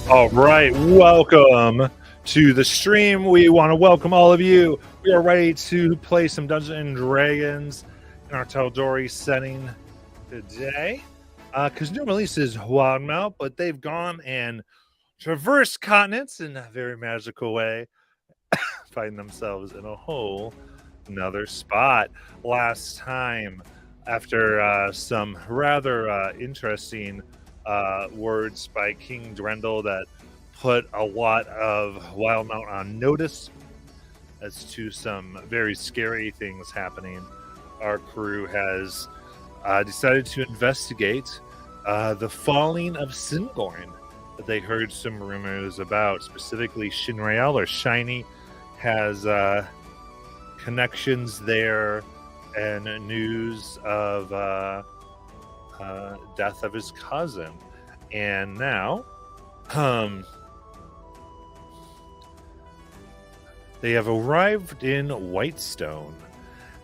All right, welcome to the stream. We want to welcome all of you. We are ready to play some Dungeons and Dragons in our Taldori setting today. Because new release is Wildmouth, but they've gone and traversed continents in a very magical way, finding themselves in a whole another spot. Last time, after some rather interesting words by King Drendel that put a lot of Wildmount on notice as to some very scary things happening, our crew has decided to investigate the falling of Singorn that they heard some rumors about. Specifically, Shinrael or Shiny has connections there and news of death of his cousin. And now they have arrived in Whitestone,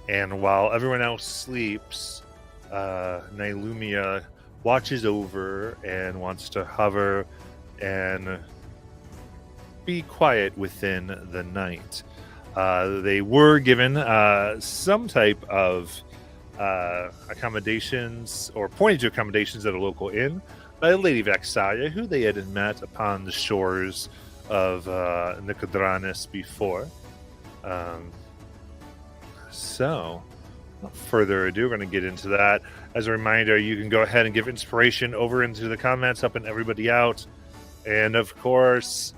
and while everyone else sleeps, Nylumia watches over and wants to hover and be quiet within the night. They were given some type of accommodations, or pointed to accommodations at a local inn by Lady Vaxaya, who they had met upon the shores of Nicodranis before. So, without further ado, we're going to get into that. As a reminder, you can go ahead and give inspiration over into the comments, helping everybody out. And of course,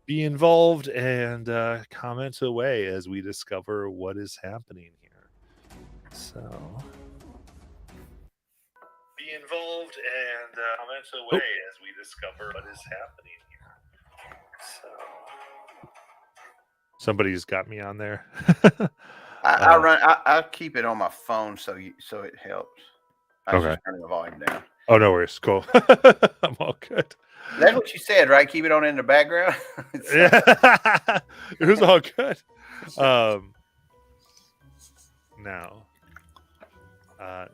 be involved and comment away as we discover what is happening here. So, be involved and comment away as we discover what is happening here. So, somebody's got me on there. I keep it on my phone so it helps. I Okay. just turn the volume down. Oh, no worries. Cool. I'm all good. That's what you said, right? Keep it on in the background. Yeah, it was all good. Now,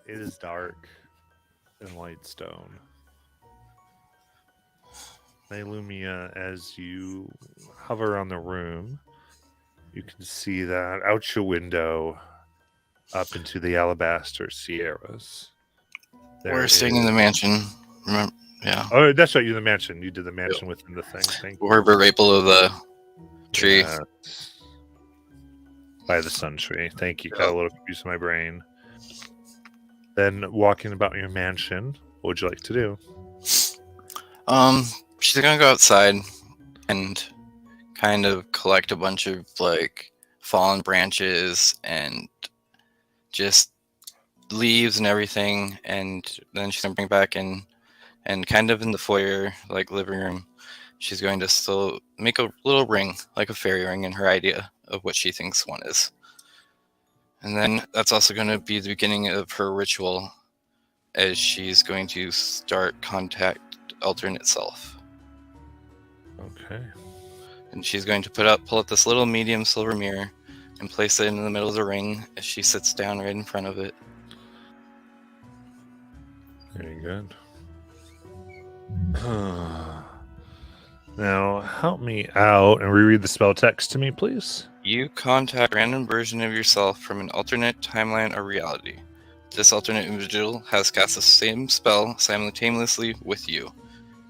it is dark in Whitestone. Nylumia, as you hover on the room, you can see that out your window up into the Alabaster Sierras. We're staying in the mansion. Remember? Yeah. Oh, that's right. You're the mansion. You did the mansion within the thing. Thank you. We're right below the tree. By the sun tree. Thank you. Got a little confused in my brain. Then walking about your mansion, what would you like to do? She's gonna go outside and kind of collect a bunch of like fallen branches and just leaves and everything, and then she's gonna bring back in, and kind of in the foyer, like living room, she's going to still make a little ring, like a fairy ring, in her idea of what she thinks one is. And then that's also going to be the beginning of her ritual, as she's going to start contact alternate self. Okay. And she's going to pull out this little medium silver mirror and place it in the middle of the ring as she sits down right in front of it. Very good. Now, help me out and reread the spell text to me, please. You contact a random version of yourself from an alternate timeline or reality. This alternate individual has cast the same spell simultaneously with you.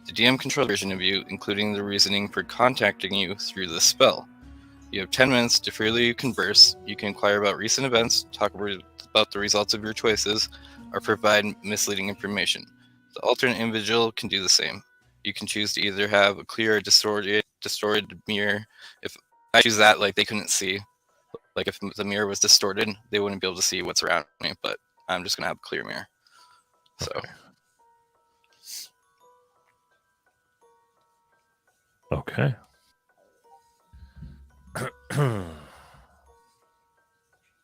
The DM controls a version of you, including the reasoning for contacting you through this spell. You have 10 minutes to freely converse. You can inquire about recent events, talk about the results of your choices, or provide misleading information. The alternate individual can do the same. You can choose to either have a clear or distorted mirror. If I choose that, like, they couldn't see. Like, if the mirror was distorted, they wouldn't be able to see what's around me, but I'm just going to have a clear mirror. So. Okay.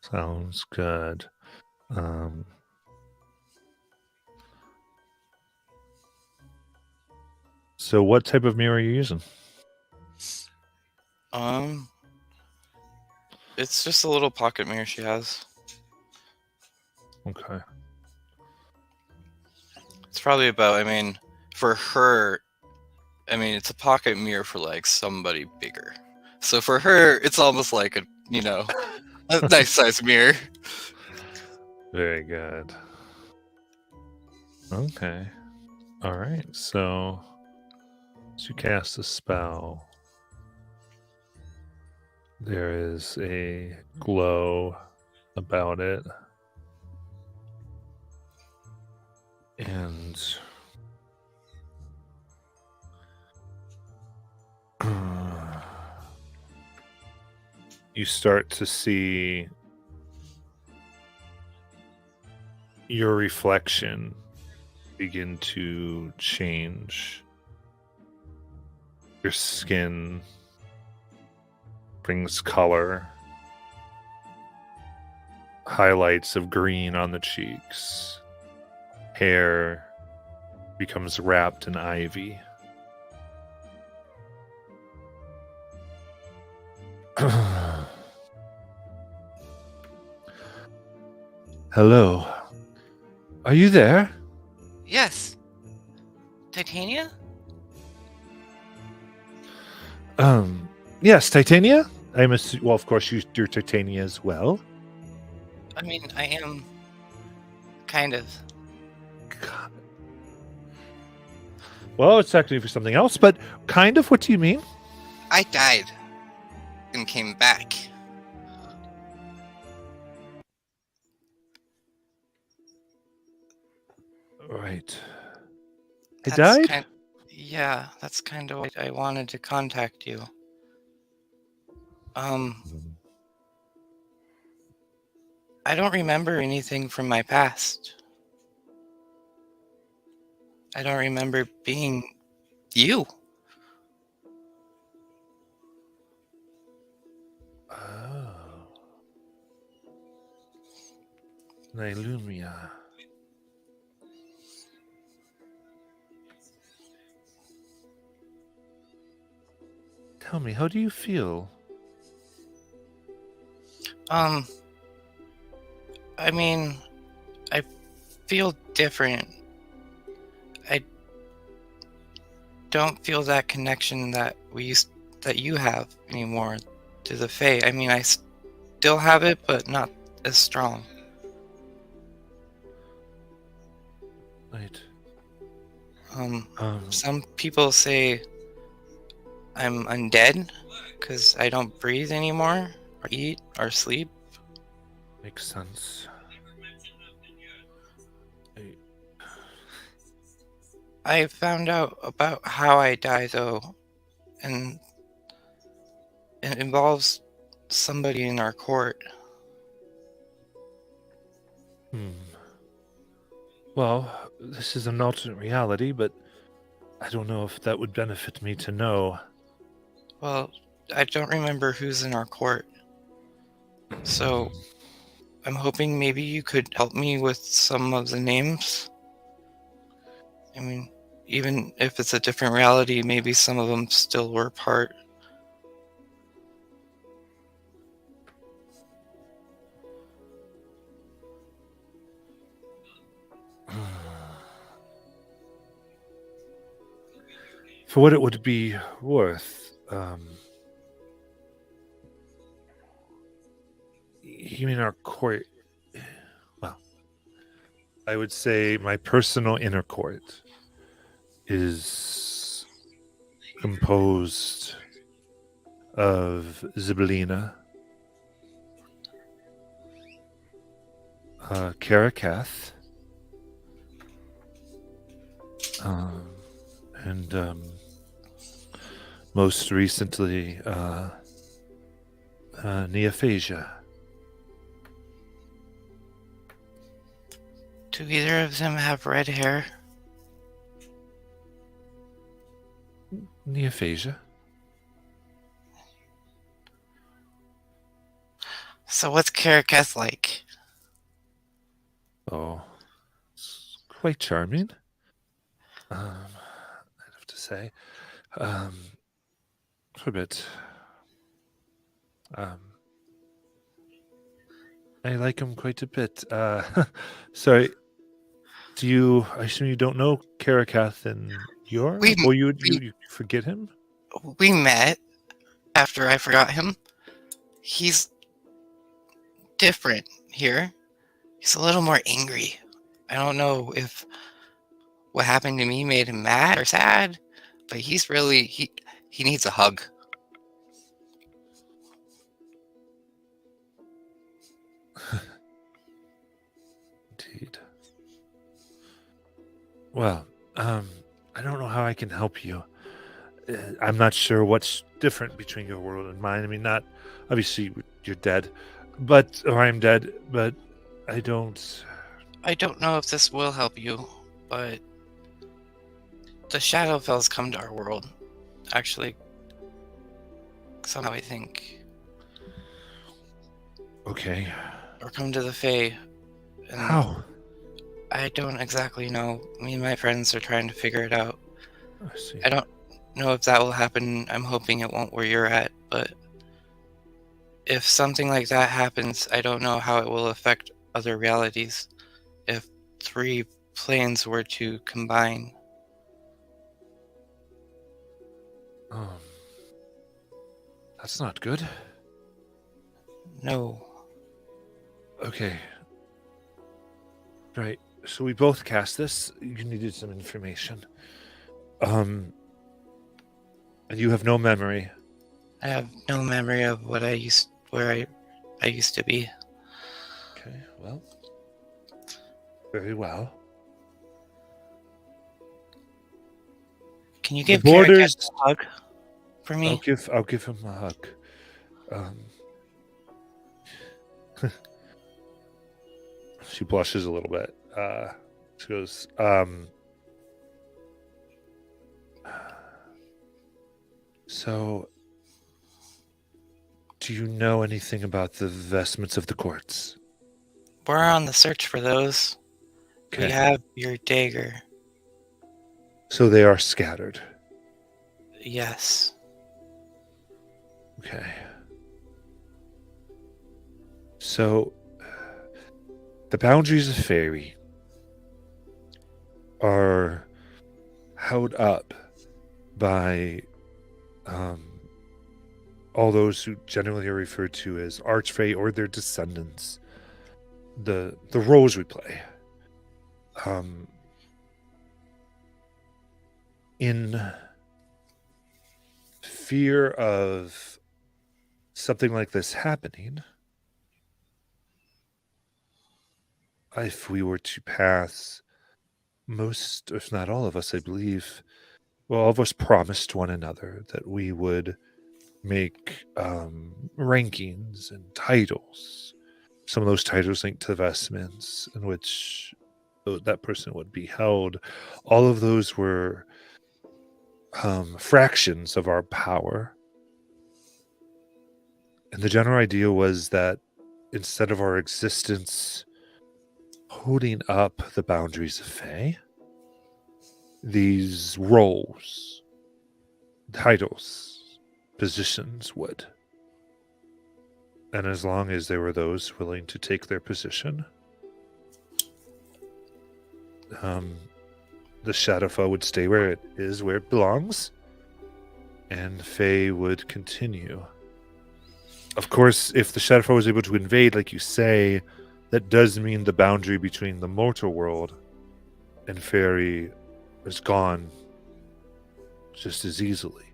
Sounds good. So what type of mirror are you using? It's just a little pocket mirror she has. Okay. It's probably about, I mean, for her, I mean, it's a pocket mirror for like somebody bigger. So for her, it's almost like a nice size mirror. Very good. Okay. All right. So, as you cast a spell, there is a glow about it. And you start to see your reflection begin to change. Your skin brings color, highlights of green on the cheeks. Hair becomes wrapped in ivy. Hello. Are you there? Yes. Titania? Yes, Titania? Well, of course, you're Titania as well. I mean, I am kind of. God. Well, it's actually for something else, but kind of, what do you mean? I died and came back. Right. I died? Yeah, that's kind of why I wanted to contact you. I don't remember anything from my past. I don't remember being you. Oh. Nylumia. Tell me, how do you feel? I mean, I feel different. I don't feel that connection that you have anymore to the Fae. I mean, I still have it, but not as strong. Right. Some people say I'm undead because I don't breathe anymore, or eat, or sleep. Makes sense. I found out about how I die, though, and it involves somebody in our court. Well, this is an alternate reality, but I don't know if that would benefit me to know. Well, I don't remember who's in our court. So, I'm hoping maybe you could help me with some of the names. I mean, even if it's a different reality, maybe some of them still were part. For what it would be worth, you mean our court? Well, I would say my personal inner court is composed of Zibelina, Karakath, and most recently, Neophasia. Do either of them have red hair? Neophasia. So what's Karaketh like? Oh, it's quite charming. I'd have to say. For a bit. I like him quite a bit. Sorry. I assume you don't know Karakath and Yor? We- Or you we- you forget him? We met after I forgot him. He's different here. He's a little more angry. I don't know if what happened to me made him mad or sad, but he's really he needs a hug. Indeed. Well, I don't know how I can help you. I'm not sure what's different between your world and mine. I mean, not obviously you're dead, or I'm dead, but I don't. I don't know if this will help you, but the Shadowfells come to our world. Actually, somehow I think, Okay. or come to the Fae. And How? I don't exactly know. Me and my friends are trying to figure it out. I see. I don't know if that will happen. I'm hoping it won't where you're at, but if something like that happens, I don't know how it will affect other realities. If 3 planes were to combine. That's not good. No. Okay. Right. So we both cast this. You needed some information. And you have no memory. I have no memory of where I used to be. Okay, well. Very well. Can you give borders- Karakath a hug for me? I'll give him a hug. She blushes a little bit. She goes, so do you know anything about the vestments of the courts? We're on the search for those. We Okay. have your dagger. So they are scattered. Yes. Okay. So the boundaries of fairy are held up by all those who generally are referred to as archfey or their descendants. The roles we play. In fear of something like this happening, if we were to pass, most, if not all of us, I believe, well, all of us promised one another that we would make rankings and titles. Some of those titles linked to the vestments in which that person would be held. All of those were fractions of our power. And the general idea was that instead of our existence holding up the boundaries of Fae, these roles, titles, positions would. And as long as there were those willing to take their position, the Shadowfell would stay where it is, where it belongs, and Fae would continue. Of course, if the Shadowfell was able to invade, like you say, that does mean the boundary between the mortal world and Fairy is gone just as easily.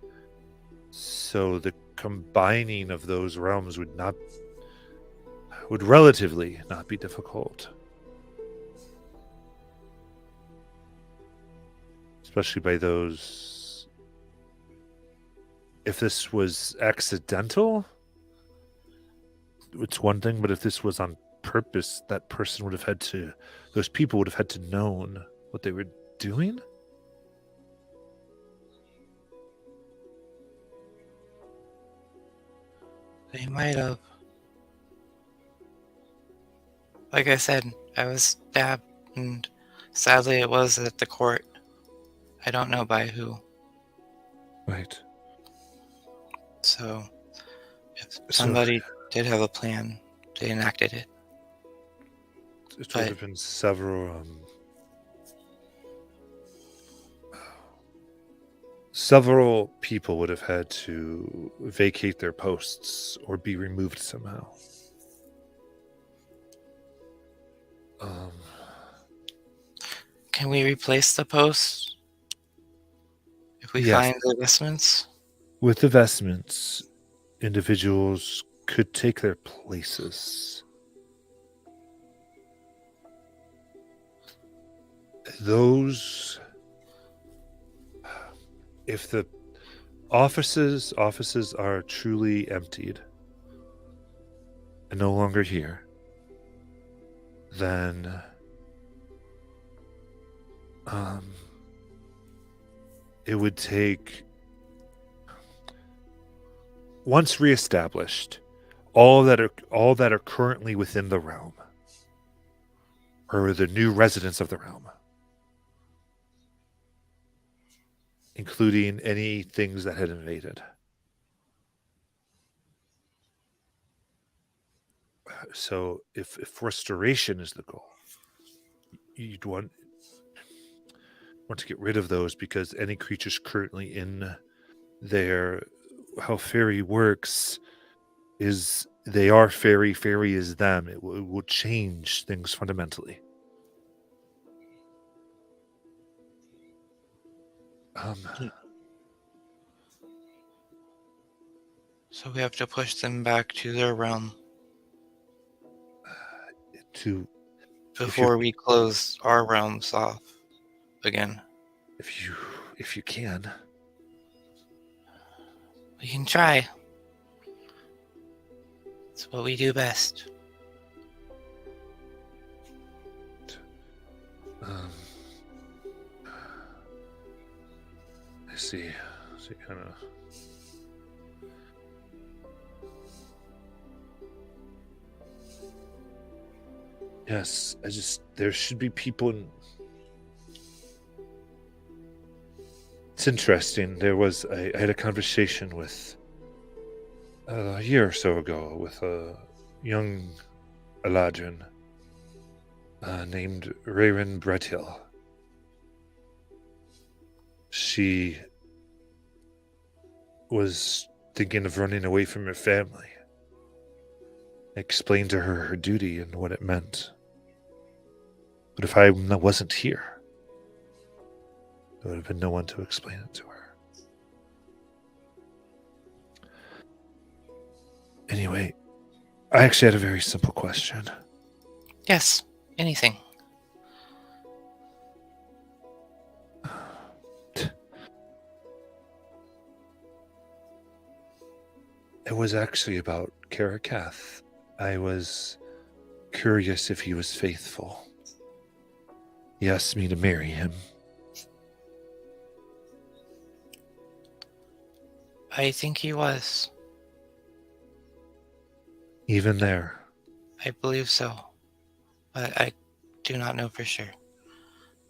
So the combining of those realms would relatively not be difficult. Especially by those. If this was accidental, it's one thing, but if this was on purpose, that person would have had to, those people would have had to known what they were doing. They might have. Like I said, I was stabbed, and sadly it was at the court. I don't know by who. Right. So, if somebody did have a plan, they enacted it. It would But- have been several several people would have had to vacate their posts or be removed somehow. Can we replace the posts if we Yes. find the vestments? With the vestments, individuals could take their places. Those, if the offices are truly emptied and no longer here, then it would take, once reestablished, all that are currently within the realm, or the new residents of the realm, including any things that had invaded. So if restoration is the goal, you'd want to get rid of those, because any creatures currently in there, how fairy works is they are fairy is them. It will change things fundamentally. So we have to push them back to their realm before we close our realms off again. If you can. We can try. It's what we do best. I see. So kind of. Yes, there should be people in. It's interesting. I had a conversation with a year or so ago with a young Eladrin named Rayrin Bretill. She was thinking of running away from her family. I explained to her her duty and what it meant. But if I wasn't here, there would have been no one to explain it to her. Anyway, I actually had a very simple question. Yes, anything. It was actually about Karakath. I was curious if he was faithful. He asked me to marry him. I think he was. Even there. I believe so. But I do not know for sure.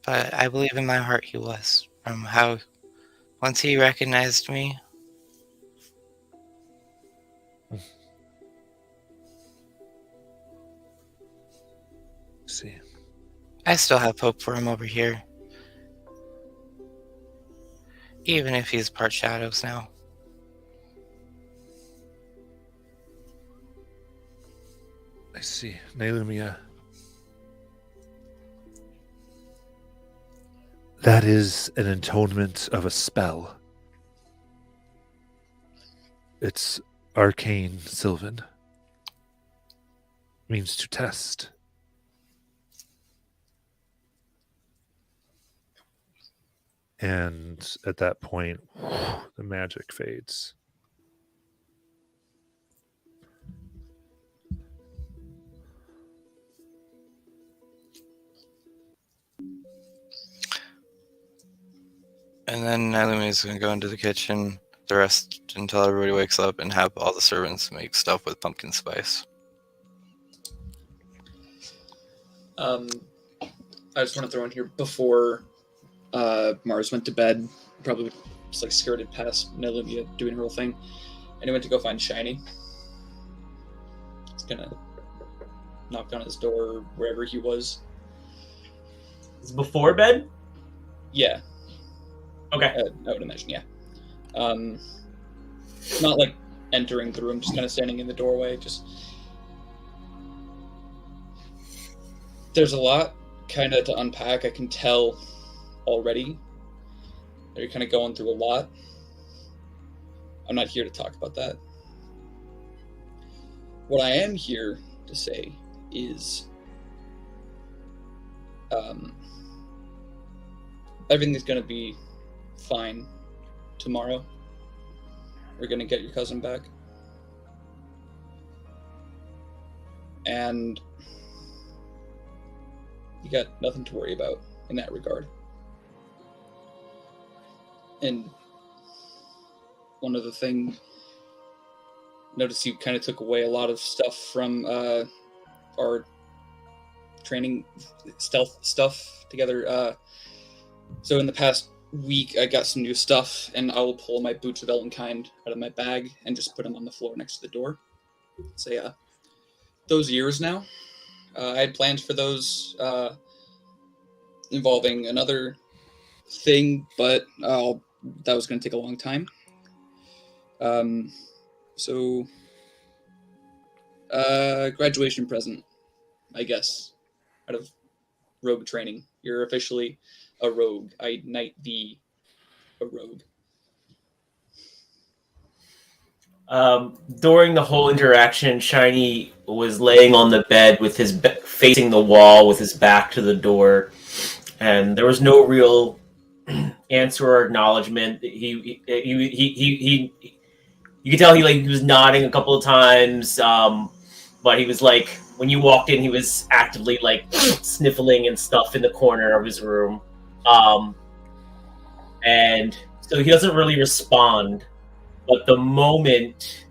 But I believe in my heart he was. From how, once he recognized me. See. I still have hope for him over here. Even if he's part shadows now. I see. Nailumia. That is an atonement of a spell. It's arcane Sylvan. Means to test. And at that point, the magic fades. And then Nailumi is going to go into the kitchen, the rest until everybody wakes up, and have all the servants make stuff with pumpkin spice. I just want to throw in here, before Mars went to bed, probably just like skirted past Nailumia doing her whole thing, and he went to go find Shiny. He's gonna knock on his door wherever he was. It's before bed? Yeah. Okay. I would imagine, yeah. Not like entering the room, just kind of standing in the doorway. Just there's a lot kind of to unpack. I can tell already that you're kind of going through a lot. I'm not here to talk about that. What I am here to say is everything's going to be fine tomorrow. We're going to get your cousin back. And you got nothing to worry about in that regard. And one other thing, notice you kind of took away a lot of stuff from our training stealth stuff together. So in the past week, I got some new stuff, and I will pull my boots of Elvenkind out of my bag and just put them on the floor next to the door. Say, those years now, I had plans for those involving another thing, but that was going to take a long time. So, graduation present, I guess, out of rogue training. You're officially a rogue. I knight thee a rogue. During the whole interaction, Shiny was laying on the bed with his facing the wall with his back to the door, and there was no real answer or acknowledgement. He you could tell he was nodding a couple of times, but he was like, when you walked in, he was actively sniffling and stuff in the corner of his room, and so he doesn't really respond. But the moment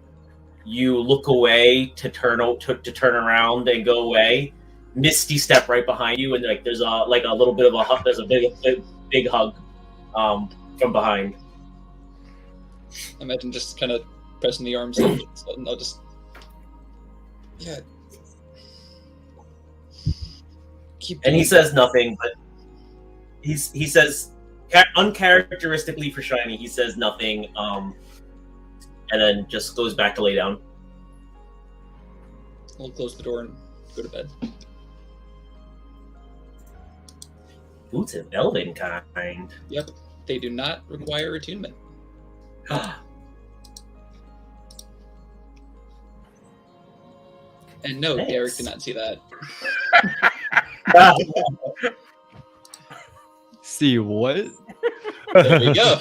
you look away to turn around and go away, Misty step right behind you, and there's a little bit of a hug. There's a big hug from behind. Imagine just kind of pressing the arms and I'll just keep. And he says nothing, but he says uncharacteristically for Shiny, he says nothing, and then just goes back to lay down. I'll close the door and go to bed. Boots of Elvenkind. Yep, they do not require attunement. And no, Thanks. Derek did not see that. See what? There we go.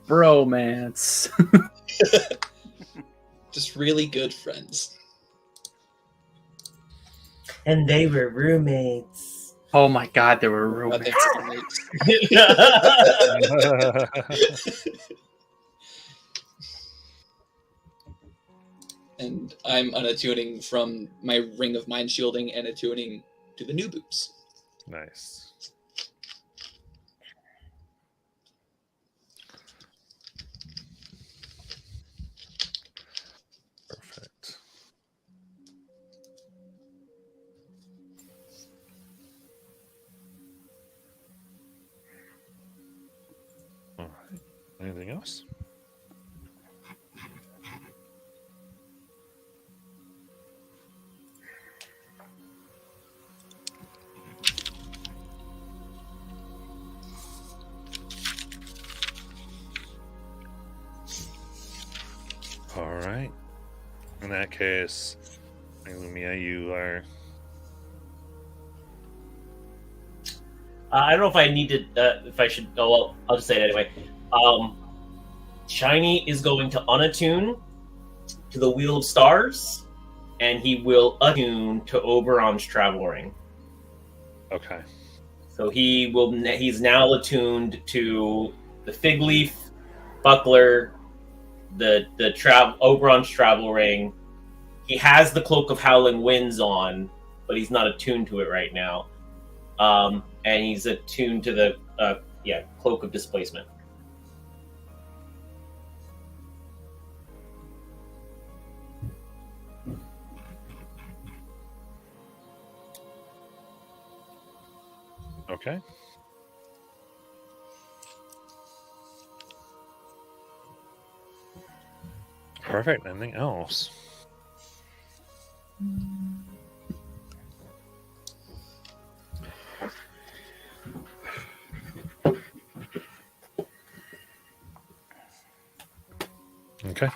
Bromance. Just really good friends. And they were roommates. Oh my god, they were God, roommates. they have roommates. And I'm unattuning from my ring of mind shielding and attuning to the new boots. Nice. Perfect. All right. Anything else? All right. In that case, Lumia, you are. I don't know if I need to, if I should. Oh well, I'll just say it anyway. Shiny is going to unattune to the Wheel of Stars, and he will attune to Oberon's Travel Ring. Okay. So he's now attuned to the Fig Leaf, Buckler, the Oberon's Travel Ring. He has the Cloak of Howling Winds on, but he's not attuned to it right now. And he's attuned to the Cloak of Displacement. Okay. Perfect. Anything else? Okay.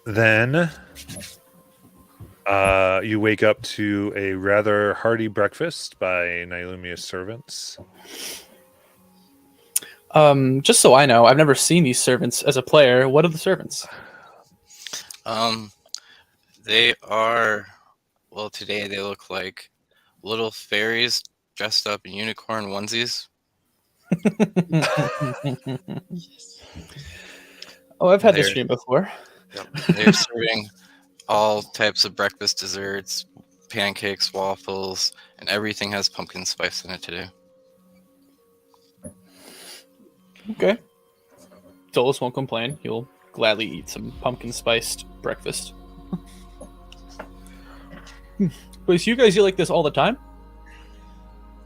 Then you wake up to a rather hearty breakfast by Nylumia's servants. Just so I know, I've never seen these servants as a player. What are the servants? They are, well, today they look like little fairies dressed up in unicorn onesies. Oh, I've had They're- this stream before. They're serving all types of breakfast desserts, pancakes, waffles, and everything has pumpkin spice in it today. Okay. Dolus won't complain. He'll gladly eat some pumpkin spiced breakfast. But so you guys eat like this all the time?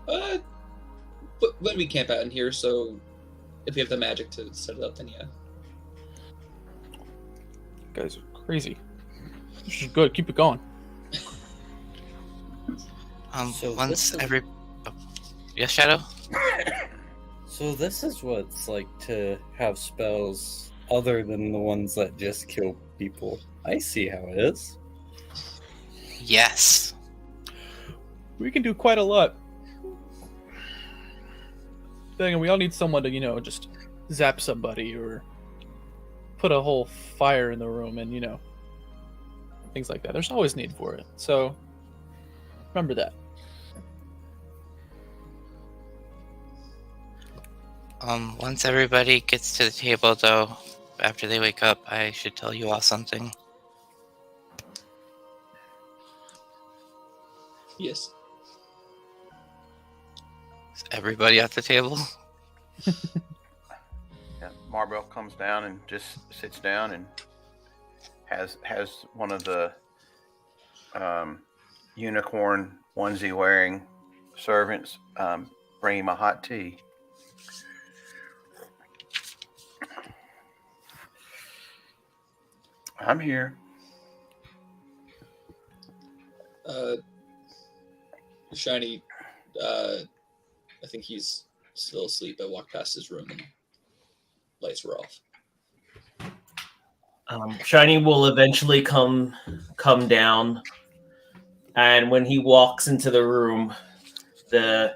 But when we camp out in here, so if we have the magic to set it up, then yeah. You guys are crazy. This is good. Keep it going. So Once this is- every... Oh. Yes, Shadow? So this is what it's like to have spells other than the ones that just kill people. I see how it is. Yes. We can do quite a lot. Dang, we all need someone to, just zap somebody or put a whole fire in the room and, things like that. There's always need for it. So remember that. Once everybody gets to the table, though, after they wake up, I should tell you all something. Yes. Is everybody at the table? Yeah, Marbell comes down and just sits down and has one of the unicorn onesie wearing servants bring him a hot tea. I'm here. Shiny, I think he's still asleep. I walked past his room and lights were off. Shiny will eventually come down, and when he walks into the room, the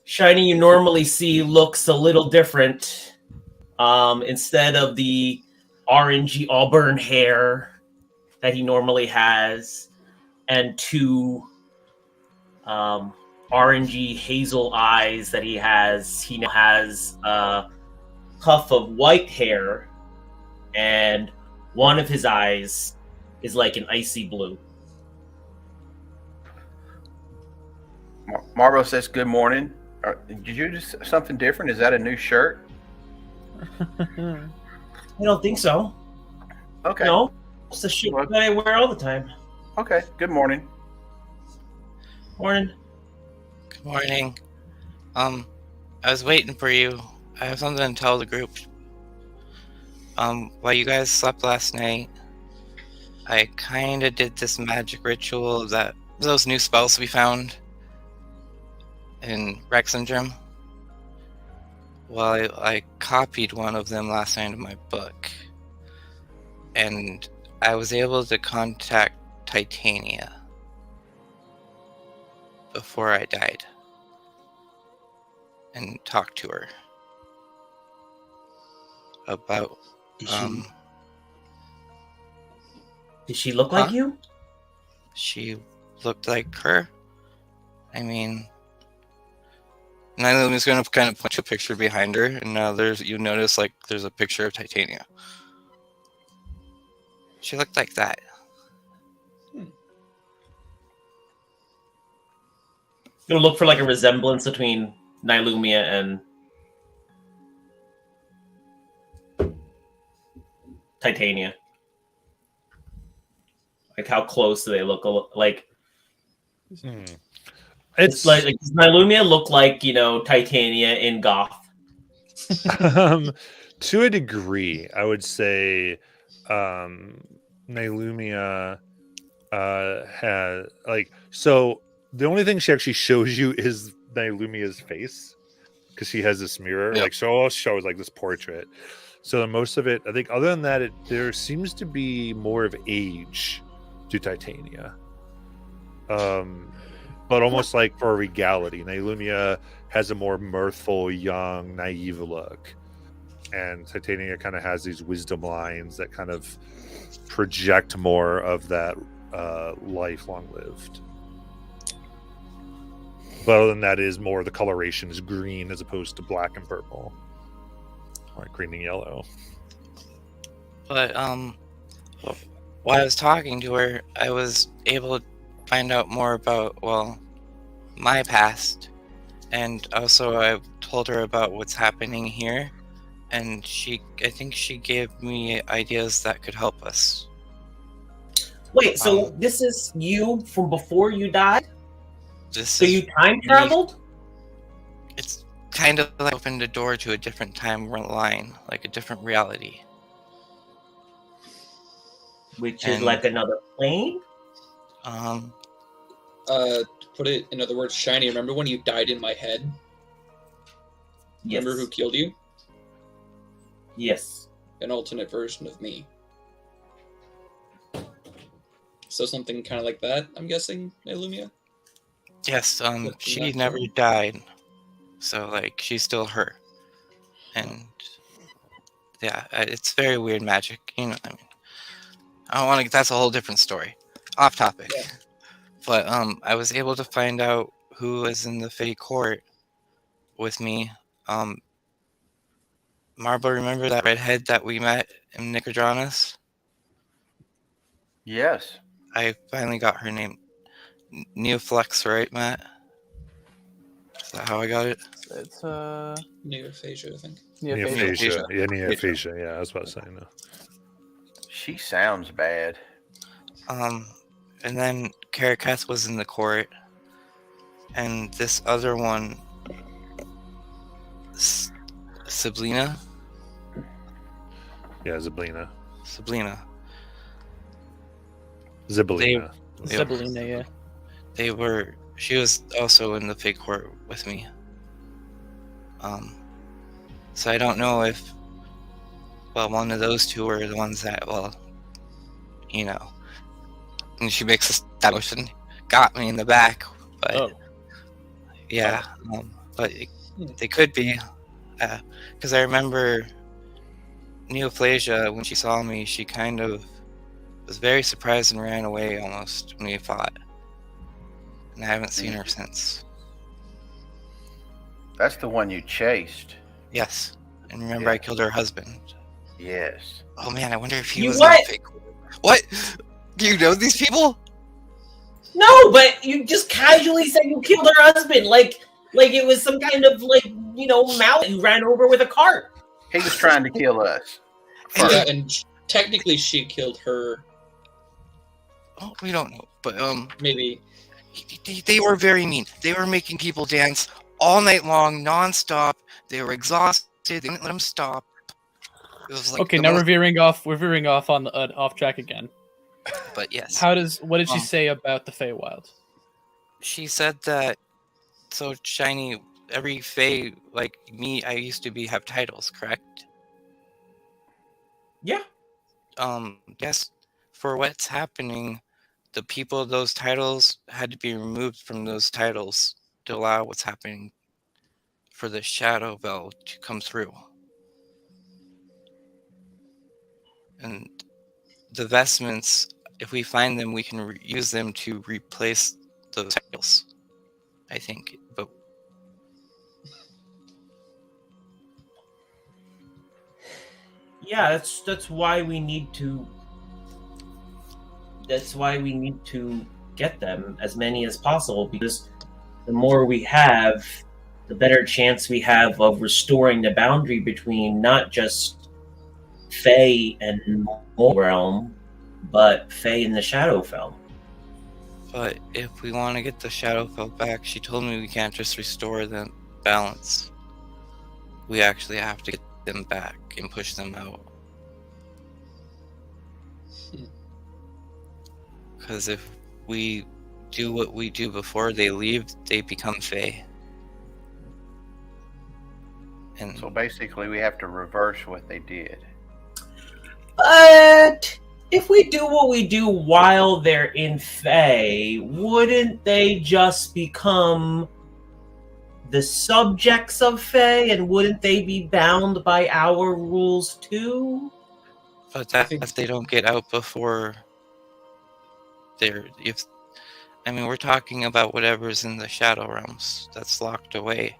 Shiny you normally see looks a little different. Instead of the orangey auburn hair that he normally has, and two orangey hazel eyes that he now has a puff of white hair, and one of his eyes is like an icy blue. Marbell says, "Good morning. Did you do something different? Is that a new shirt?" I don't think so. Okay. No, it's the shit that I wear all the time. Okay. Good morning. Morning. Good morning. I was waiting for you. I have something to tell the group. While you guys slept last night, I kind of did this magic ritual that those new spells we found in Rex Syndrome. Well, I copied one of them last night in my book, and I was able to contact Titania before I died and talk to her about Did she look like Huh? you? she looked like her. I mean, Nylumia's going to kind of punch a picture behind her, and now you notice like there's a picture of Titania. She looked like that. Gonna look for like a resemblance between Nylumia and Titania. Like how close do they look? Like it's like does Nylumia look like Titania in Goth? To a degree, I would say Nailumia had so the only thing she actually shows you is Nailumia's face because she has this mirror. Yep. Like so all shows like this portrait. So most of it, I think, other than that, there seems to be more of age to Titania. But almost like for a regality. Nailumia has a more mirthful, young, naive look. And Titania kind of has these wisdom lines that kind of project more of that life long lived. But other than that, is more the coloration is green as opposed to black and purple. Or green and yellow. But while I was talking to her, I was able to find out more about, well, my past. And also I told her about what's happening here. And I think she gave me ideas that could help us. Wait, so this is you from before you died? So you time traveled? It's kind of like opened a door to a different timeline, like a different reality. Which is like another plane? To put it in other words, Shiny, remember when you died in my head? Yes. Remember who killed you? Yes. An alternate version of me. So something kind of like that, I'm guessing, Illumia? Yes, she never died. So, like, she's still her. And, yeah, it's very weird magic. You know what I mean? I don't want to... That's a whole different story. Off topic. Yeah. But, I was able to find out who was in the Fae Court with me. Marble, remember that redhead that we met in Nicodranus? Yes. I finally got her name. Neoflex, right, Matt? Is that how I got it? It's Neophasia, I think. Neophasia. Yeah, neophasia. Yeah, I was about to say no. She sounds bad. And then Caracas was in the court, and this other one, Sablina. Yeah, Ziblina. Sablina. Ziblina. Zebelina, yeah. She was also in the Fake Court with me. So I don't know if, well, one of those two were the ones that, well, you know, and she makes a stab motion, got me in the back, but yeah, but they could be, because I remember Neoplasia, when she saw me, she kind of was very surprised and ran away almost when we fought. And I haven't seen her since. That's the one you chased. Yes. And remember, I killed her husband. Yes. Oh man, I wonder if he You was what? in the fake. What? Do you know these people? No, but you just casually said you killed her husband, like it was some kind of mallet you ran over with a cart. He was trying to kill us. Yeah, and technically she killed her. Oh, we don't know, but Maybe. they were very mean. They were making people dance all night long, non-stop. They were exhausted. They didn't let them stop. It was like Okay, now we're veering off on the off track again. But yes. What did she say about the Feywild? She said that, so Shiny, every Fey, like me, I used to have titles, correct? Yeah. Yes, for what's happening, the people of those titles had to be removed from those titles to allow what's happening for the Shadow Bell to come through. And the vestments, if we find them, we can use them to replace those titles, I think. But yeah, that's why we need to. That's why we need to get them, as many as possible, because the more we have, the better chance we have of restoring the boundary between not just Fae and Mole Realm, but Fae and the Shadowfell. But if we want to get the Shadowfell back, she told me we can't just restore the balance. We actually have to get them back and push them out. Because if we do what we do before they leave, they become Fae. And So basically, we have to reverse what they did. But if we do what we do while they're in Fae, wouldn't they just become the subjects of Fae, and wouldn't they be bound by our rules too? but that if they don't get out before they're we're talking about whatever's in the Shadow Realms that's locked away.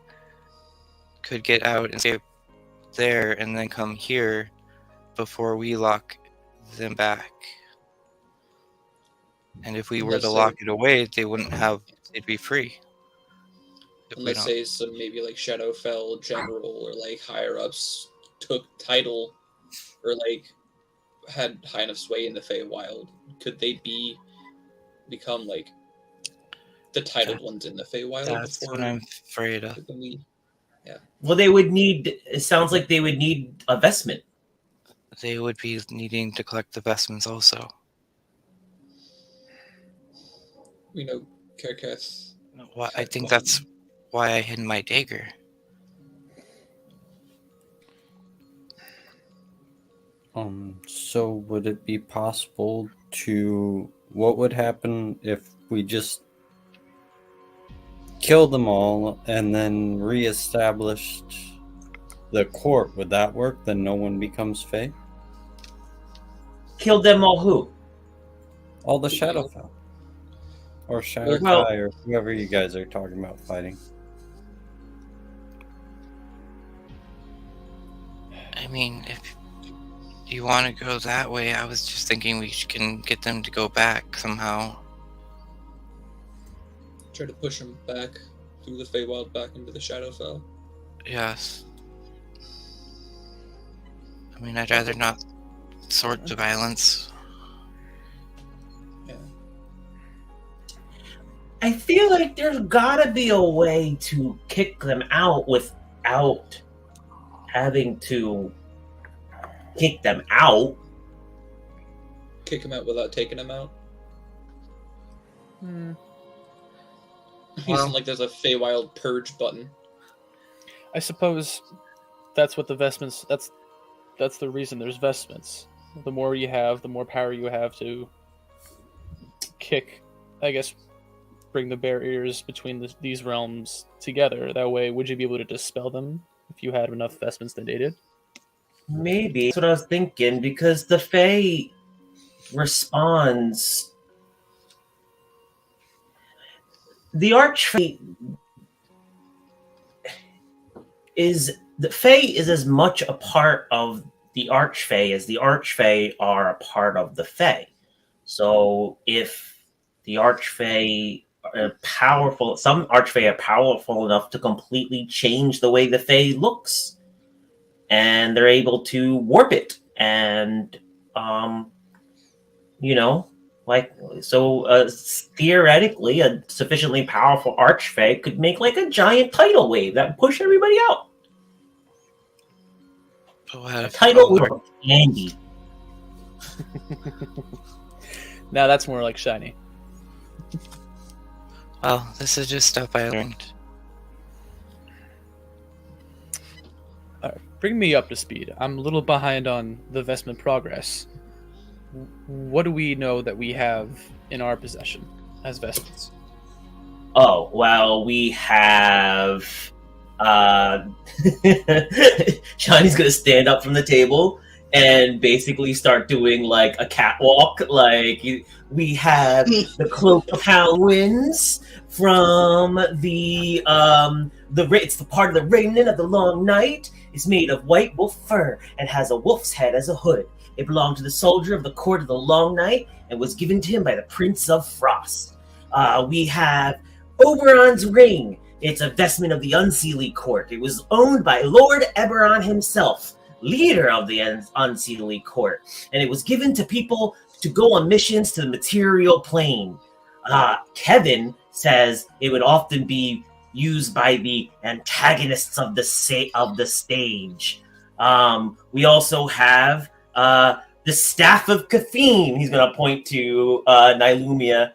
Could get out and escape there and then come here before we lock them back. And if we were to lock it away, they'd be free. Unless say some maybe like Shadowfell general or like higher ups took title or like had high enough sway in the Feywild, could they become like the titled ones in the Feywild? That's before what I'm afraid of. Yeah. Well, they would need. It sounds like they would need a vestment. They would be needing to collect the vestments also. We know Karkath. Well, I think that's why I hid my dagger. So would it be possible to... What would happen if we just killed them all and then re-established the court? Would that work? Then no one becomes Fae? Kill them all who? All the Shadowfell. Or Shadowkai, Well- or whoever you guys are talking about fighting. I mean, if you want to go that way, I was just thinking we can get them to go back somehow. Try to push them back through the Feywild back into the Shadowfell. Yes. I mean, I'd rather not resort to violence. Yeah. I feel like there's gotta be a way to kick them out without having to kick them out. Kick them out without taking them out. Using like there's a Feywild purge button. I suppose that's what the vestments. That's the reason there's vestments. The more you have, the more power you have to kick. I guess bring the barriers between these realms together. That way, would you be able to dispel them if you had enough vestments that they did? Maybe. That's what I was thinking, because the Fae responds. The Archfey is... The Fae is as much a part of the Archfey as the Archfey are a part of the Fae. So if the Archfey are powerful, some Archfey are powerful enough to completely change the way the Fae looks, and they're able to warp it, and theoretically, a sufficiently powerful Archfey could make like a giant tidal wave that would push everybody out. A tidal wave of candy. Now that's more like shiny. Well, this is just stuff I learned. Bring me up to speed. I'm a little behind on the vestment progress. What do we know that we have in our possession as vestments? Oh, well, we have... Shiny's gonna stand up from the table and basically start doing like a catwalk. Like, we have the Cloak of Howling Winds from it's the part of the Raiment of the Long Night. It's made of white wolf fur and has a wolf's head as a hood. It belonged to the soldier of the Court of the Long Night and was given to him by the Prince of Frost. We have Oberon's Ring. It's a vestment of the Unseelie Court. It was owned by Lord Eberron himself, leader of the Unseelie Court, and it was given to people to go on missions to the material plane. Kevin says it would often be used by the antagonists of the stage. We also have the Staff of Caffeine. He's going to point to Nilumia.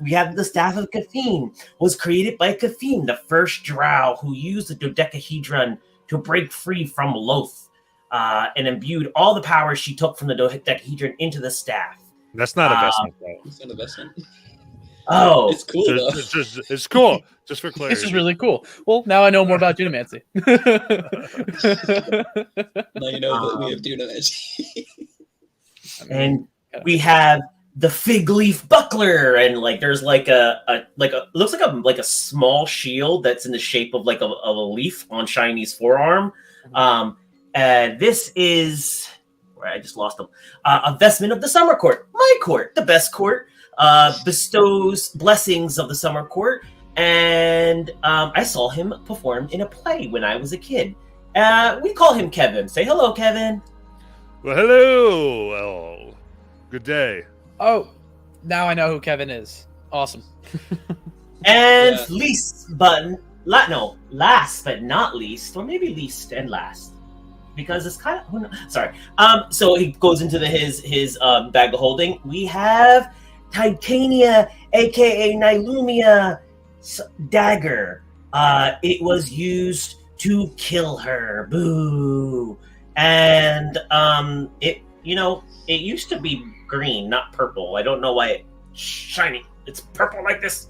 We have the Staff of Caffeine. Was created by Caffeine, the first drow who used the dodecahedron to break free from Loth, and imbued all the powers she took from the dodecahedron into the staff. That's not investment, though. It's an investment. Oh, It's cool though. It's cool. Just for clarity. This is really cool. Well, now I know more about Dunamancy. Now you know that we have Dunamancy. and we have the fig leaf buckler, and like there's like a looks like a small shield that's in the shape of like a leaf on Shiny's forearm. This is where I just lost them. A vestment of the summer court, my court, the best court, bestows blessings of the summer court, and I saw him perform in a play when I was a kid. We call him Kevin. Say hello, Kevin. Well, hello. Well, good day. Oh, now I know who Kevin is. Awesome. And Yeah. last but not least, or maybe least and last, because it's kind of sorry. So he goes into his bag of holding. We have Titania, aka Nilumia dagger. It was used to kill her. Boo. And it used to be green, not purple. I don't know why it's shiny. It's purple like this.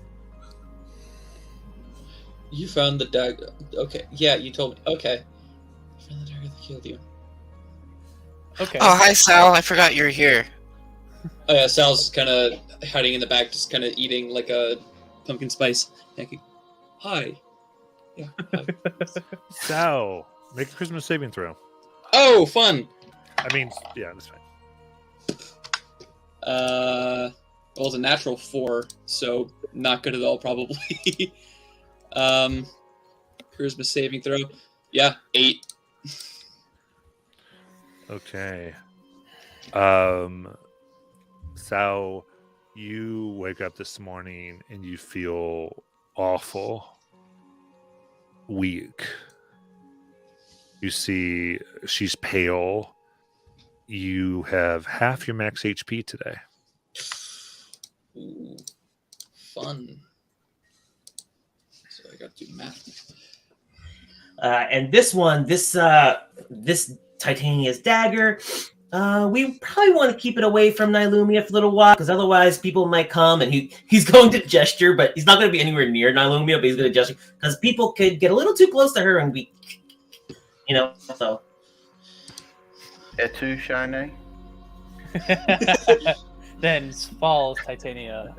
You found the dagger. Okay, yeah, you told me. Okay. You found the dagger that killed you. Okay. Oh, hi, Sal. I forgot you were here. Oh yeah, Sal's kind of hiding in the back, just kind of eating like a pumpkin spice. Hi. Yeah. Hi. Sal, make a Christmas saving throw. Oh, fun. I mean, yeah, that's fine. Well, it's a natural 4, so not good at all, probably. Charisma saving throw. Yeah, 8. Okay. Sal, you wake up this morning and you feel awful, weak. You see she's pale. You have half your max HP today. Ooh, fun. So I got to do math. And this Titania's dagger, we probably want to keep it away from Nilumia for a little while, because otherwise people might come, and he's going to gesture, but he's not going to be anywhere near Nilumia, but he's going to gesture, because people could get a little too close to her and be, so. Et tu, Shiny? Then falls Titania.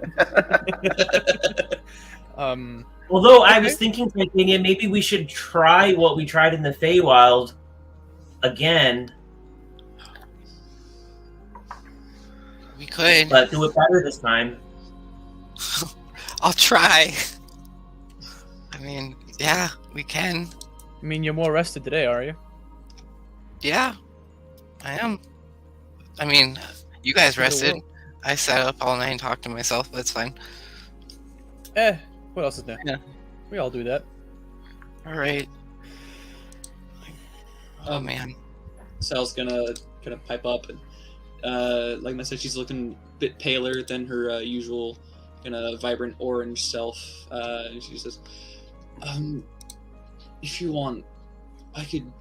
Although I was thinking, Titania, maybe we should try what we tried in the Feywild again, We could. but do it better this time. I'll try. I mean, yeah, we can. I mean, you're more rested today, are you? Yeah, I am. I mean, you guys rested. I sat up all night and talked to myself. That's fine. What else is new? Yeah. We all do that. All right. Oh man. Sal's gonna kind of pipe up, and like I said, she's looking a bit paler than her usual kind of vibrant orange self. And she says, "If you want, I could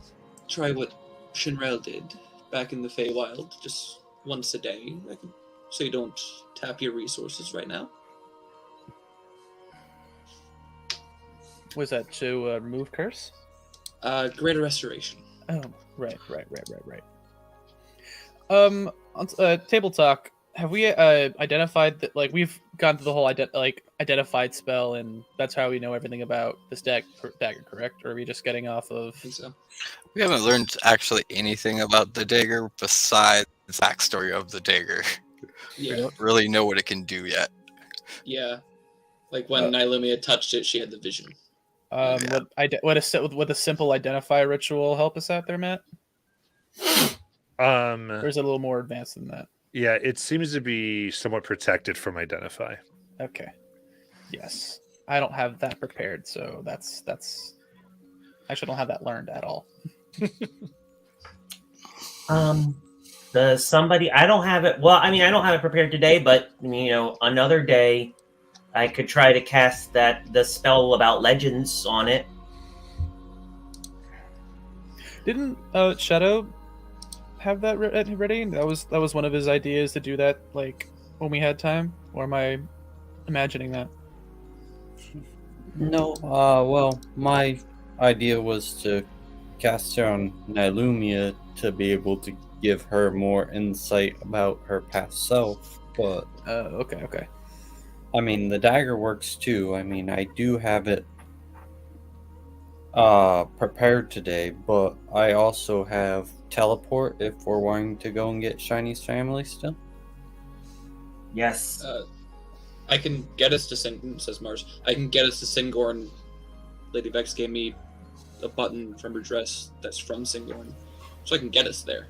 try what Shinrel did back in the Feywild, just once a day. I could, so you don't tap your resources right now." Was that to remove curse? Greater restoration. Oh, right. On table talk, have we identified that? Like, we've gone through the whole identified spell, and that's how we know everything about this dagger, correct? Or are we just getting off of? I think so. We haven't learned actually anything about the dagger besides the backstory of the dagger. We Yeah, don't really know what it can do yet. yeah. Like when Nilumia touched it, she had the vision. Yeah. Would a simple identify ritual help us out there, Matt? Or is it a little more advanced than that? Yeah, it seems to be somewhat protected from identify. Okay. Yes. I don't have that prepared, so that's actually don't have that learned at all. The Does somebody? I don't have it. Well, I mean, I don't have it prepared today, but another day, I could try to cast the spell about legends on it. Didn't Shadow have that ready? That was one of his ideas to do that, like when we had time. Or am I imagining that? No, well, my idea was to cast her on Nylumia to be able to give her more insight about her past self, but Okay. I mean, the dagger works too. I mean, I do have it prepared today, but I also have teleport if we're wanting to go and get Shiny's family still. Yes. I can get us to says Mars. I can get us to Singorn. Lady Vex gave me a button from her dress that's from Singorn, so I can get us there.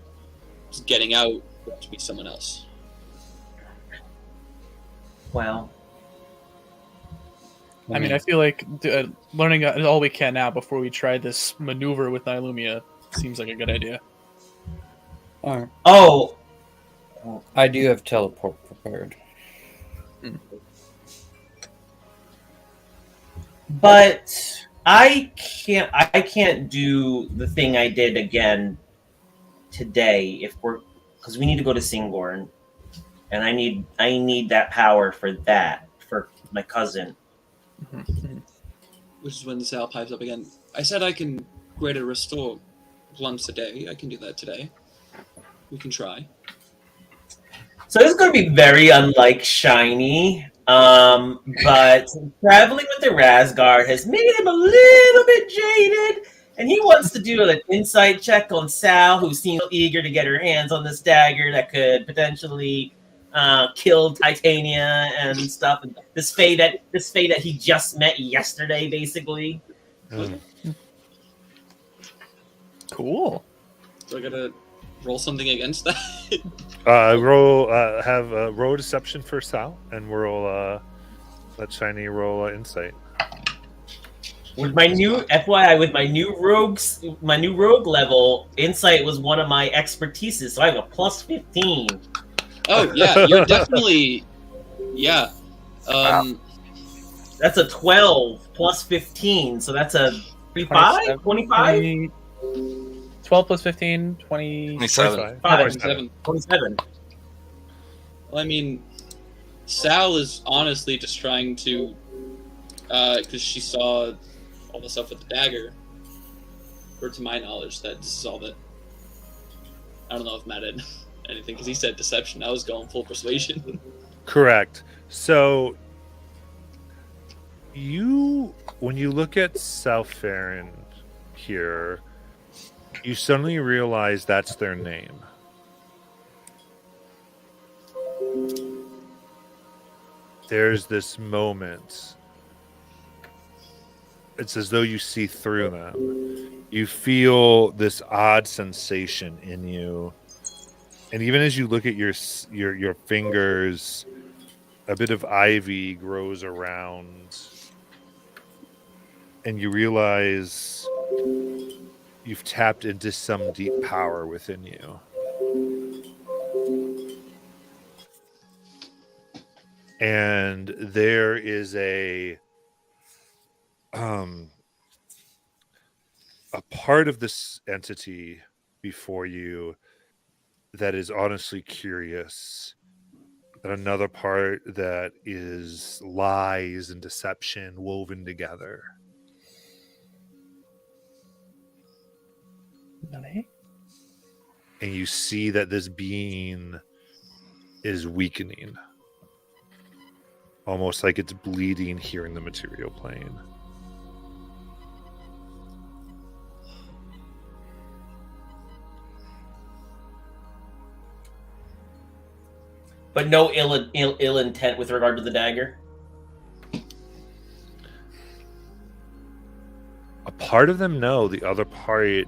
Just getting out will to be someone else. Well, I mean, I feel like learning all we can now before we try this maneuver with Nylumia seems like a good idea. Alright. oh, I do have teleport prepared. but I can't do the thing I did again today because we need to go to Singorn, and I need that power for my cousin. Which is when the Sal pipes up again. I said I can greater restore once a day. I can do that today. We can try. So this is going to be very unlike Shiny, but traveling with the Rasgard has made him a little bit jaded, and he wants to do an insight check on Sal, who seems eager to get her hands on this dagger that could potentially kill Titania and stuff. And this Fae that he just met yesterday, basically. Cool. So I gotta roll something against that. Roll deception for Sal, and we'll let Shiny roll insight. With my new FYI, with my new rogue level, insight was one of my expertises, so I have a plus 15. Oh yeah, you're definitely Wow. That's a 12 plus 15, so that's a 25? 25? 12 plus 15, 20... 27. 27. Well, I mean, Sal is honestly just trying to, because she saw all the stuff with the dagger, or to my knowledge, that this is all that. I don't know if Matt had anything, because he said deception. I was going full persuasion. Correct. So, when you look at South Farron here, you suddenly realize that's their name. There's this moment. It's as though you see through them. You feel this odd sensation in you. And even as you look at your fingers, a bit of ivy grows around. And you realize you've tapped into some deep power within you. And there is a part of this entity before you that is honestly curious, and another part that is lies and deception woven together. And you see that this being is weakening, almost like it's bleeding here in the material plane. But no ill intent with regard to the dagger. A part of them know, the other part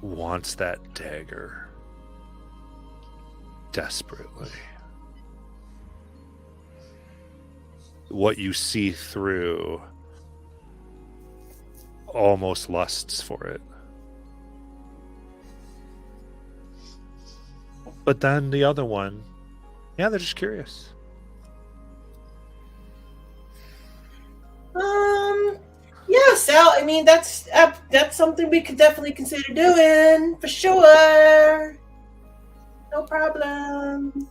wants that dagger desperately. What you see through almost lusts for it. But then the other one, yeah, they're just curious. Yeah, Sal. I mean, that's something we could definitely consider doing for sure. No problem.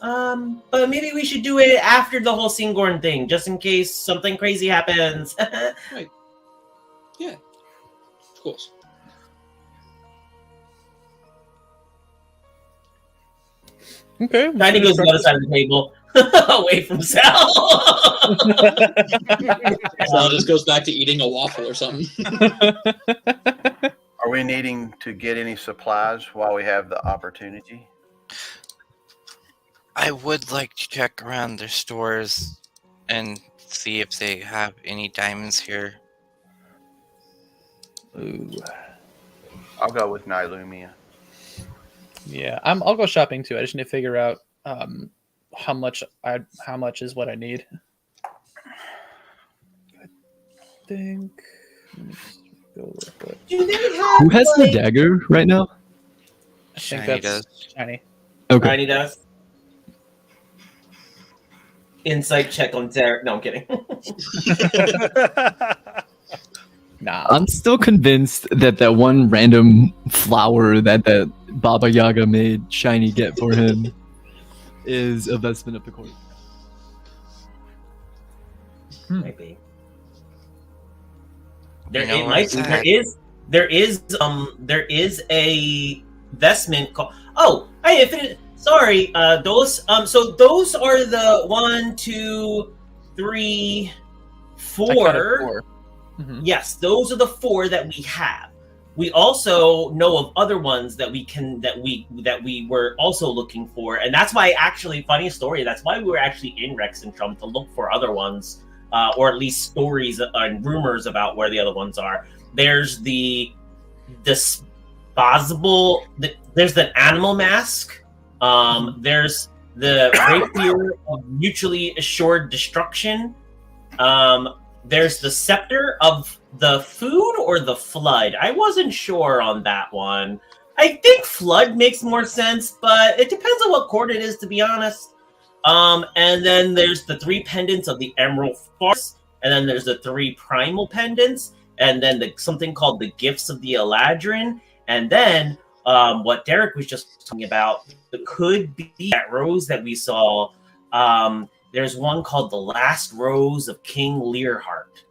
But maybe we should do it after the whole Singorn thing, just in case something crazy happens. Right. Yeah. Of course. Okay. Tiny goes to the other side of the table, away from Sal. Sal just goes back to eating a waffle or something. Are we needing to get any supplies while we have the opportunity? I would like to check around their stores and see if they have any diamonds here. Ooh. I'll go with Nylumia. Yeah, I'll go shopping too. I just need to figure out how much is what I need. I think. Let me just go real quick. Do they have, Who has the dagger right now? I think Shiny that's does. shiny. Okay. Tiny does. Insight check on Derek. No, I'm kidding. Nah. I'm still convinced that that one random flower that Baba Yaga made Shiny get for him is a vestment of the court. Maybe. There, You know it might, what's there is a vestment called. Oh, hey, if it, sorry, those so those are the 1, 2, 3, I 4. counted 4. Mhm. Yes, those are the 4 that we have. We also know of other ones that we were also looking for, and that's why actually, funny story. That's why we were actually in Rexentrum to look for other ones, or at least stories and rumors about where the other ones are. There's the disposable. There's the animal mask. There's the rapier of mutually assured destruction. There's the scepter of the food or the flood. I wasn't sure on that one. I think flood makes more sense, but it depends on what court it is, to be honest. And then there's the 3 pendants of the Emerald Forest, and then there's the 3 primal pendants, and then something called the Gifts of the Eladrin, and then what Derek was just talking about, it could be that rose that we saw. There's one called the Last Rose of King Learheart.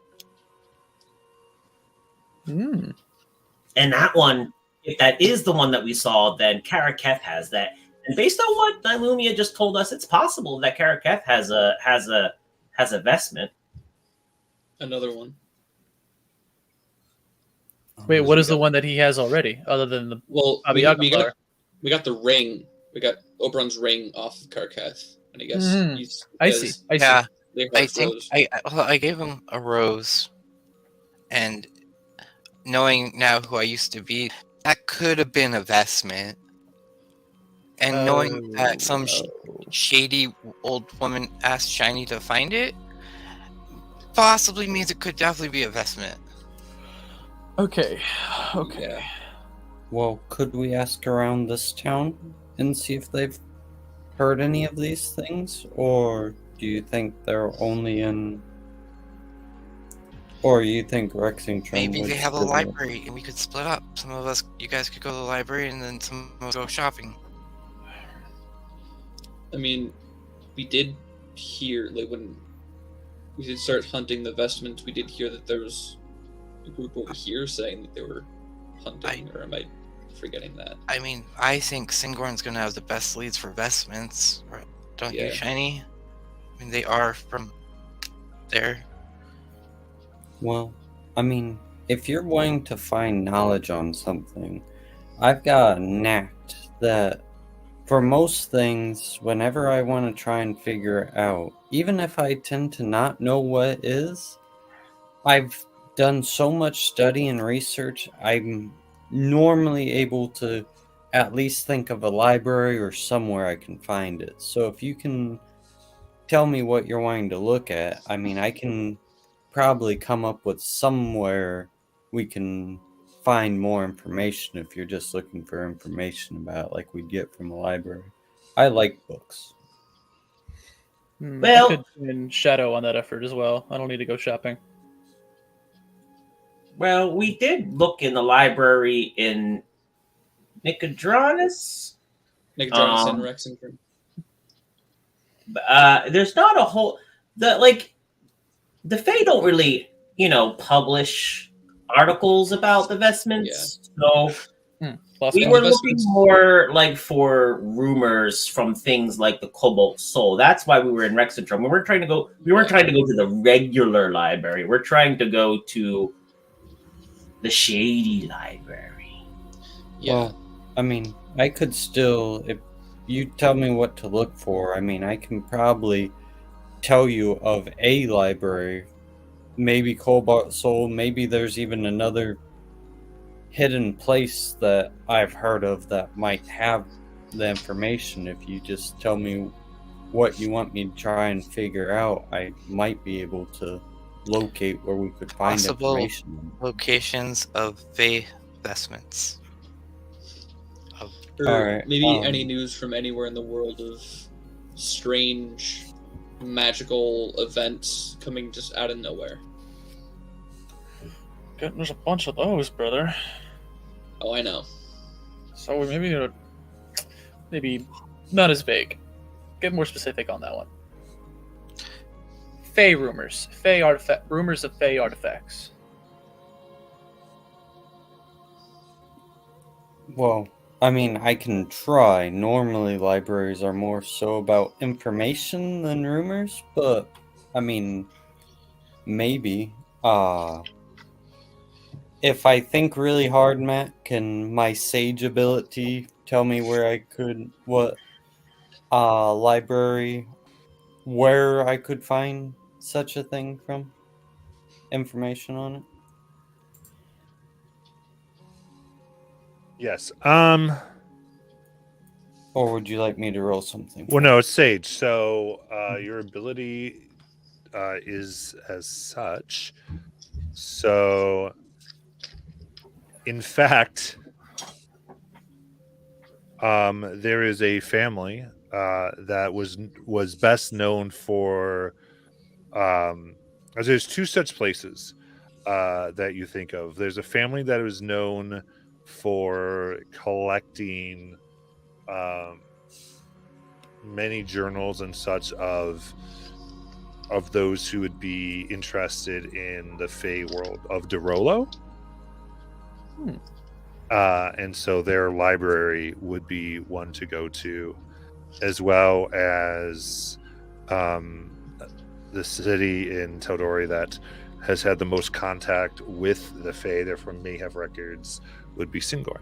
Mm. And that one, if that is the one that we saw, then Karaketh has that. And based on what Nylumia just told us, it's possible that Karaketh has a vestment. Another one. Wait, what is the one that he has already, other than the Well, Baba we Yaga got flower? we got the ring. We got Oberon's ring off of Karkath, and I guess Mhm. he's I see. Yeah, Learhart's I think rose. I gave him a rose, and knowing now who I used to be, that could have been a vestment. And knowing that some shady old woman asked Shiny to find it, possibly means it could definitely be a vestment. Okay. Yeah. Well, could we ask around this town and see if they've heard any of these things? Or do you think they're only in... Or you think Rexington Maybe would they have a still- library and we could split up. Some of us, you guys could go to the library and then some of us go shopping. I mean, we did hear, like, when we did start hunting the vestments, we did hear that there was a group over here saying that they were hunting, or am I forgetting that? I mean, I think Singorn's gonna have the best leads for vestments, right? Don't Yeah. you, Shiny? I mean, they are from there. Well, I mean, if you're wanting to find knowledge on something, I've got a knack that for most things, whenever I want to try and figure it out, even if I tend to not know what it is, I've done so much study and research, I'm normally able to at least think of a library or somewhere I can find it. So if you can tell me what you're wanting to look at, I mean, I can probably come up with somewhere we can find more information if you're just looking for information about it, like we'd get from a library. I like books. Well- I could join Shadow on that effort as well. I don't need to go shopping. Well, we did look in the library in Nicodranus. Nick Jonas and Um, Rex and Grim. There's not a whole the Fae don't really, publish articles about the vestments. So Lost we Cause were of looking Vestments. more like for rumors from things like the Cobalt Soul. That's why we were in Rexentrum. We weren't trying to go to the regular library. We're trying to go to the shady library. Yeah. Well, I mean, I could still, if you tell me what to look for, I mean, I can probably tell you of a library, maybe Cobalt Soul, maybe there's even another hidden place that I've heard of that might have the information. If you just tell me what you want me to try and figure out, I might be able to locate where we could find Possible information. locations of Fae vestments. Or Alright, maybe any news from anywhere in the world of strange magical events coming just out of nowhere. There's a bunch of those, brother. Oh, I know. So maybe not as vague. Get more specific on that one. Fae rumors. Rumors of Fae artifacts. Well, I mean, I can try. Normally, libraries are more so about information than rumors, but I mean, maybe. If I think really hard, Matt, can my sage ability tell me what library, where I could find such a thing from? Information on it? Yes. Or would you like me to roll something? Well, no, it's Sage. So your ability is as such. So, in fact, there is a family that was best known for. There's two such places that you think of. There's a family that was known for collecting many journals and such of those who would be interested in the Fey world of Derolo. And so their library would be one to go to, as well as the city in Taldori that has had the most contact with the Fey, therefore may have records, would be Singorn.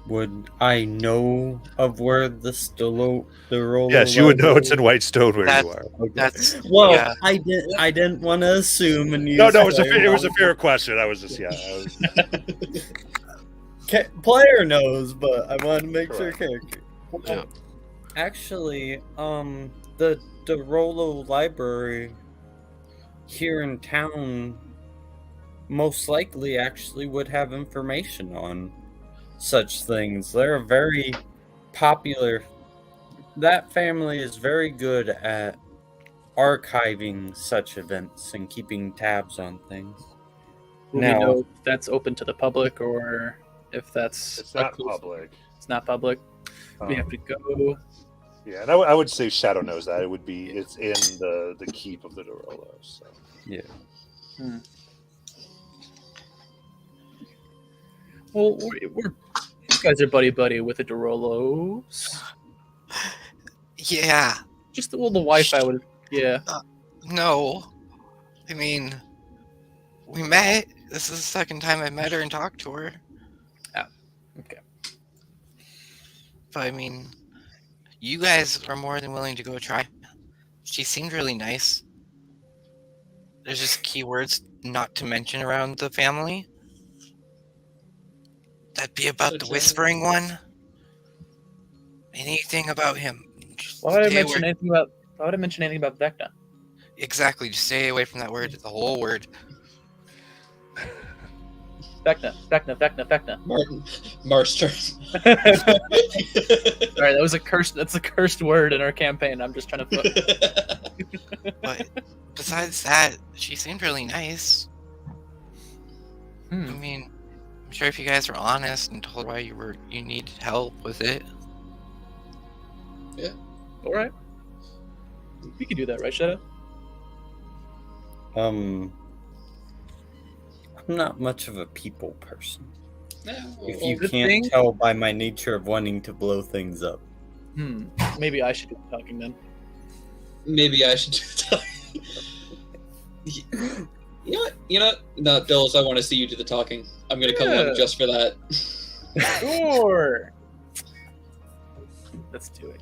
Would I know of where the Derolo? Yes, you would know it's in Whitestone where That- you are. That's Well, yeah. I didn't want to assume and use. No, it was a fair question. I was just Player knows, but I wanted to make sure Correct. character. Yeah. Actually, the Derolo library here in town most likely actually would have information on such things. They're very popular. That family is very good at archiving such events and keeping tabs on things. Will Now- we know if that's open to the public or if that's It's not exclusive? public. It's not public. We have to go. Yeah, and I would say Shadow knows that. It's in the keep of the Derolo. So. Yeah. Well, we're you guys are buddy with the Derolos. Yeah. Just the Wi-Fi would. Yeah. No. I mean, we met. This is the second time I met her and talked to her. Okay. But I mean, you guys are more than willing to go try. She seemed really nice. There's just keywords not to mention around the family. That'd be about the Such as? whispering one. Anything about him. Just Why would I stay mention away- anything about? Why would I mention anything about Vecna? Exactly. Just stay away from that word. The whole word. Vecna. Martin, Mars turn. All right, that was a curse. That's a cursed word in our campaign. I'm just trying to. But besides that, she seemed really nice. I mean, I'm sure if you guys were honest and told why you needed help with it. All right. We can do that, right, Shadow? I'm not much of a people person. If you good can't thing- tell by my nature of wanting to blow things up. Maybe I should do the talking then. Maybe I should do the You know what? No, Dillis, I want to see you do the talking. I'm gonna come along just for that. Sure. Let's do it.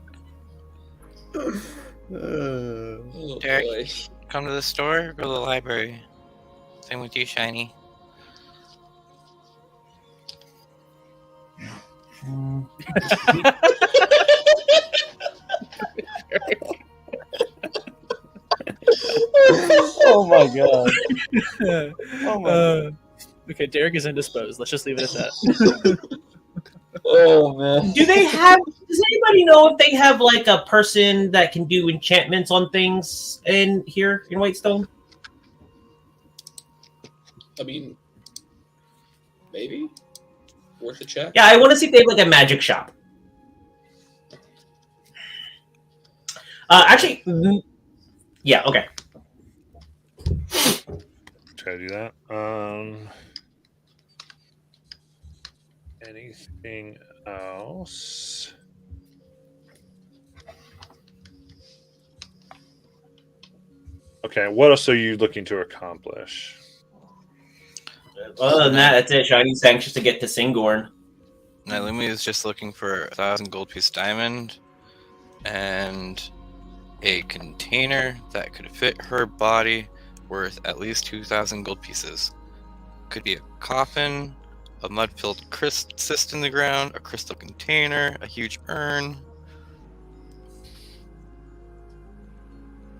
Oh Derek. boy. Come to the store, or go to the library. Same with you, Shiny. Oh my god. Oh my god. Okay, Derek is indisposed. Let's just leave it at that. Oh man. Does anybody know if they have like a person that can do enchantments on things in here in Whitestone? I mean, maybe worth a check. Yeah, I want to see if they have like a magic shop. Actually, yeah, okay. Try to do that. Anything else? Okay, what else are you looking to accomplish? Other than that, that's it. Shiny's anxious to get to Singorn. Nailumi is just looking for 1,000 gold piece diamond and a container that could fit her body worth at least 2,000 gold pieces. Could be a coffin, a mud-filled cyst in the ground, a crystal container, a huge urn.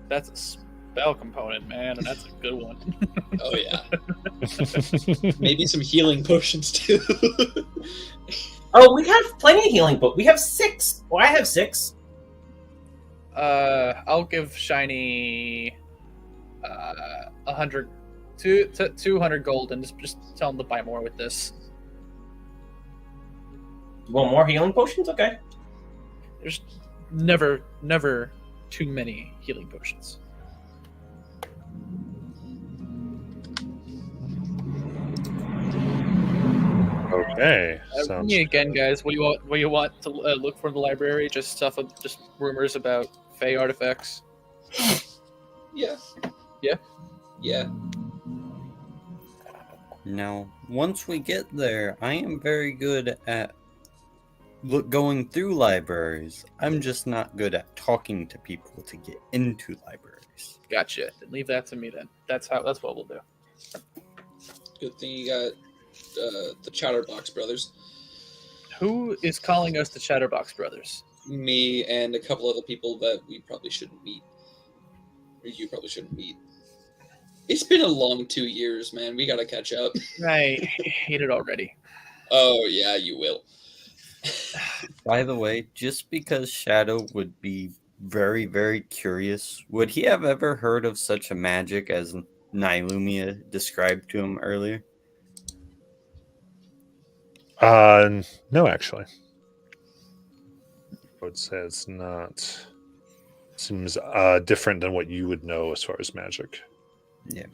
That's a spell component, man, and that's a good one. Oh yeah. Maybe some healing potions too. Oh, we have plenty of healing books. We have 6. Well, I have 6. I'll give Shiny 200 gold and just tell him to buy more with this. You want more healing potions? Okay. There's never too many healing potions. Okay. Tell me again, guys. What do you want to look for in the library? Just just rumors about Fey artifacts. Yeah. Yeah? Yeah. Now, once we get there, I am very good at going through libraries. I'm just not good at talking to people to get into libraries. Gotcha. Then leave that to me then. That's what we'll do. Good thing you got the Chatterbox brothers. Who is calling us the Chatterbox Brothers? Me and a couple other people that we probably shouldn't meet. Or you probably shouldn't meet. It's been a long 2 years, man. We gotta catch up. I hate it already. Oh yeah, you will. By the way, just because Shadow would be very, very curious, would he have ever heard of such a magic as Nylumia described to him earlier? No, actually. I would say it's not. Seems different than what you would know as far as magic. Yeah.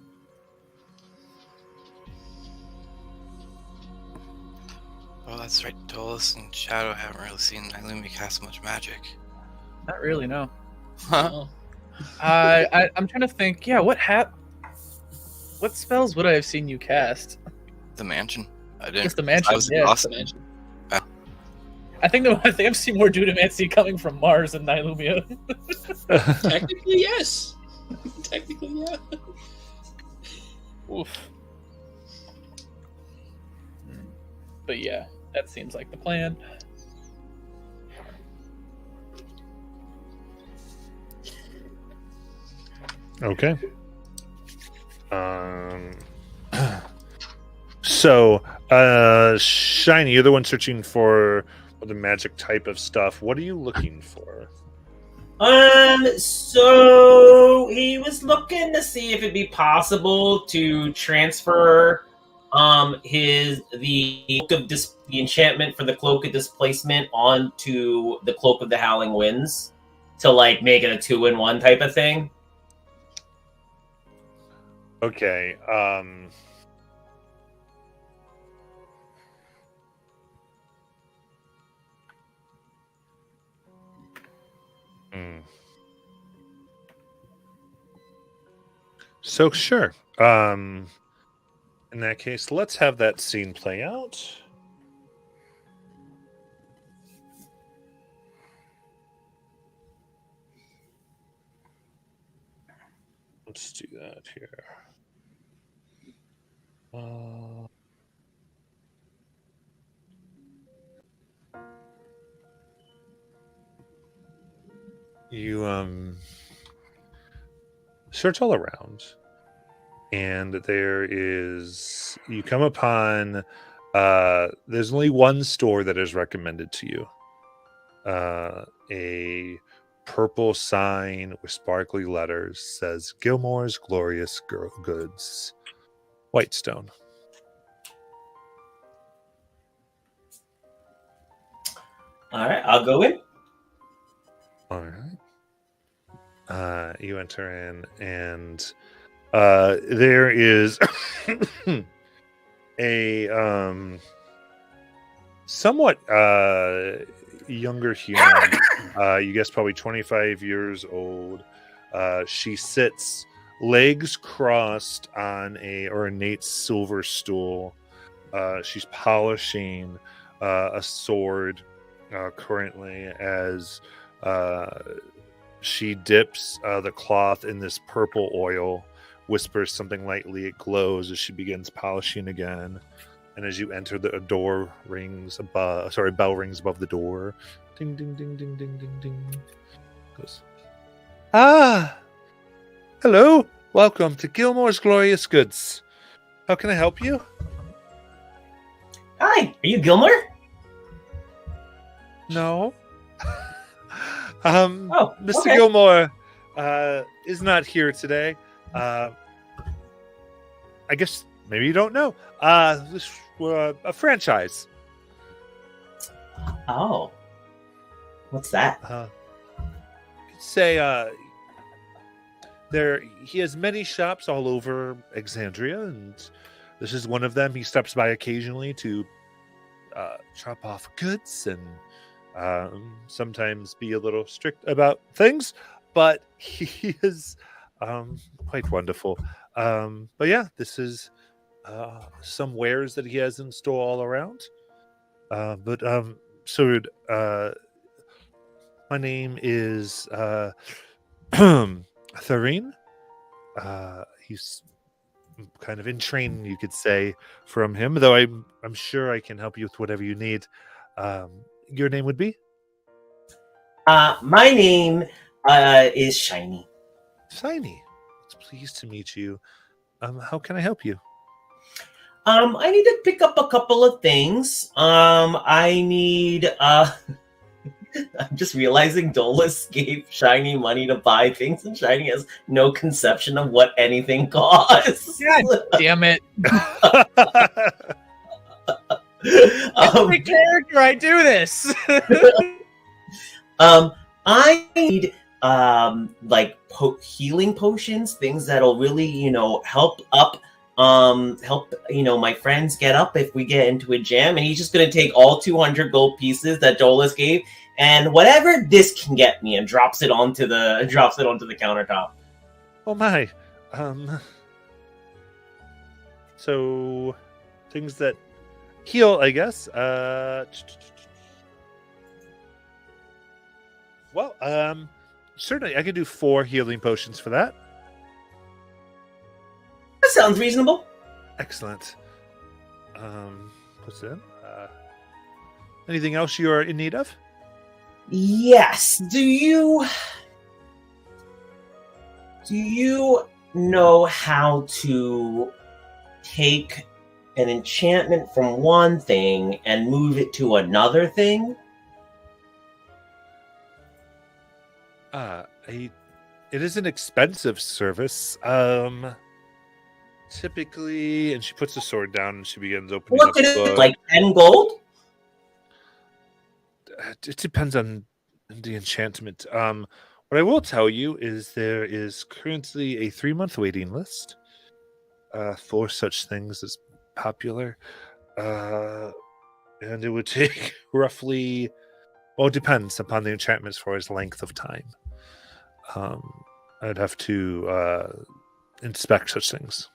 Oh, that's right. Dolus and Shadow haven't really seen Nailumi cast much magic. Not really, no. Huh? Oh. I'm trying to think. Yeah, what spells would I have seen you cast? The mansion. I didn't. Just the mansion. I was Yeah, awesome. The mansion. I think I've seen more Dudamancy coming from Mars than Nylumia. Technically, yes. Technically, yeah. Oof. But yeah, that seems like the plan. Okay. So, Shiny, you're the one searching for the magic type of stuff. What are you looking for? So he was looking to see if it'd be possible to transfer the enchantment for the Cloak of Displacement onto the Cloak of the Howling Winds to like make it a 2-in-1 type of thing. Okay. So sure. In that case, let's have that scene play out. Let's do that here. You search all around, and you come upon there's only one store that is recommended to you. A purple sign with sparkly letters says Gilmore's Glorious Goods, Whitestone. All right, I'll go in. All right. You enter in, and there is a somewhat younger human. You guess probably 25 years old. She sits legs crossed on a ornate silver stool. She's polishing a sword currently as she dips the cloth in this purple oil, whispers something lightly. It glows as she begins polishing again. And as you enter, the bell rings above the door. Ding, ding, ding, ding, ding, ding, ding. Goes, hello. Welcome to Gilmore's Glorious Goods. How can I help you? Hi, are you Gilmore? No. Oh, Mr. okay. Gilmore is not here today. I guess maybe you don't know. This a franchise. Oh, what's that? Could say he has many shops all over Exandria, and this is one of them. He stops by occasionally to chop off goods and sometimes be a little strict about things, but he is quite wonderful. But yeah, this is some wares that he has in store all around. So my name is Tharine. He's kind of in training, you could say, from him, though I'm sure I can help you with whatever you need. Your name would be? My name is Shiny. Shiny. It's pleased to meet you. How can I help you? I need to pick up a couple of things. I need I'm just realizing Dolus gave Shiny money to buy things, and Shiny has no conception of what anything costs. God damn it. Every character I do this. I need healing potions, things that'll really, help my friends get up if we get into a jam. And he's just gonna take all 200 gold pieces that Dolus gave and whatever this can get me, and drops it onto the countertop. Oh my. So things that heal, I guess. Certainly I could do 4 healing potions for that. That sounds reasonable. Excellent. What's in? Anything else you are in need of? Yes. Do you know how to take an enchantment from one thing and move it to another thing? It is an expensive service. Typically, and she puts the sword down and she begins opening What up could the it book. like 10 gold? It depends on the enchantment. What I will tell you is there is currently a 3-month waiting list for such things as popular, and it would take roughly. Well, it depends upon the enchantment as far as length of time. I'd have to inspect such things.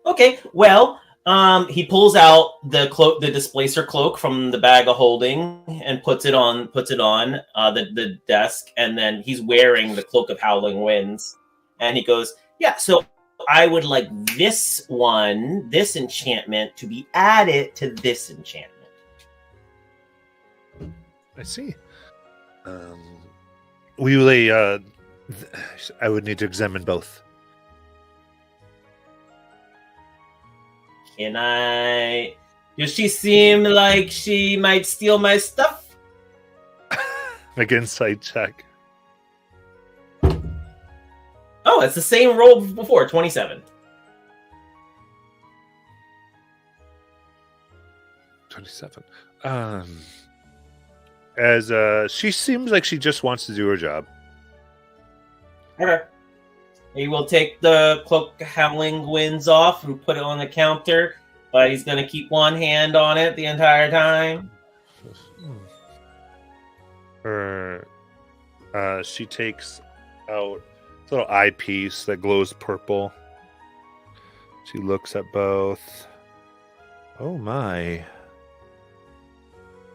Okay, well, he pulls out the cloak, the displacer cloak from the bag of holding, and puts it on the desk, and then he's wearing the cloak of howling winds, and he goes, "Yeah, so I would like this enchantment, to be added to this enchantment." I see. We will. I would need to examine both. Can I? Does she seem like she might steal my stuff? Make an insight check. Oh, it's the same roll before, 27. 27. As she seems like she just wants to do her job. Okay. He will take the cloak of howling winds off and put it on the counter, but he's going to keep one hand on it the entire time. She takes out a little eyepiece that glows purple. She looks at both. Oh my.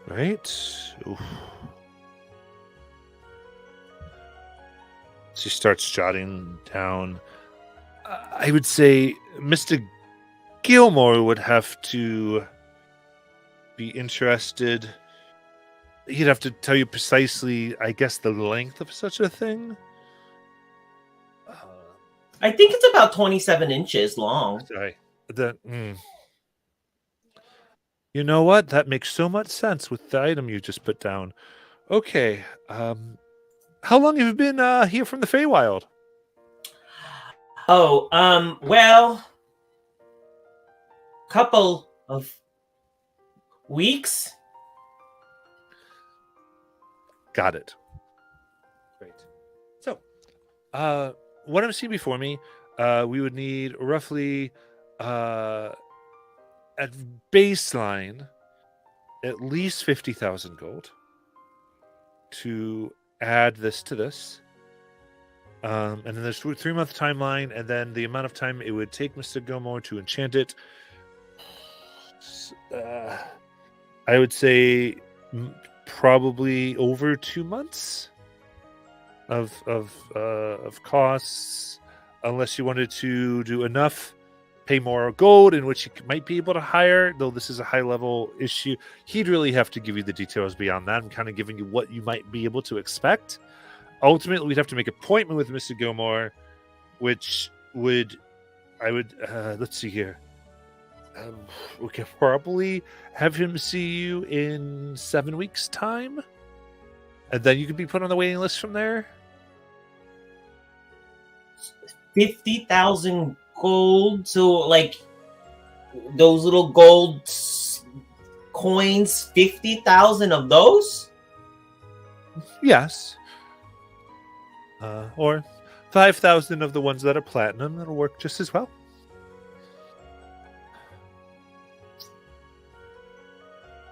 Right? Oof. She starts jotting down. I would say Mr. Gilmore would have to be interested. He'd have to tell you precisely, I guess, the length of such a thing. I think it's about 27 inches long. Sorry. You know what? That makes so much sense with the item you just put down. Okay. How long have you been here from the Feywild? Oh, well, couple of weeks. Got it. Great. So, what I'm seeing before me, we would need roughly, at baseline, at least 50,000 gold to add this to this. And then there's 3-month timeline, and then the amount of time it would take Mr. Gilmore to enchant it. I would say probably over 2 months of costs, unless you wanted to do enough, pay more gold, in which you might be able to hire. Though this is a high level issue, he'd really have to give you the details beyond that. I'm kind of giving you what you might be able to expect. Ultimately, we'd have to make an appointment with Mr. Gilmore, which let's see here. We can probably have him see you in 7 weeks' time, and then you can be put on the waiting list from there. 50,000 gold. So, like, those little gold coins, 50,000 of those? Yes. Or 5,000 of the ones that are platinum. That'll work just as well.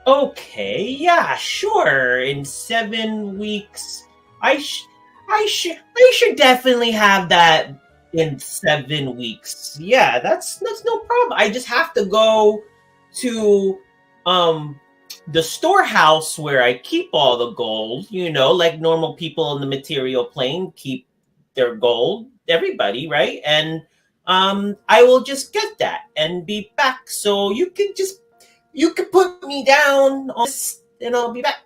Okay, yeah, sure. In 7 weeks, I should definitely have that in 7 weeks. Yeah, that's no problem. I just have to go to the storehouse where I keep all the gold, like normal people in the material plane keep their gold, everybody, right? And I will just get that and be back. So you can put me down on this and I'll be back.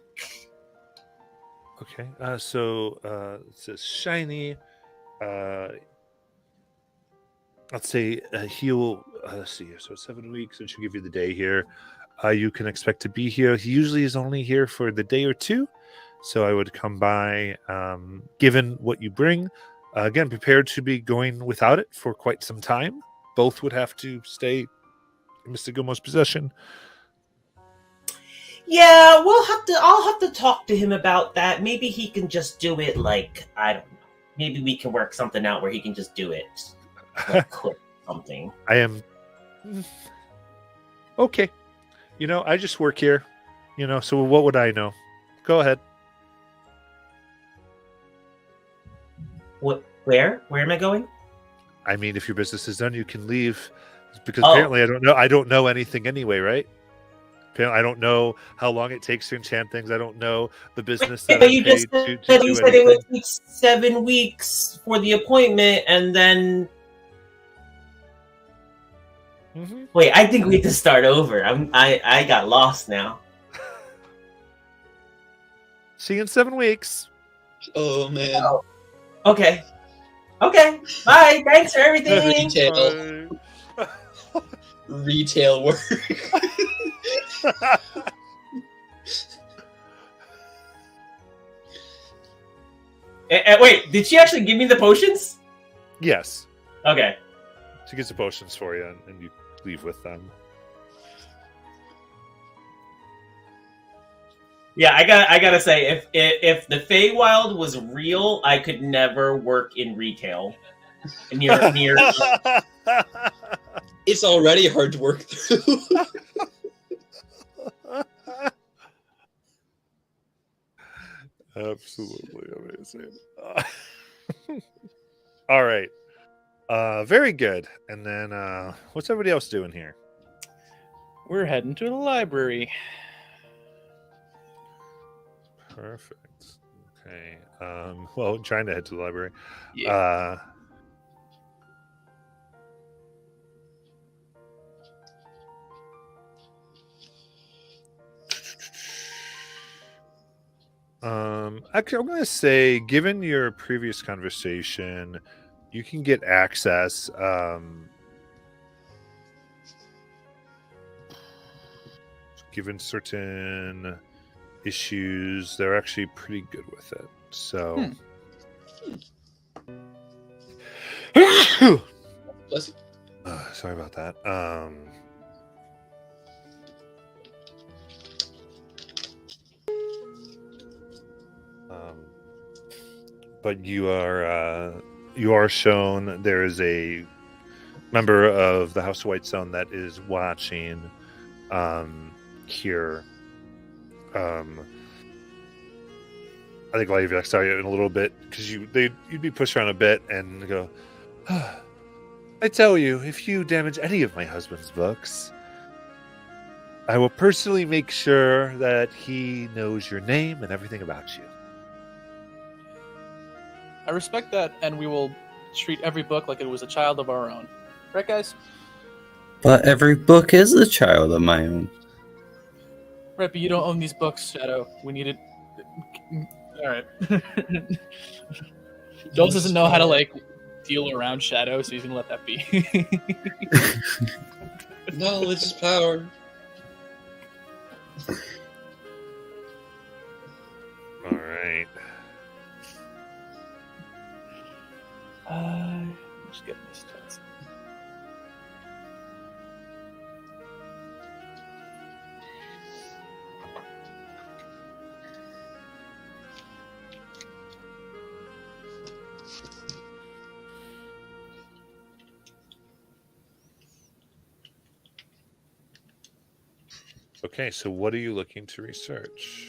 Okay. So it says shiny. Let's say he'll let's see here. So 7 weeks, and she'll give you the day here. You can expect to be here. He usually is only here for the day or two. So I would come by, given what you bring. Again, prepared to be going without it for quite some time. Both would have to stay in Mr. Gilmore's possession. Yeah, I'll have to talk to him about that. Maybe he can just do it like, I don't know. Maybe we can work something out where he can just do it like quick something. I am okay. I just work here. So what would I know? Go ahead. What? Where? Where am I going? I mean, if your business is done, you can leave. Because Oh. apparently I don't know anything anyway, right? Apparently I don't know how long it takes to enchant things. I don't know the business that But I'm you paid just to said do you said anything. it would take 7 weeks for the appointment, and then Mhm. wait. I think we have to start over. I got lost now. See you in 7 weeks. Oh man. Oh. Okay. Okay. Bye. Thanks for everything. Retail work. Wait, did she actually give me the potions? Yes. Okay. She gets the potions for you, and you leave with them. Yeah, I gotta say, if the Feywild was real, I could never work in retail. Near. It's already hard to work through. Absolutely amazing. All right. Very good. And then what's everybody else doing here? We're heading to the library. Perfect. Okay. Well, trying to head to the library. Yeah. Actually, I'm going to say, given your previous conversation, you can get access. Given certain issues, they're actually pretty good with it. So, Bless you. sorry about that. But you are shown there is a member of the House of Whitestone that is watching here. I think I'll even start in a little bit because you'd be pushed around a bit and go, I tell you, if you damage any of my husband's books, I will personally make sure that he knows your name and everything about you. I respect that, and we will treat every book like it was a child of our own. Right, guys? But every book is a child of my own. Right, but you don't own these books, Shadow. We need it. Alright. Jones doesn't know how to, deal around Shadow, so he's gonna let that be. Knowledge is power. All right. Just get this test. Okay, so what are you looking to research?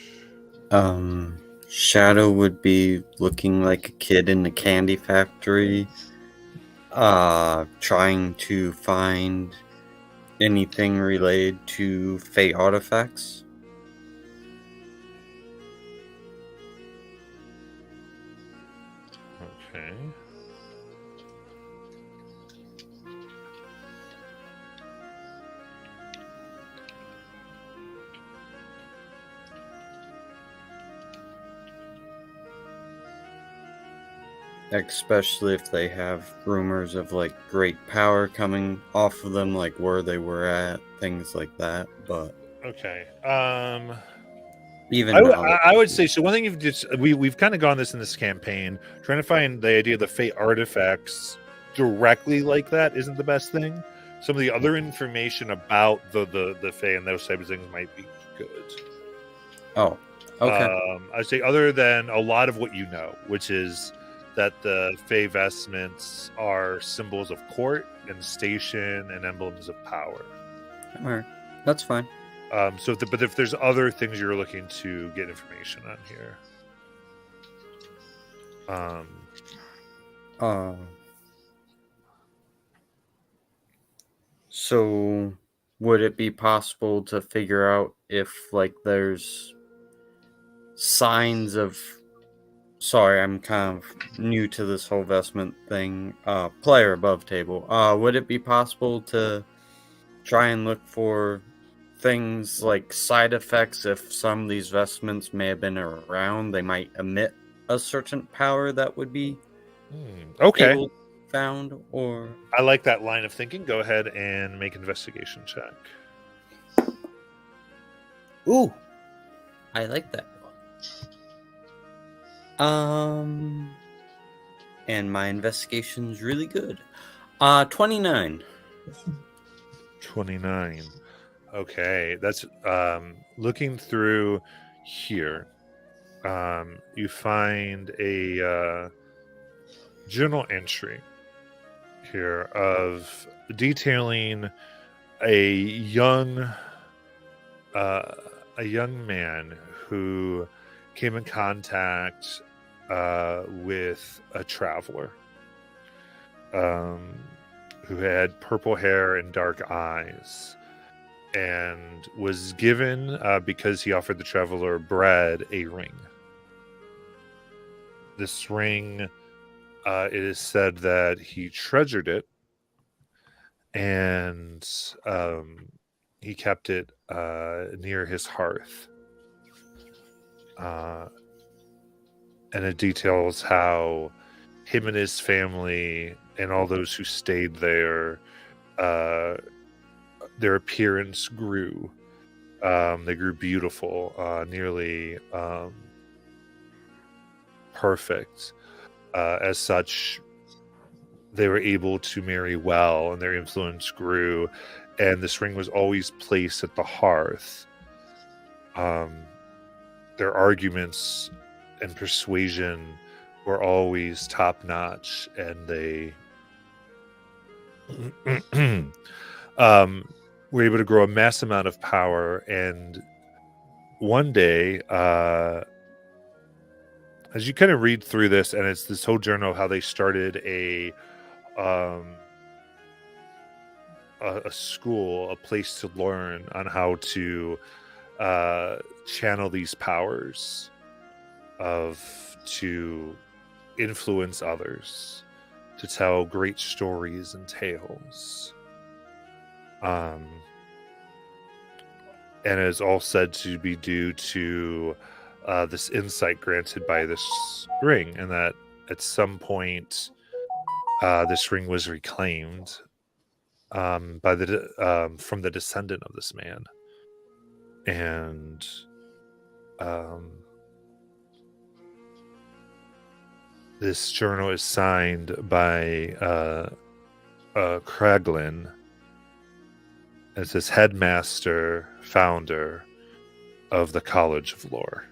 Shadow would be looking like a kid in the candy factory, trying to find anything related to Fey artifacts. Okay. especially if they have rumors of like great power coming off of them, like where they were at, things like that. But Okay. even I would say so. One thing you've just we've kind of gone this in this campaign, trying to find the idea of the fate artifacts directly like that isn't the best thing. Some of the other information about the Fae and those types of things might be good. Oh, okay. I'd say other than a lot of what you know, which is that the Fae vestments are symbols of court and station and emblems of power. All right, that's fine. But if there's other things you're looking to get information on here, so would it be possible to figure out if like there's signs of? Sorry, I'm kind of new to this whole vestment thing. Player above table. Would it be possible to try and look for things like side effects if some of these vestments may have been around? They might emit a certain power that would be okay. Found, or I like that line of thinking. Go ahead and make an investigation check. Ooh, I like that one. And my investigation's really good. 29. 29. Okay, that's looking through here. You find a journal entry here of detailing a young man who came in contact with a traveler who had purple hair and dark eyes, and was given, because he offered the traveler bread, a ring. This ring, it is said that he treasured it, and he kept it near his hearth. And it details how him and his family and all those who stayed there, their appearance grew. They grew beautiful, nearly perfect. As such, they were able to marry well, and their influence grew. And this ring was always placed at the hearth. Their arguments and persuasion were always top notch, and they were able to grow a mass amount of power. And one day, as you kind of read through this, and it's this whole journal of how they started a school, a place to learn on how to channel these powers to influence others, to tell great stories and tales. And it is all said to be due to this insight granted by this ring, and that at some point this ring was reclaimed by from the descendant of this man. And this journal is signed by Kraglin. It says headmaster, founder of the College of Lore.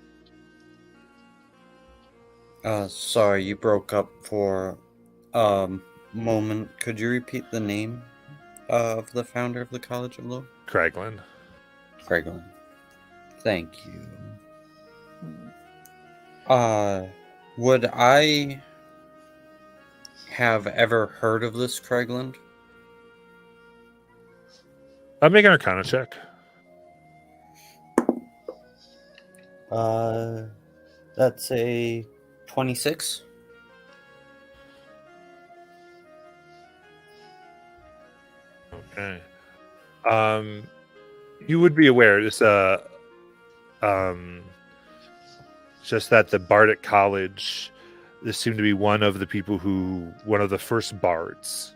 Sorry, you broke up for a moment. Could you repeat the name of the founder of the College of Lore? Kraglin. Kraglin. Thank you. Would I have ever heard of this Kraglin? I'm making an Arcana check. That's a 26. Okay. You would be aware this just that the Bardic College this seemed to be one of the first bards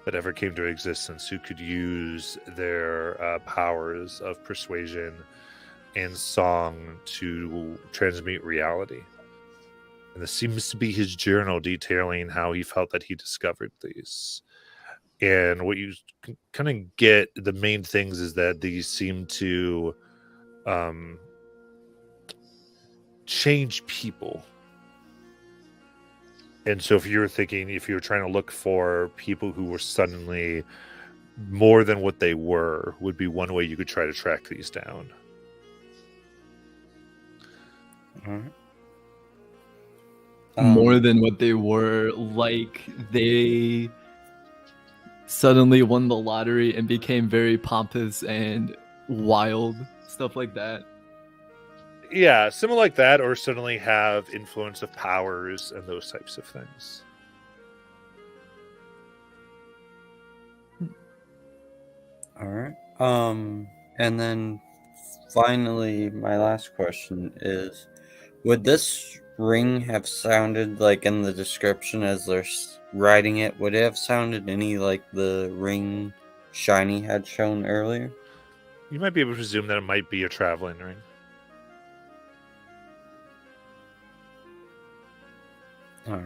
that ever came to existence who could use their powers of persuasion and song to transmute reality. And this seems to be his journal detailing how he felt that he discovered these. And what you kind of get, the main things is that these seem to change people. And so if you were trying to look for people who were suddenly more than what they were, would be one way you could try to track these down. All right. More than what they were, like they suddenly won the lottery and became very pompous and wild, stuff like that. Yeah, something like that, or suddenly have influence of powers and those types of things. All right. And then finally, my last question is, would this ring have sounded like in the description as they're writing it? Would it have sounded any like the ring Shiny had shown earlier? You might be able to presume that it might be a traveling ring. All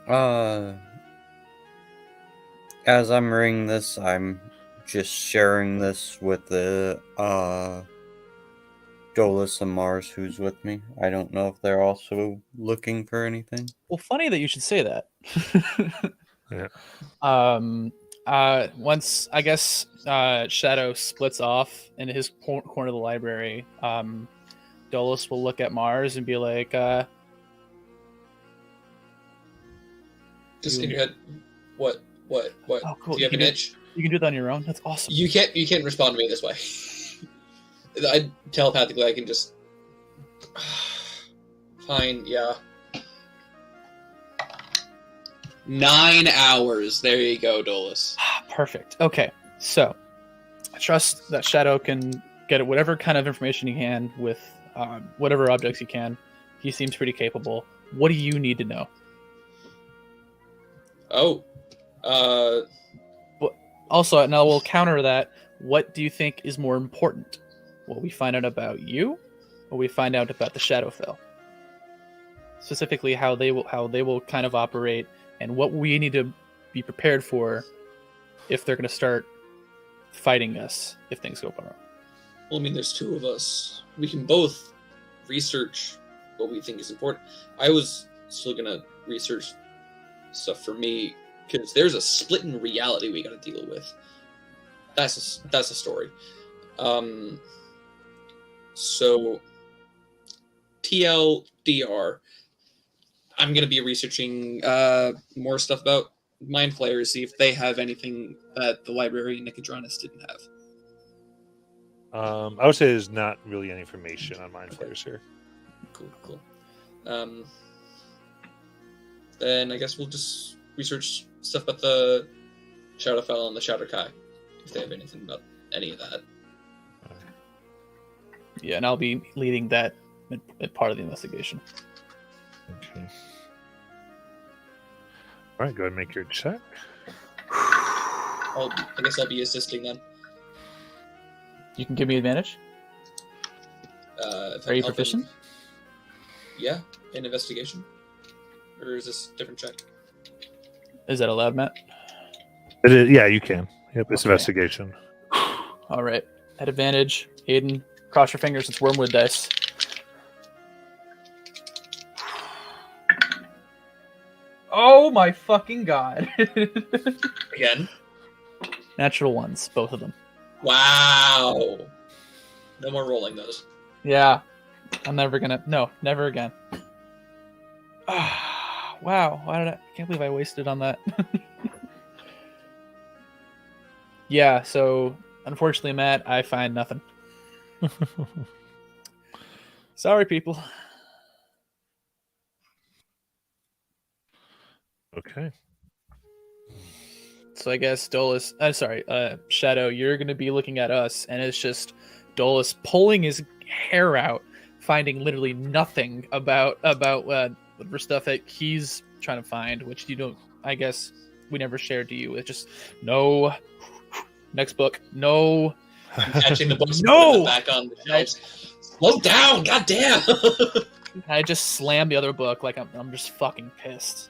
right. As I'm reading this, I'm just sharing this with the Dolus and Mars who's with me. I don't know if they're also looking for anything. Well, funny that you should say that. Yeah. Once I guess Shadow splits off into his corner of the library, Dolus will look at Mars and be like, Just in your head, what? "Oh, cool. Do you have an itch? You can do that on your own. That's awesome." You can't respond to me this way. I telepathically I can just fine, yeah. 9 hours. There you go, Dolus. Perfect. Okay, so I trust that Shadow can get whatever kind of information he can with whatever objects he can. He seems pretty capable. What do you need to know? Also, now we'll counter that. What do you think is more important? What we find out about you, or we find out about the Shadowfell? Specifically, how they will kind of operate, and what we need to be prepared for if they're going to start fighting us if things go wrong. Well, I mean, there's two of us. We can both research what we think is important. I was still gonna research stuff for me because there's a split in reality we got to deal with. That's a story. So TLDR, I'm gonna be researching more stuff about Mind Flayers, see if they have anything that the library Nicodranus didn't have. I would say there's not really any information on Mind Flayers here. Cool. Then I guess we'll just research stuff about the Shadowfell and the Shadowkai, if they have anything about any of that. Yeah, and I'll be leading that part of the investigation. Okay. All right, go ahead and make your check. I guess I'll be assisting then. You can give me advantage. If Are I'm you helping- proficient? Yeah, in investigation. Or is this a different check? Is that allowed, Matt? It is, yeah, you can. Yep, it's Okay. investigation. All right. At advantage, Aiden, cross your fingers. It's wormwood dice. Oh my fucking god! Again? Natural ones, both of them. Wow. No more rolling those. Yeah, I'm never gonna. No, never again. Ah, wow! I can't believe I wasted on that. Yeah. So unfortunately, Matt, I find nothing. Sorry, people. Okay. So I guess Dolus, Shadow, you're going to be looking at us, and it's just Dolus pulling his hair out, finding literally nothing about whatever stuff that he's trying to find, which you don't. I guess we never shared to you. It's just no. Next book, no. Catching the books and No! putting them back on the shelves. Slow down, goddamn! I just slammed the other book like I'm just fucking pissed.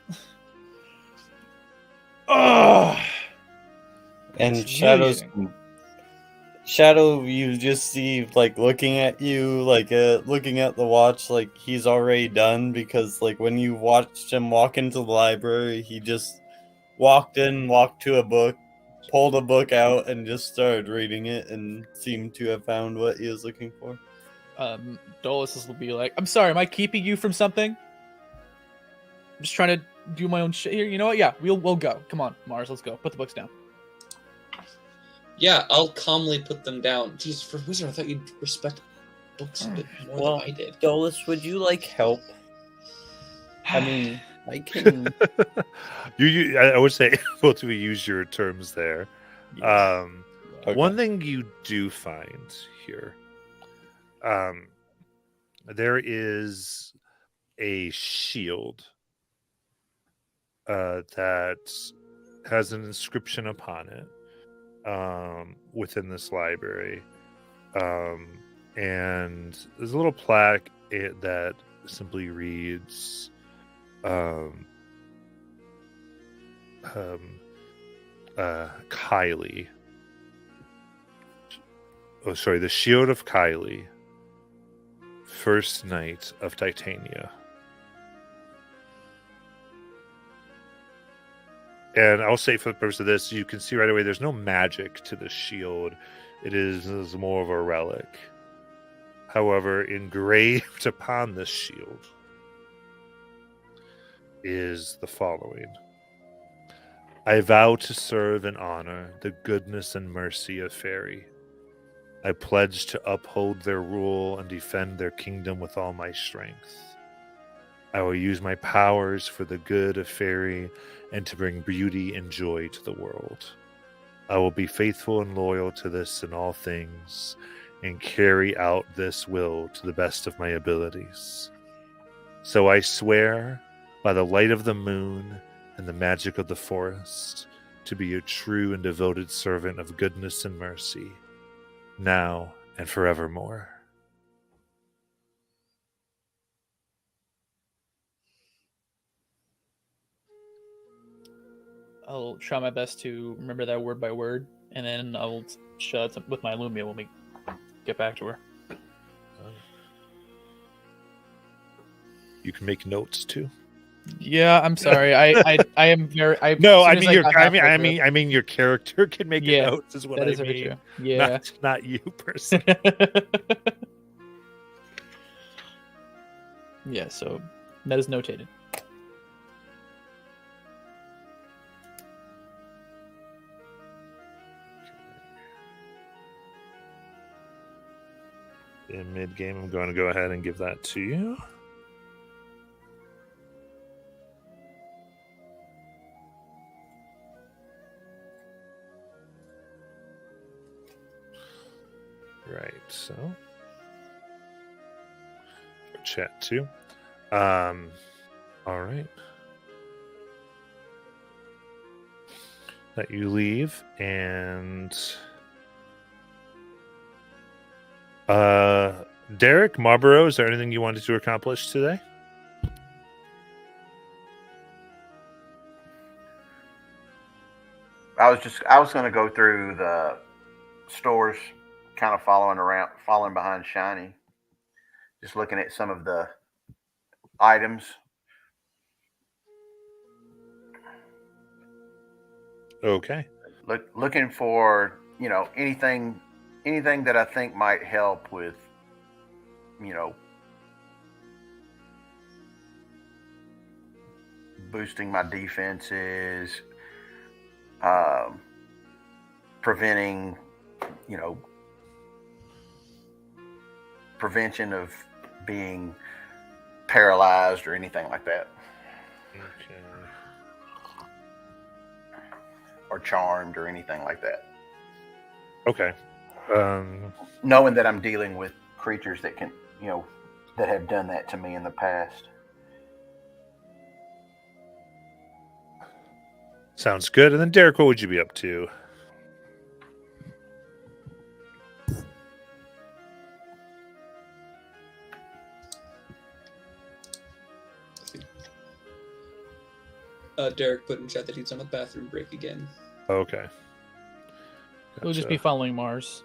Ugh. And It's Shadow, you just see like looking at you, like looking at the watch, like he's already done, because like when you watched him walk into the library, he just walked to a book, pulled a book out, and just started reading it, and seemed to have found what he was looking for. Dolus will be like, I'm sorry, am I keeping you from something? I'm just trying to do my own shit here. You know what? Yeah, we'll go. Come on, Mars, let's go. Put the books down. Yeah, I'll calmly put them down. Jeez, for Wizard, I thought you'd respect books a bit more than I did. Dolus, would you like help? I mean, I can. I would say both of you use your terms there. Okay. One thing you do find here, there is a shield that has an inscription upon it within this library, and there's a little plaque that simply reads Kylie. Oh, sorry, the Shield of Kylie, First Knight of Titania. And I'll say, for the purpose of this, you can see right away there's no magic to the shield. It is more of a relic. However, engraved upon this shield is the following: I vow to serve and honor the goodness and mercy of Fairy. I pledge to uphold their rule and defend their kingdom with all my strength. I will use my powers for the good of Fairy and to bring beauty and joy to the world. I will be faithful and loyal to this in all things and carry out this will to the best of my abilities. So I swear, by the light of the moon and the magic of the forest, to be a true and devoted servant of goodness and mercy, now and forevermore. I'll try my best to remember that word by word, and then I'll share it with my Lumia when we get back to her. You can make notes too. Yeah, I'm sorry. I am very. No, as I soon mean as your. got I mean, halfway I through- mean, I mean your character can make Yeah, notes. Is what that I is very mean. true. Yeah. Not you personally. Yeah. So that is notated. In mid game, I'm going to go ahead and give that to you. Right, so chat too. All right. Let you leave, and Derek Marlborough, is there anything you wanted to accomplish today? I was going to go through the stores, kind of following behind Shiny, just looking at some of the items. Okay. Looking for, anything that I think might help with, boosting my defenses, preventing, prevention of being paralyzed or anything like that, Okay. or charmed or anything like that. Okay. Knowing that I'm dealing with creatures that can, that have done that to me in the past. Sounds good. And then Derek, what would you be up to? Derek put in chat that he's on a bathroom break again. Okay. We'll just be following Mars.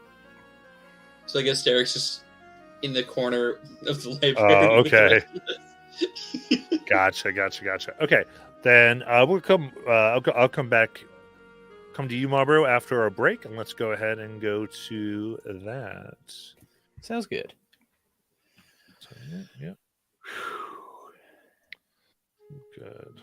So I guess Derek's just in the corner of the library. Oh, with the okay. rest of us. Gotcha. Okay, then we'll come. I'll come back. Come to you, Marlboro, after our break, and let's go ahead and go to that. Sounds good. So, yeah. Good.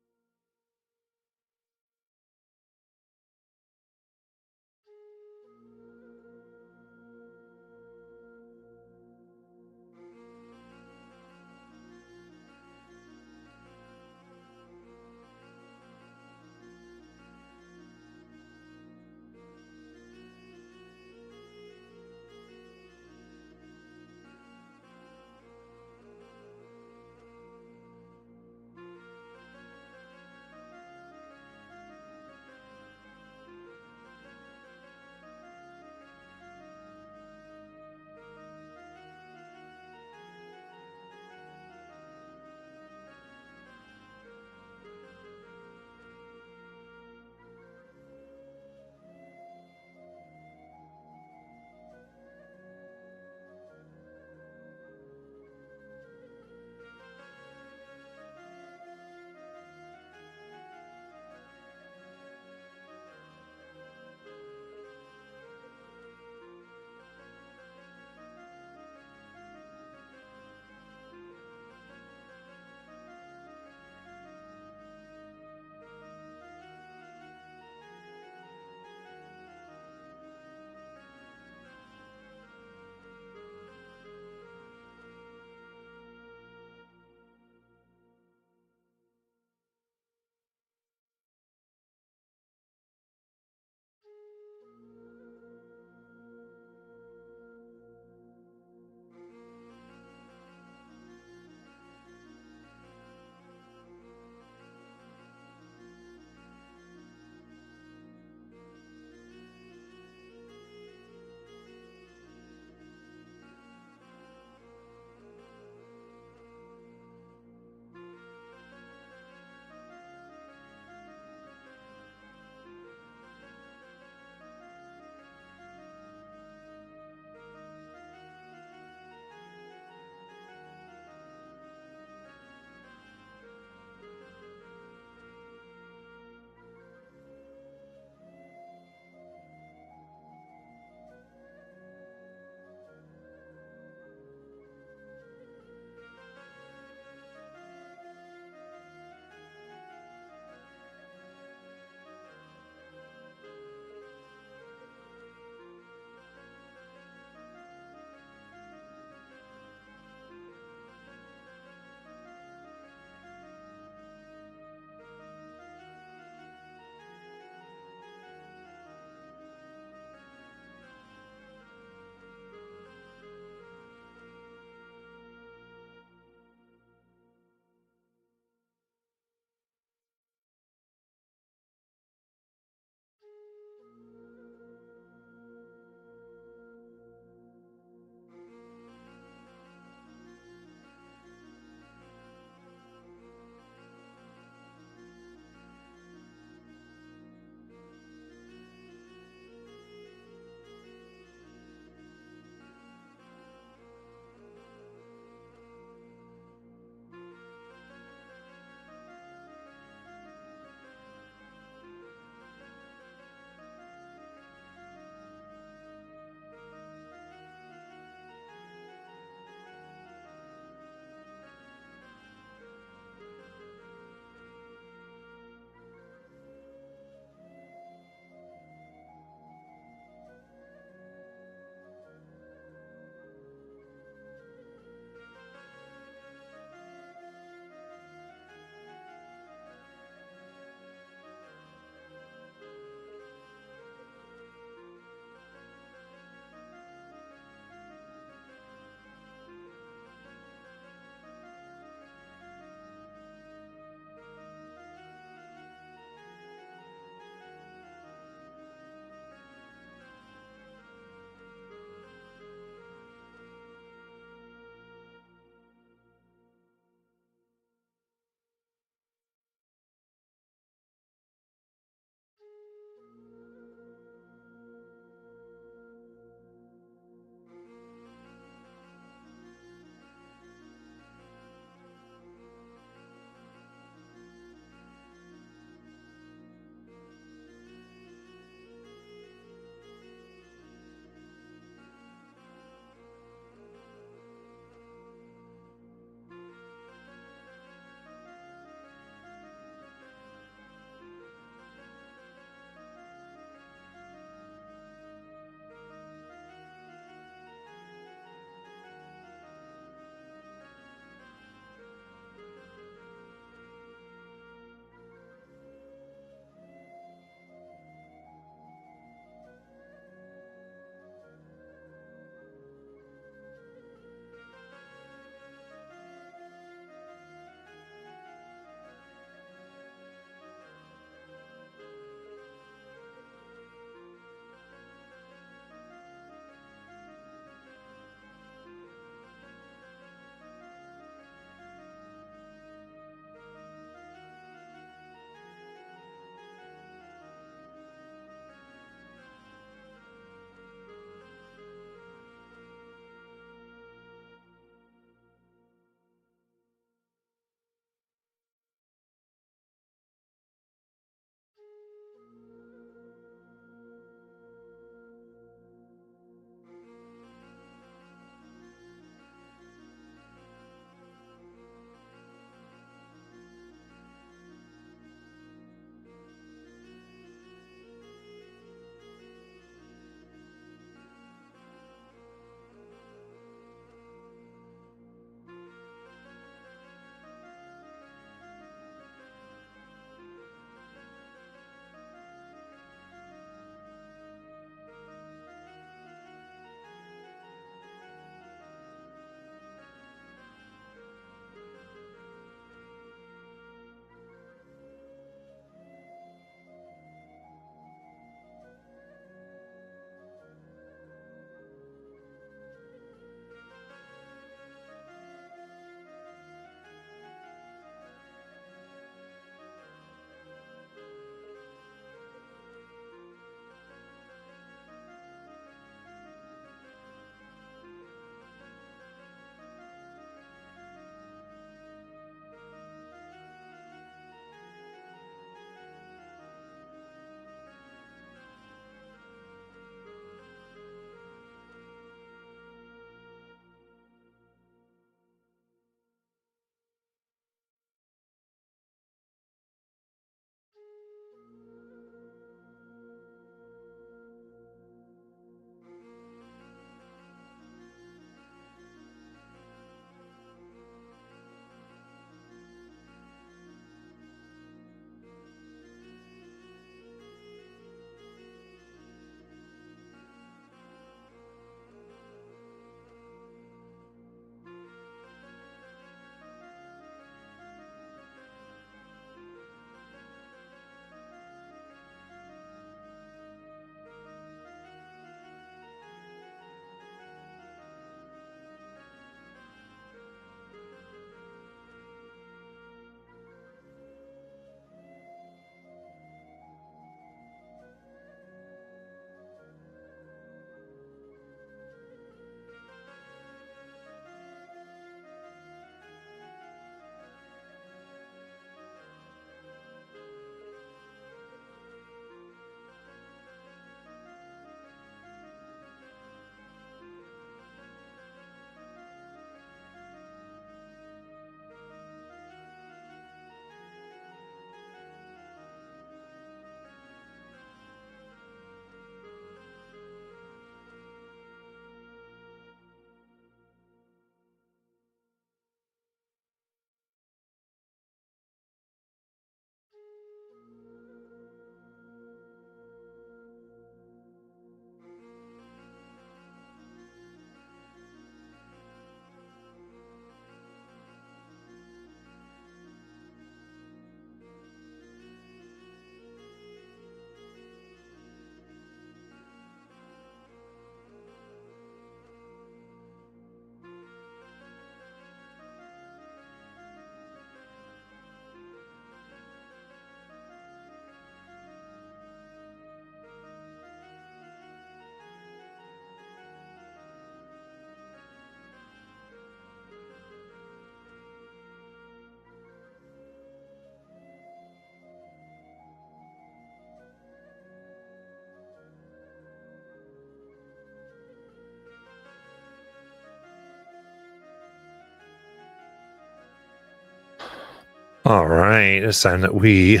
All right, it's time that we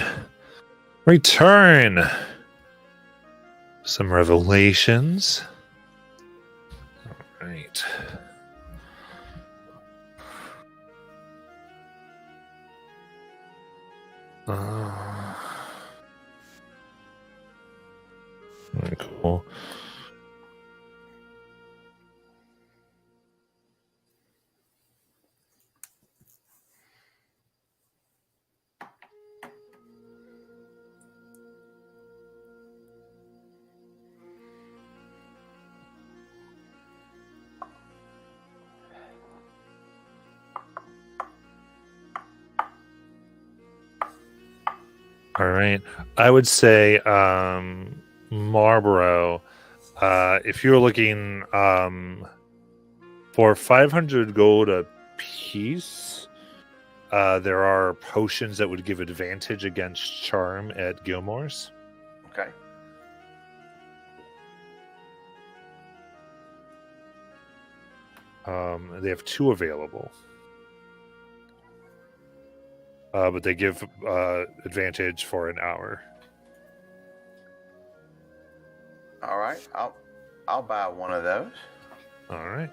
return. Some revelations. All right. Very cool. All right. I would say Marlboro, if you're looking for 500 gold a piece, there are potions that would give advantage against charm at Gilmore's. Okay. They have 2 available. But they give advantage for an hour. All right. I'll buy one of those. All right.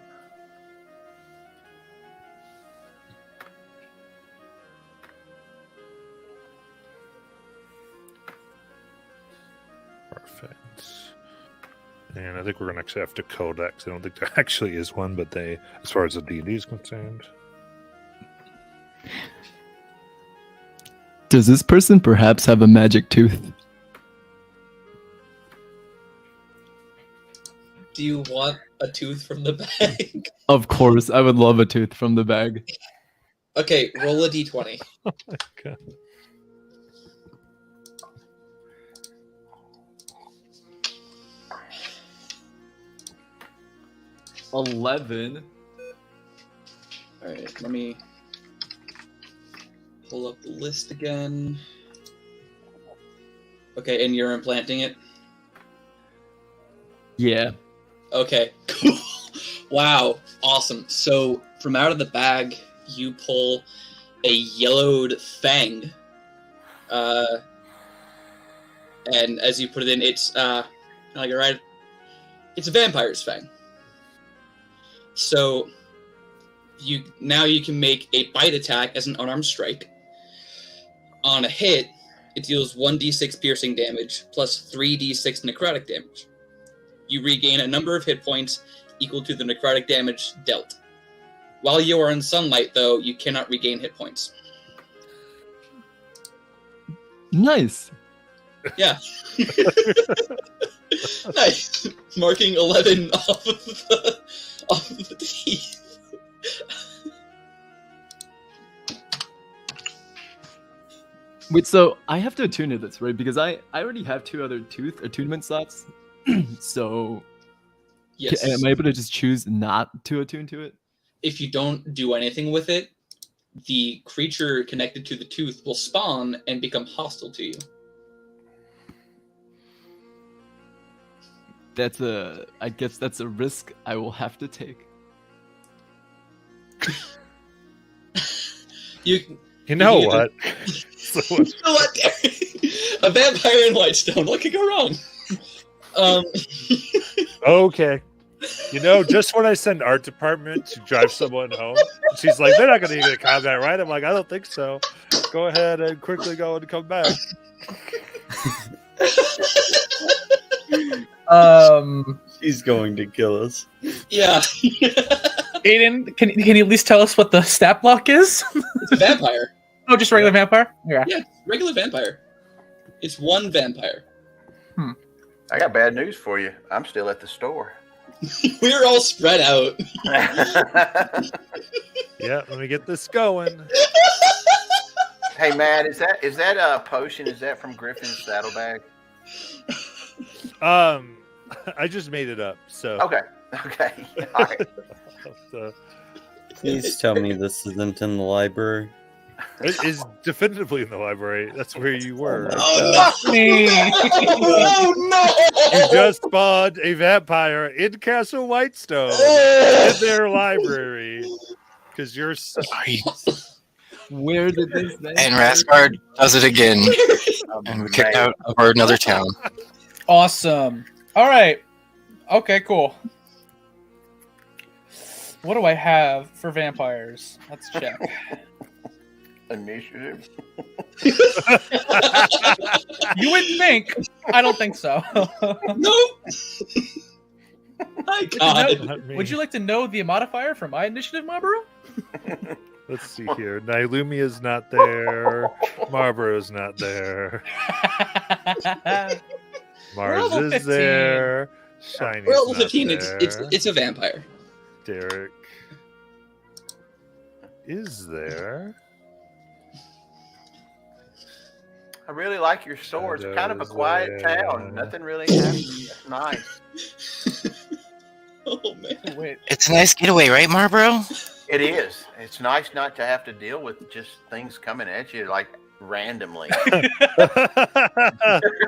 Perfect. And I think we're going to actually have to codex. I don't think there actually is one, but they, as far as the D&D is concerned. Does this person perhaps have a magic tooth? Do you want a tooth from the bag? Of course, I would love a tooth from the bag. Okay, roll a d20. Oh my god. $11. Alright, let me pull up the list again. Okay, and you're implanting it? Yeah. Okay, cool. Wow, awesome. So, from out of the bag, you pull a yellowed fang. And as you put it in, it's, like, right? It's a vampire's fang. So, you can make a bite attack as an unarmed strike. On a hit, it deals 1d6 piercing damage plus 3d6 necrotic damage. You regain a number of hit points equal to the necrotic damage dealt. While you are in sunlight, though, you cannot regain hit points. Nice. Yeah. Nice. Marking 11 off of the teeth. Wait, so I have to attune to this, right? Because I already have 2 other tooth attunement slots. So Yes. am I able to just choose not to attune to it? If you don't do anything with it, the creature connected to the tooth will spawn and become hostile to you. I guess that's a risk I will have to take. You know can what? You know what, Derek? A vampire in Whitestone. What could go wrong? Okay. Just when I send art department to drive someone home, she's like, they're not going to get a combat, right? I'm like, I don't think so. Go ahead and quickly go and come back. She's going to kill us. Yeah. Aiden, can you at least tell us what the stat block is? It's a vampire. Oh, just regular vampire? Yeah. Yeah, regular vampire. It's one vampire. I got bad news for you. I'm still at the store. We're all spread out. Yeah, let me get this going. Hey, Matt, is that a potion? Is that from Griffin's saddlebag? I just made it up. So Okay. All right. So, Please tell me this isn't in the library. it is definitively in the library. That's where you were. Oh, no! You just spawned a vampire in Castle Whitestone in their library because you're. Where did this thing? And Rasgard does it again, and we kicked out over another town. Awesome. All right. Okay, cool. What do I have for vampires? Let's check. Initiative. You would think. I don't think so. No. My God. Not me. Would you like to know the modifier for my initiative, Marlboro? Let's see here. Nilumia's not there. Marlboro's not there. Mars level is 15. there. Shiny's We're level not 15. there. It's a vampire. Derek is there. I really like your store. It's kind of a Shadows quiet there. town. Nothing really happens. It's nice. Oh man. Wait. It's a nice getaway, right, Marlboro? It is. It's nice not to have to deal with just things coming at you like randomly.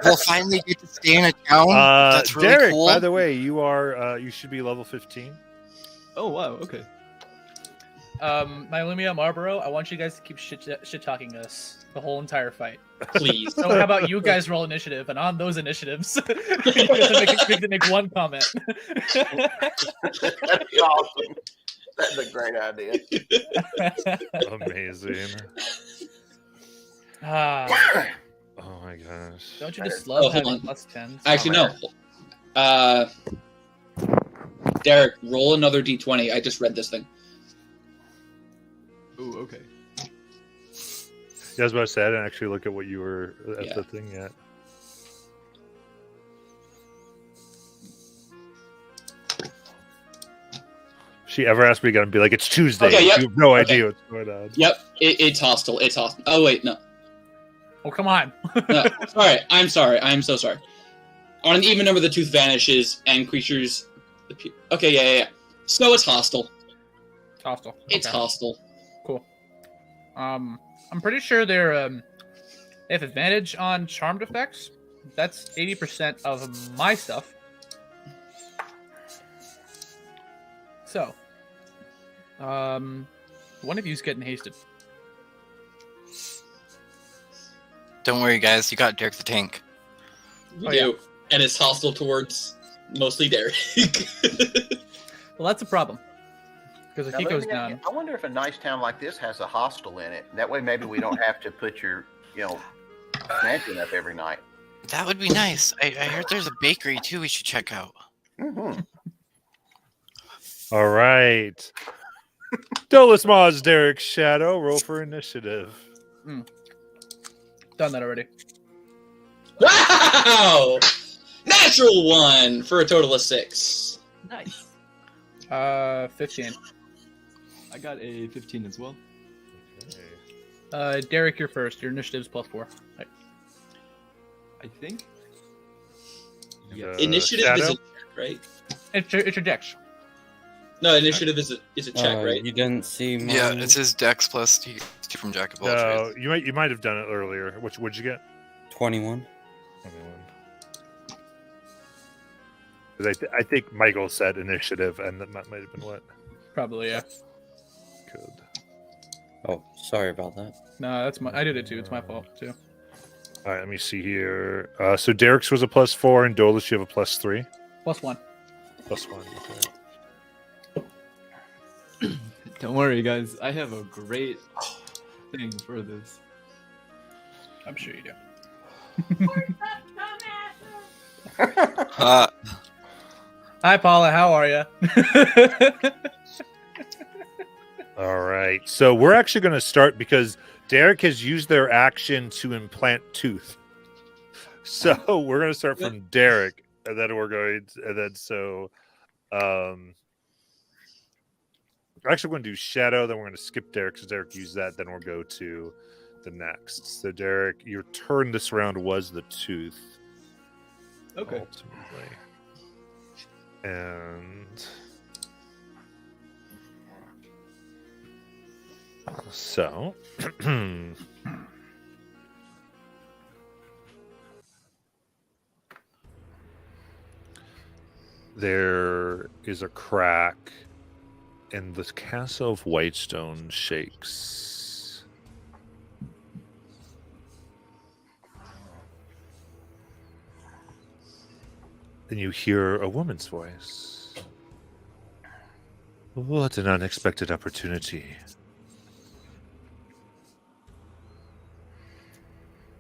We'll finally get to stay in a town. That's really Derek, cool. by the way, you should be level 15. Oh wow. Okay. Nylumia, Marlboro, I want you guys to keep shit talking us the whole entire fight. Please. So how about you guys roll initiative, and on those initiatives, you have to make one comment. That'd be awesome. That's a great idea. Amazing. Ah, Oh my gosh. don't you just Oh, love hold having on. plus 10s? Actually, no. Derek, roll another d20. I just read this thing. Oh okay. Yeah, I was about to say, I didn't actually look at what you were at Yeah. the thing yet. If she ever asked me again, I'd be like, it's Tuesday. Okay, yep. You have no Okay. idea what's going on. Yep, it's hostile. It's hostile. Oh wait, no. Oh, come on. No. Sorry, I'm sorry. I'm so sorry. On an even number, the tooth vanishes and creatures. Okay, yeah. So it's hostile. Hostile. It's Okay. hostile. Cool. I'm pretty sure they have advantage on charmed effects. That's 80% of my stuff. So, one of you's getting hasted. Don't worry, guys. You got Derek the Tank. We Oh, do. And it's hostile towards mostly Derek. Well, that's a problem. Because if Now, he let goes me- down, I wonder if a nice town like this has a hostel in it. That way, maybe we don't have to put your, mansion up every night. That would be nice. I heard there's a bakery too. We should check out. Mm-hmm. All right. Dolus Maz, Derek Shadow, roll for initiative. done that already. Wow! Natural 1 for a total of 6. Nice. 15. I got a 15 as well. Derek, you're first. Your initiative's +4. Right. I think. Yes. Initiative is a check, right? It's your dex. No, initiative is a check, right? You didn't see mine? Yeah, it says Dex plus 2 from Jack of all No, trades. you might have done it earlier. What'd you get? 21. 'Cause I think Michael said initiative, and that might have been what? Probably, yeah. Good. Oh, sorry about that. No, I did it too. It's my fault too. All right, let me see here. So Derek's was a +4, and Dolus, you have a +3. +1. +1. Okay. Don't worry, guys. I have a great thing for this. I'm sure you do. Hi, Paula. How are you? All right. So we're actually going to start because Derek has used their action to implant tooth. So we're going to start from Derek, and then we're going to, and then so we're actually going to do Shadow, then we're going to skip Derek because Derek used that, then we'll go to the next. So Derek, your turn this round was the tooth. Okay. Ultimately. And so there is a crack and the castle of Whitestone shakes. Then you hear a woman's voice. What an unexpected opportunity.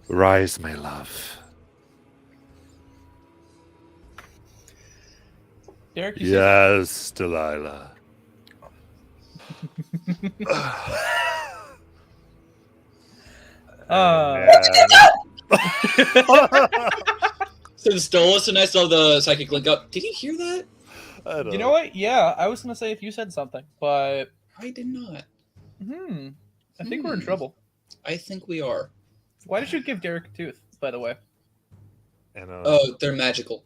Rise, my love. Derek, you Yes, Delilah. Since Dolus and I saw the psychic link up, did he hear that? You know what? Yeah, I was gonna say if you said something, but I did not. I think we're in trouble. I think we are. Why did you give Derek a tooth, by the way? And Oh, they're magical.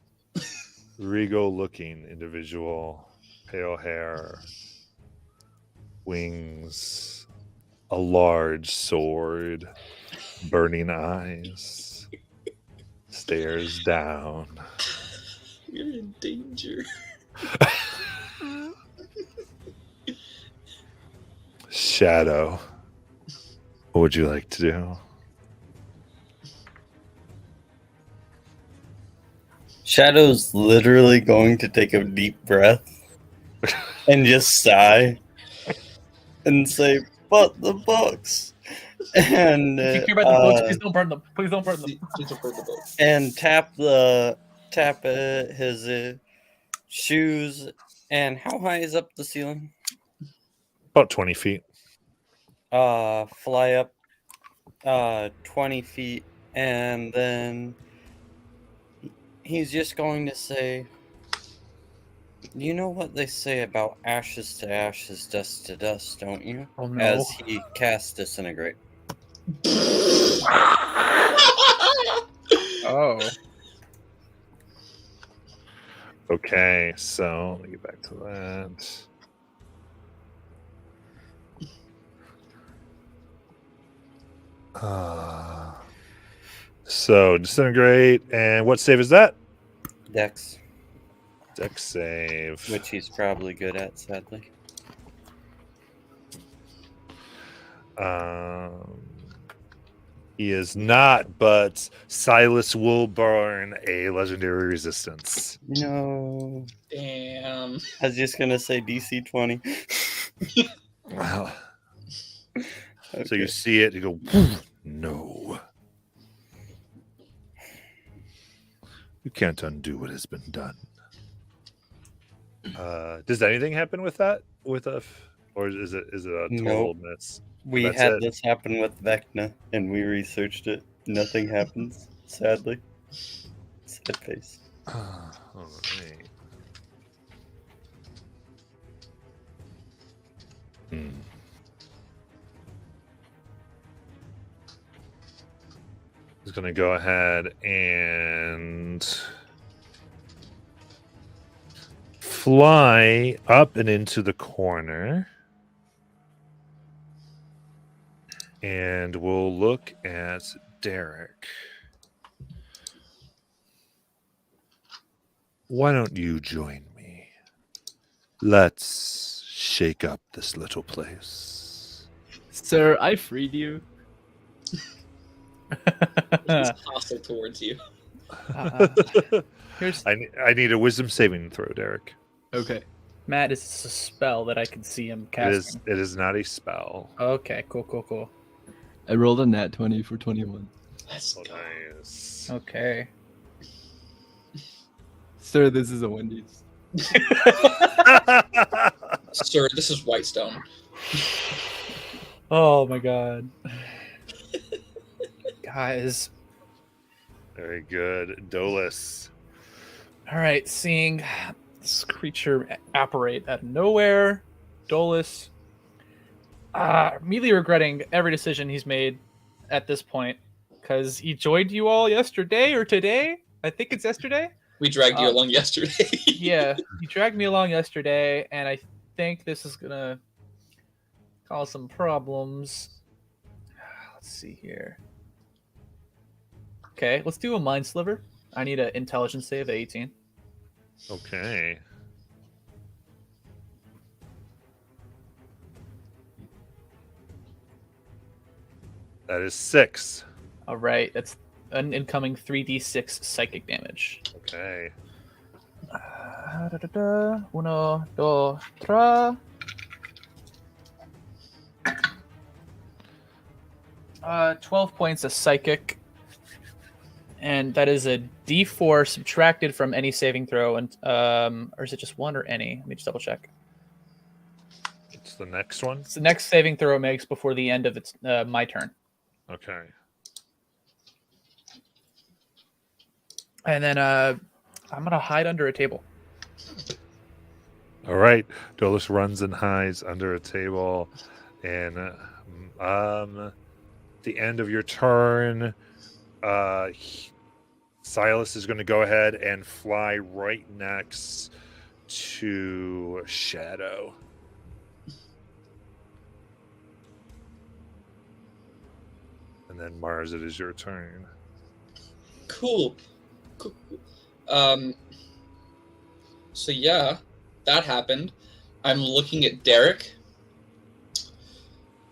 regal-looking individual, pale hair, wings, a large sword, burning eyes, stares down. We're in danger. Shadow, what would you like to do? Shadow's literally going to take a deep breath and just sigh and say, "But the books." And If you care about the books, please don't burn them. Please don't burn them. Please don't burn the boat. and tap his shoes. And how high is up the ceiling? About 20 feet. Fly up 20 feet, and then he's just going to say, "You know what they say about ashes to ashes, dust to dust, don't you?" Oh no. As he casts Disintegrate. Oh. Okay, so let me get back to that. So disintegrate, and what save is that? Dex, Dex save. which he's probably good at, sadly. He is not, but Silas will burn a legendary resistance. No. Damn. I was just going to say DC 20. Wow. Okay. So you see it, you go, no. You can't undo what has been done. Does anything happen with that? Or is it a total Nope. miss? We That's had it. this happen with Vecna, and we researched it. Nothing happens, sadly. Sad face. All right. He's going to go ahead and fly up and into the corner. And we'll look at Derek. Why don't you join me? Let's shake up this little place. Sir, I freed you. He's hostile towards you. Here's I need a wisdom saving throw, Derek. Okay. Matt. Is this a spell that I can see him casting? It is not a spell. Okay, cool. I rolled a nat 20 for 21. Let's go. Nice. Okay. Sir, this is a Wendy's. Sir, this is Whitestone. Oh my god. Guys. Very good. Dolus. Alright, seeing this creature apparate out of nowhere, Dolus immediately regretting every decision he's made at this point, because he joined you all yesterday or today. I think it's yesterday. We dragged you along yesterday. Yeah, he dragged me along yesterday, and I think this is gonna cause some problems. Let's see here. Okay, let's do a mind sliver. I need an intelligence save at 18. Okay. That is 6. All right, that's an incoming 3d6 psychic damage. Okay. Uno, dos, tres. 12 points of psychic. And that is a D4 subtracted from any saving throw, and or is it just one or any? Let me just double check. It's the next one. It's the next saving throw it makes before the end of its my turn. Okay. And then I'm gonna hide under a table. All right. Dolus runs and hides under a table, and the end of your turn, Silas is going to go ahead and fly right next to Shadow. And then Mars, it is your turn. Cool. So yeah, that happened. I'm looking at Derek.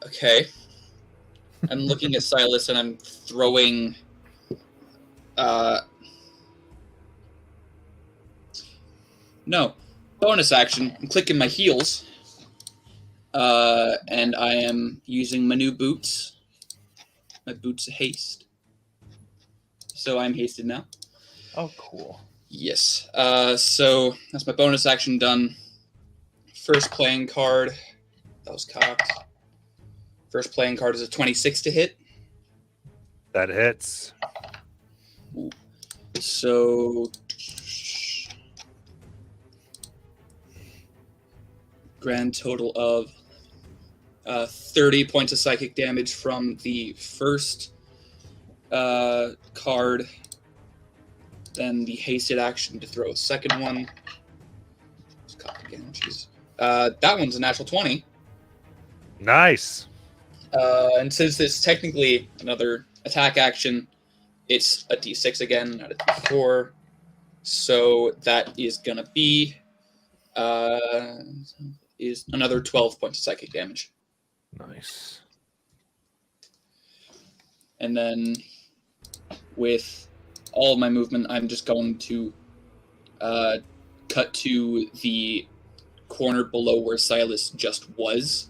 Okay. I'm looking at Silas and I'm throwing no. Bonus action. I'm clicking my heels. And I am using my new boots. My boots haste. So I'm hasted now. Oh, cool. Yes. So that's my bonus action done. First playing card. That was cocked. First playing card is a 26 to hit. That hits. Ooh. So grand total of 30 points of psychic damage from the first card. Then the hasted action to throw a second one. Let's cock again. Jeez. That one's a natural 20. Nice. And since it's technically another attack action, it's a d6 again, not a d4. So that is going to be is another 12 points of psychic damage. Nice. And then with all of my movement, I'm just going to cut to the corner below where Silas just was.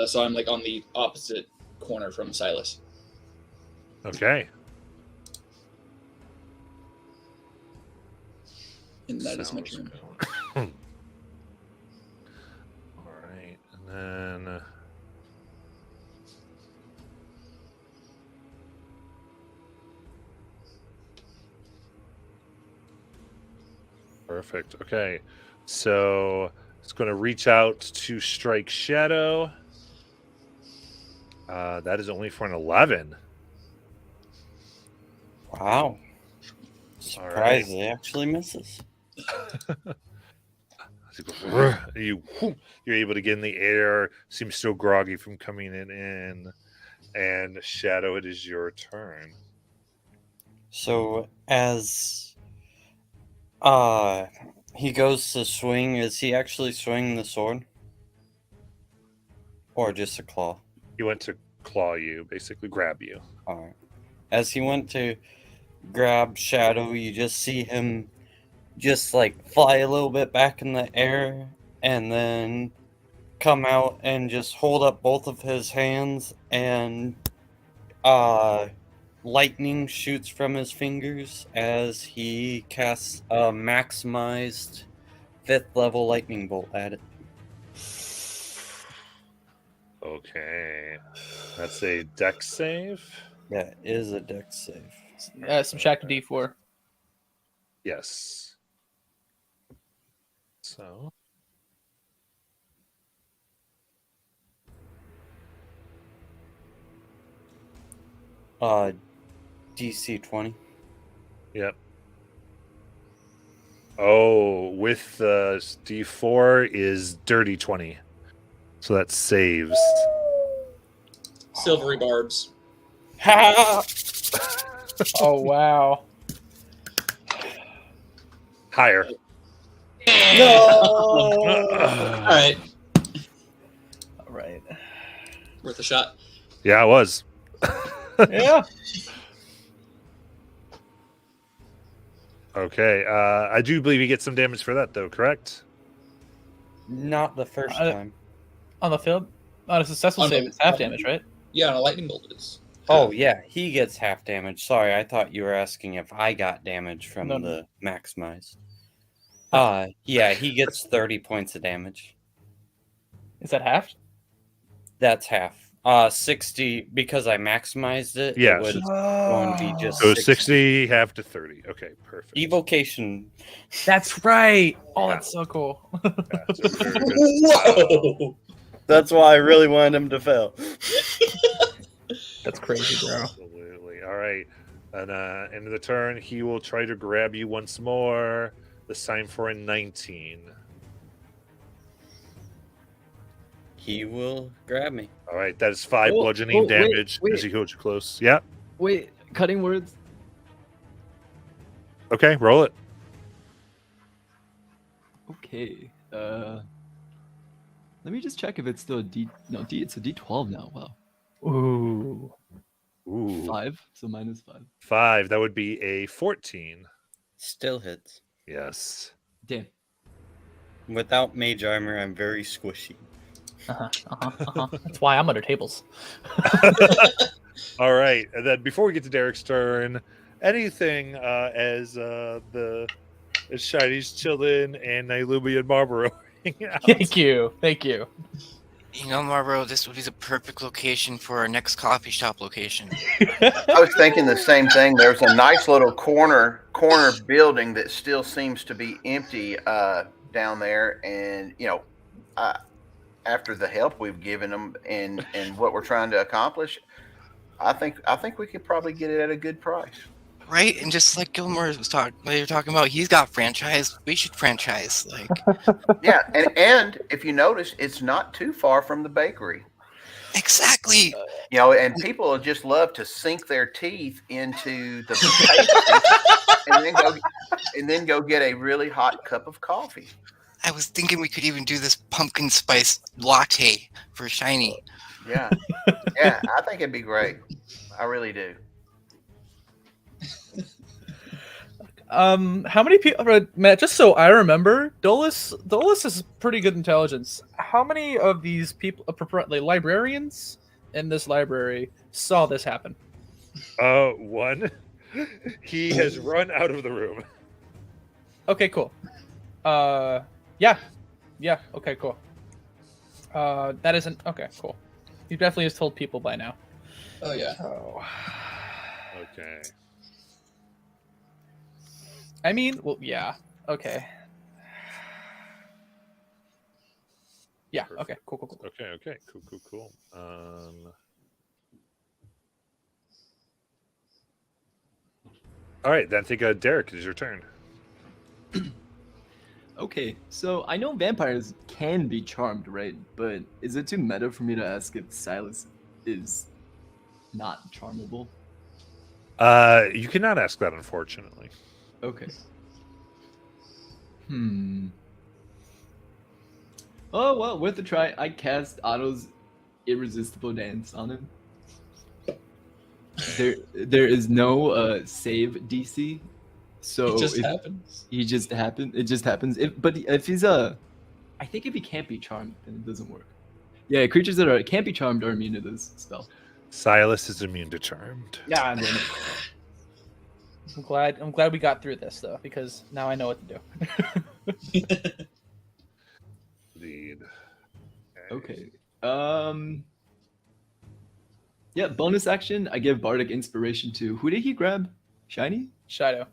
So I'm like on the opposite corner from Silas. Okay. And that is my Sounds turn. good. All right. And then perfect. Okay. So it's going to reach out to strike Shadow. That is only for an 11. Wow. All right. Surprised it actually misses. You're able to get in the air. Seems still groggy from coming in. And Shadow, it is your turn. So as he goes to swing, is he actually swinging the sword? Or just a claw? He went to claw you, basically grab you. Alright. As he went to grab Shadow, you just see him just like fly a little bit back in the air and then come out and just hold up both of his hands, and lightning shoots from his fingers as he casts a maximized 5th level lightning bolt at it. Okay. That's a dex save? That is a dex save. Subtract a D4. Yes. So DC 20. yep. Oh, with the D4 is dirty 20. So that saves. Silvery barbs. Oh, wow. Higher. All right. All right. Worth a shot. Yeah, it was. Yeah. Okay. I do believe he gets some damage for that, though. Correct? Not the first time. On the field? On a successful On save, a- it's half damage, right? Yeah, on a lightning bolt it is. Oh yeah, he gets half damage. Sorry, I thought you were asking if I got damage from No. the maximize. Yeah, he gets 30 points of damage. Is that half? That's half. 60 because I maximized it. Yeah, It was so- going to be just So 60, half to 30. Okay, perfect. evocation. That's right. Oh, Yeah. that's so cool. Yeah, so very good. Whoa! That's why I really wanted him to fail. That's crazy, bro. Absolutely. All right. And end of the turn, he will try to grab you once more. This time for a 19. He will grab me. All right, that is 5 Oh, bludgeoning oh, wait, damage wait. as he holds you close. Yeah. Wait, cutting words. Okay, roll it. Okay. Let me just check if it's still a D. No, D. It's a D12 now. Wow. Ooh. Ooh. 5. So -5. 5. That would be a 14. Still hits. Yes. Damn. Without mage armor, I'm very squishy. That's why I'm under tables. All right. And then before we get to Derek's turn, anything as Shiny's chilling and Nailubi and Marlboro hanging out. Thank you. Thank you. You know, Marlboro, this would be the perfect location for our next coffee shop location. I was thinking the same thing. There's a nice little corner building that still seems to be empty down there, and after the help we've given them and what we're trying to accomplish, I think we could probably get it at a good price. Right? And just like Gilmore was you're talking about, he's got franchise. We should franchise. Like, Yeah, and if you notice, it's not too far from the bakery. exactly. And people just love to sink their teeth into the pastry and then go get a really hot cup of coffee. I was thinking we could even do this pumpkin spice latte for Shiny. Yeah, yeah, I think it'd be great. I really do. How many people, Matt, just so I remember, Dolus is pretty good intelligence. How many of these people, like librarians in this library, saw this happen? 1. He has run out of the room. Okay, cool. Yeah, okay, cool. That isn't, okay, cool. He definitely has told people by now. Oh yeah. Oh. Okay. I mean, well, yeah, okay. Yeah, okay, cool. Okay. Cool. All right, then I think Derek, it is your turn. Okay, so I know vampires can be charmed, right? But is it too meta for me to ask if Silas is not charmable? You cannot ask that, unfortunately. Okay. Oh, well, worth a try. I cast Otto's Irresistible Dance on him. There is no save DC, so It just happens. It just happens. If he's I think if he can't be charmed, then it doesn't work. Yeah, creatures that can't be charmed are immune to this spell. Silas is immune to charmed. Yeah, damn it. I'm glad we got through this though, because now I know what to do. Indeed. Okay. Yeah, bonus action. I give Bardic Inspiration to who did he grab? Shiny? Shadow.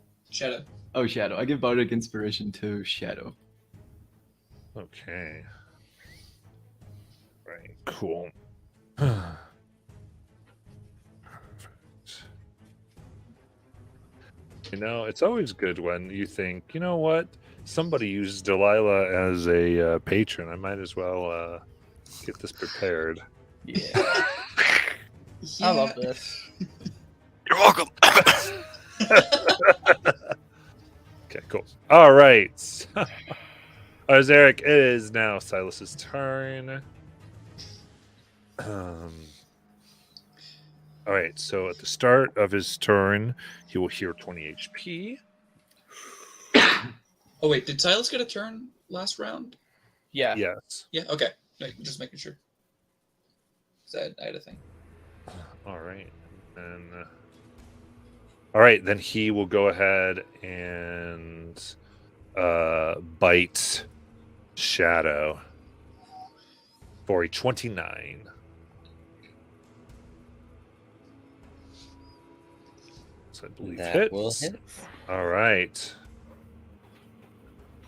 Oh, Shadow. I give Bardic Inspiration to Shadow. Okay. Right. Cool. It's always good when you think, you know what? Somebody used Delilah as a patron. I might as well get this prepared. Yeah. I love this. You're welcome. Okay, cool. All right. Eric, it is now Silas's turn. All right, so at the start of his turn, he will heal 20 HP. Oh wait, did Silas get a turn last round? Yeah. Yes. Yeah. Okay. No, just making sure. I had a thing. All right. And all right, then he will go ahead and bite Shadow for a 29. So I believe That hits. will hit. All right.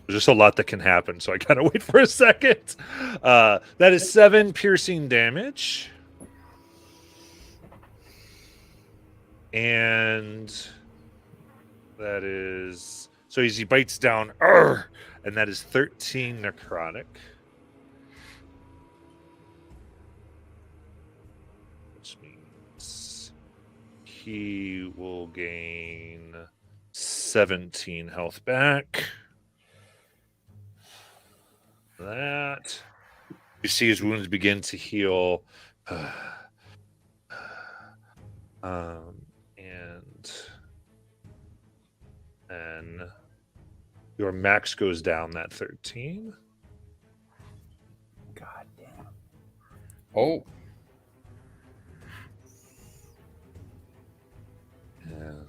There's just a lot that can happen, so I gotta wait for a second. That is 7 piercing damage. And that is so as he bites down, and that is 13 necrotic. Which means he will gain 17 health back. That you see his wounds begin to heal. And then your max goes down that 13. God damn. Oh. And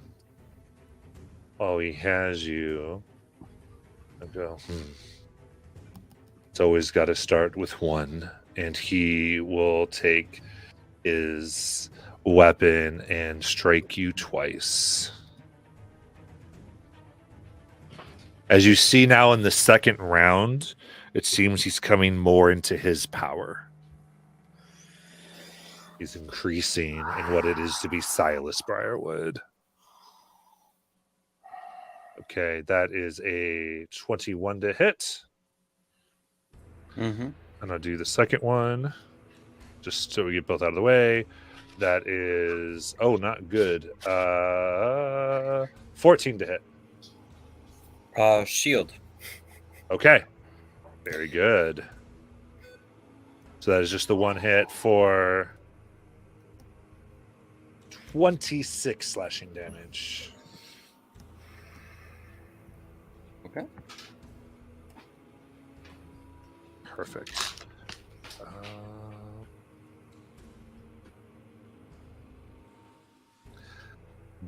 while he has you, I go, It's always got to start with one. And he will take his weapon and strike you twice. As you see now in the second round, it seems he's coming more into his power. He's increasing in what it is to be Silas Briarwood. Okay, that is a 21 to hit. Mm-hmm. And I'll do the second one, just so we get both out of the way. That is, not good. 14 to hit. Shield. Okay. Very good. So that is just the one hit for 26 slashing damage. Okay. Perfect.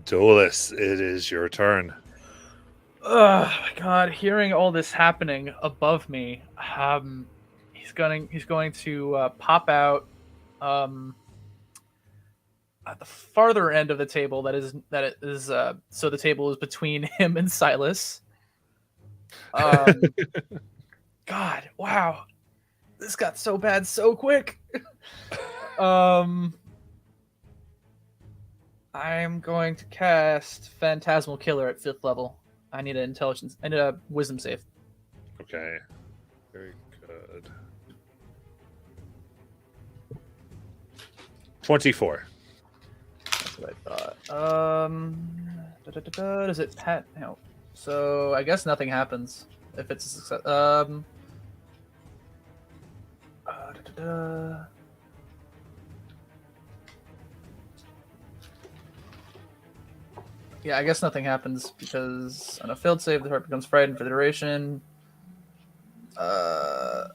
Dolus, it is your turn. Oh my god! Hearing all this happening above me, he's going to pop out at the farther end of the table. So the table is between him and Silas. God, wow, this got so bad so quick. I'm going to cast Phantasmal Killer at 5th level. I need a wisdom save. Okay. Very good. 24. That's what I thought. Does it pat? No. So I guess nothing happens if it's a success. Yeah, I guess nothing happens because on a failed save, the heart becomes frightened for the duration. Yeah,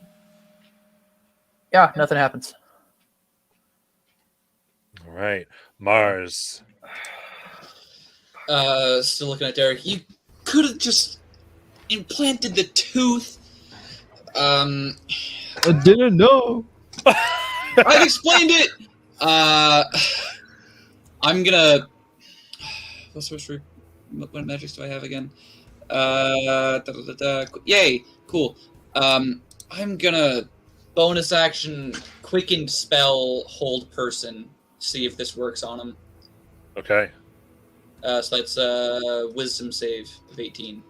nothing happens. All right. Mars. Still looking at Derek. You could have just implanted the tooth. I didn't know. I've explained it. I'm gonna. What magics do I have again? Yay! Cool. I'm gonna bonus action quicken spell hold person. See if this works on him. Okay. So that's wisdom save of 18.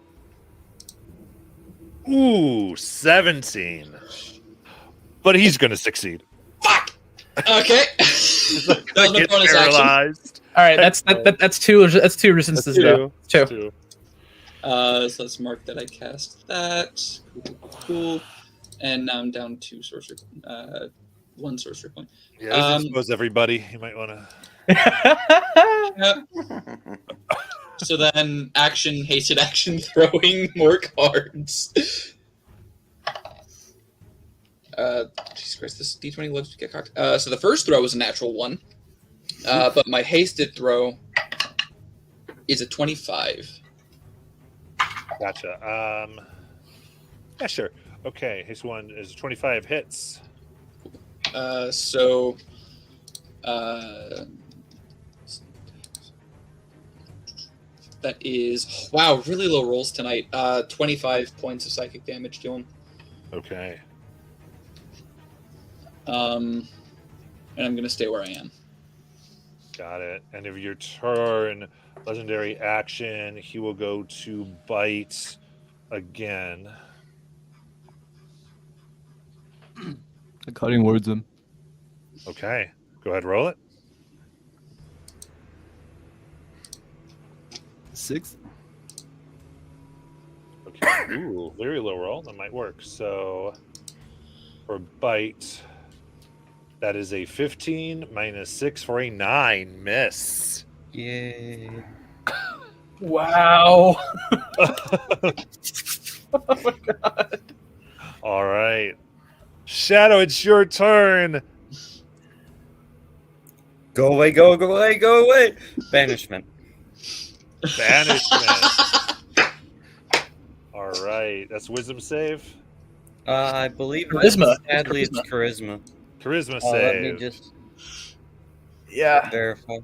Ooh, 17. But he's going to succeed. Fuck! Okay. That was my Get bonus action. paralyzed. All right, that's two resistances though. Two. So let's mark that I cast that. Cool. And now I'm down 2 sorcery. 1 sorcery point. Yeah, this expose everybody. You might want to. Yep. So then, hasted action, throwing more cards. Jesus Christ, this D20 loves to get cocked. So the first throw was a natural 1. But my hasted throw is a 25. Gotcha. Yeah, sure. Okay, his one is 25 hits. So that is, wow, really low rolls tonight. 25 points of psychic damage to him. Okay. And I'm gonna stay where I am. Got it. End of your turn, legendary action. He will go to bite again. Cutting words him. Okay. Go ahead, roll it. 6. Okay. Ooh, very low roll. That might work. So for bite, that is a 15 minus 6 for a 9. Miss. Yay. Wow. All Oh my god. right. Shadow, it's your turn. Go away, go away, go away! Banishment. Banishment. All right. That's wisdom save. I believe Charisma. Sadly, It's it's charisma. Charisma Let me save. just Yeah. verify.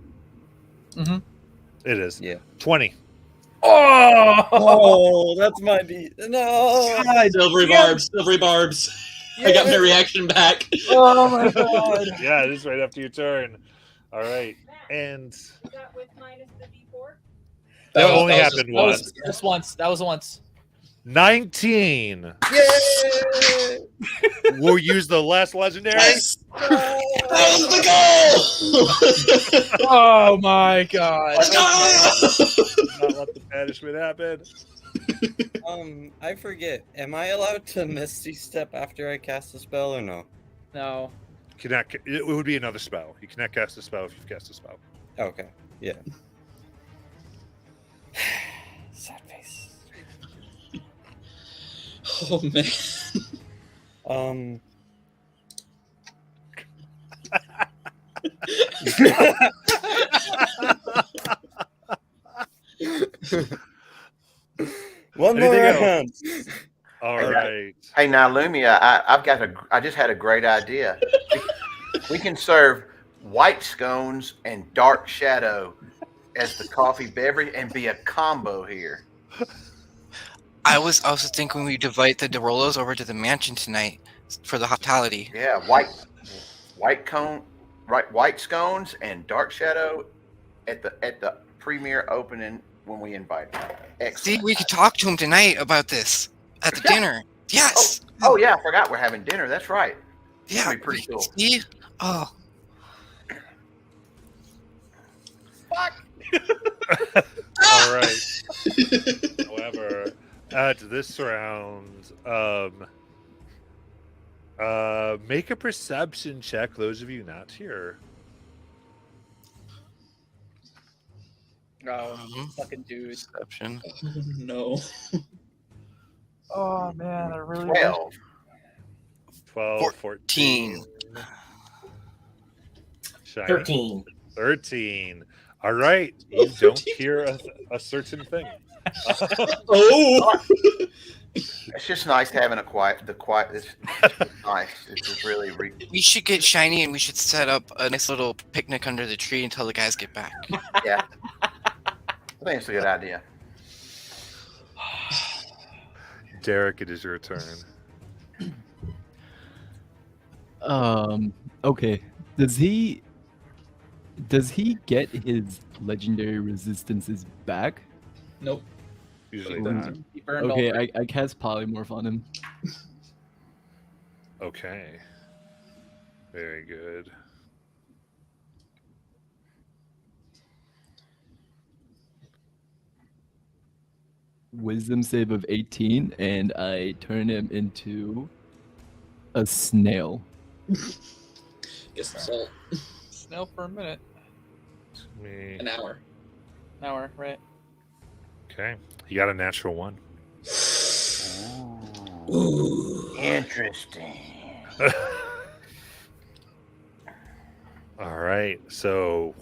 It is. Yeah. 20. Oh. Oh, that's my beat. No. Silvery barbs, silvery barbs. I got my reaction back. Oh my god. Yeah, it is right after your turn. All right. And That with minus the D4? that was- only that was happened just- once. Just once. That was once. 19. Yay! We'll use the last legendary. Yes! That was the goal! Oh my god. Let's go! Not let the banishment happen. I forget. Am I allowed to Misty Step after I cast a spell or no? No. Cannot. It would be another spell. You cannot cast a spell if you've cast a spell. Okay. Yeah. Sad face. Oh man. One more Anything round. All Hey, right. Hey, now Lumia, I just had a great idea. We can serve white scones and dark shadow as the coffee beverage and be a combo here. I was also thinking we divide the Derolos over to the mansion tonight for the hospitality. Yeah, white scones and dark shadow at the premiere opening when we invite them. See, Excellent. we could talk to him tonight about this at the dinner. Yes. Oh yeah, I forgot we're having dinner. That's right. Yeah. That'd be pretty cool. See? Oh. All right. However, at this round, make a perception check. Those of you not here. No. Mhm. Fucking dude. Perception. No. Oh man, I really 12. 12, 14. Shiny. 13. 13. All right. You don't hear a certain thing. Oh! It's just nice having the quiet. It's nice. It's just really. We should get shiny and we should set up a nice little picnic under the tree until the guys get back. Yeah. I think it's a good idea. Derek, it is your turn. Okay. Does he get his legendary resistances back? Nope. Usually Ooh. not. He burned all Okay, three. I cast polymorph on him. Okay. Very good. Wisdom save of 18, and I turn him into a snail. Get some salt. Snail for a minute. Me. An hour. An hour, right? Okay. You got a natural 1. Ooh, interesting. All right. So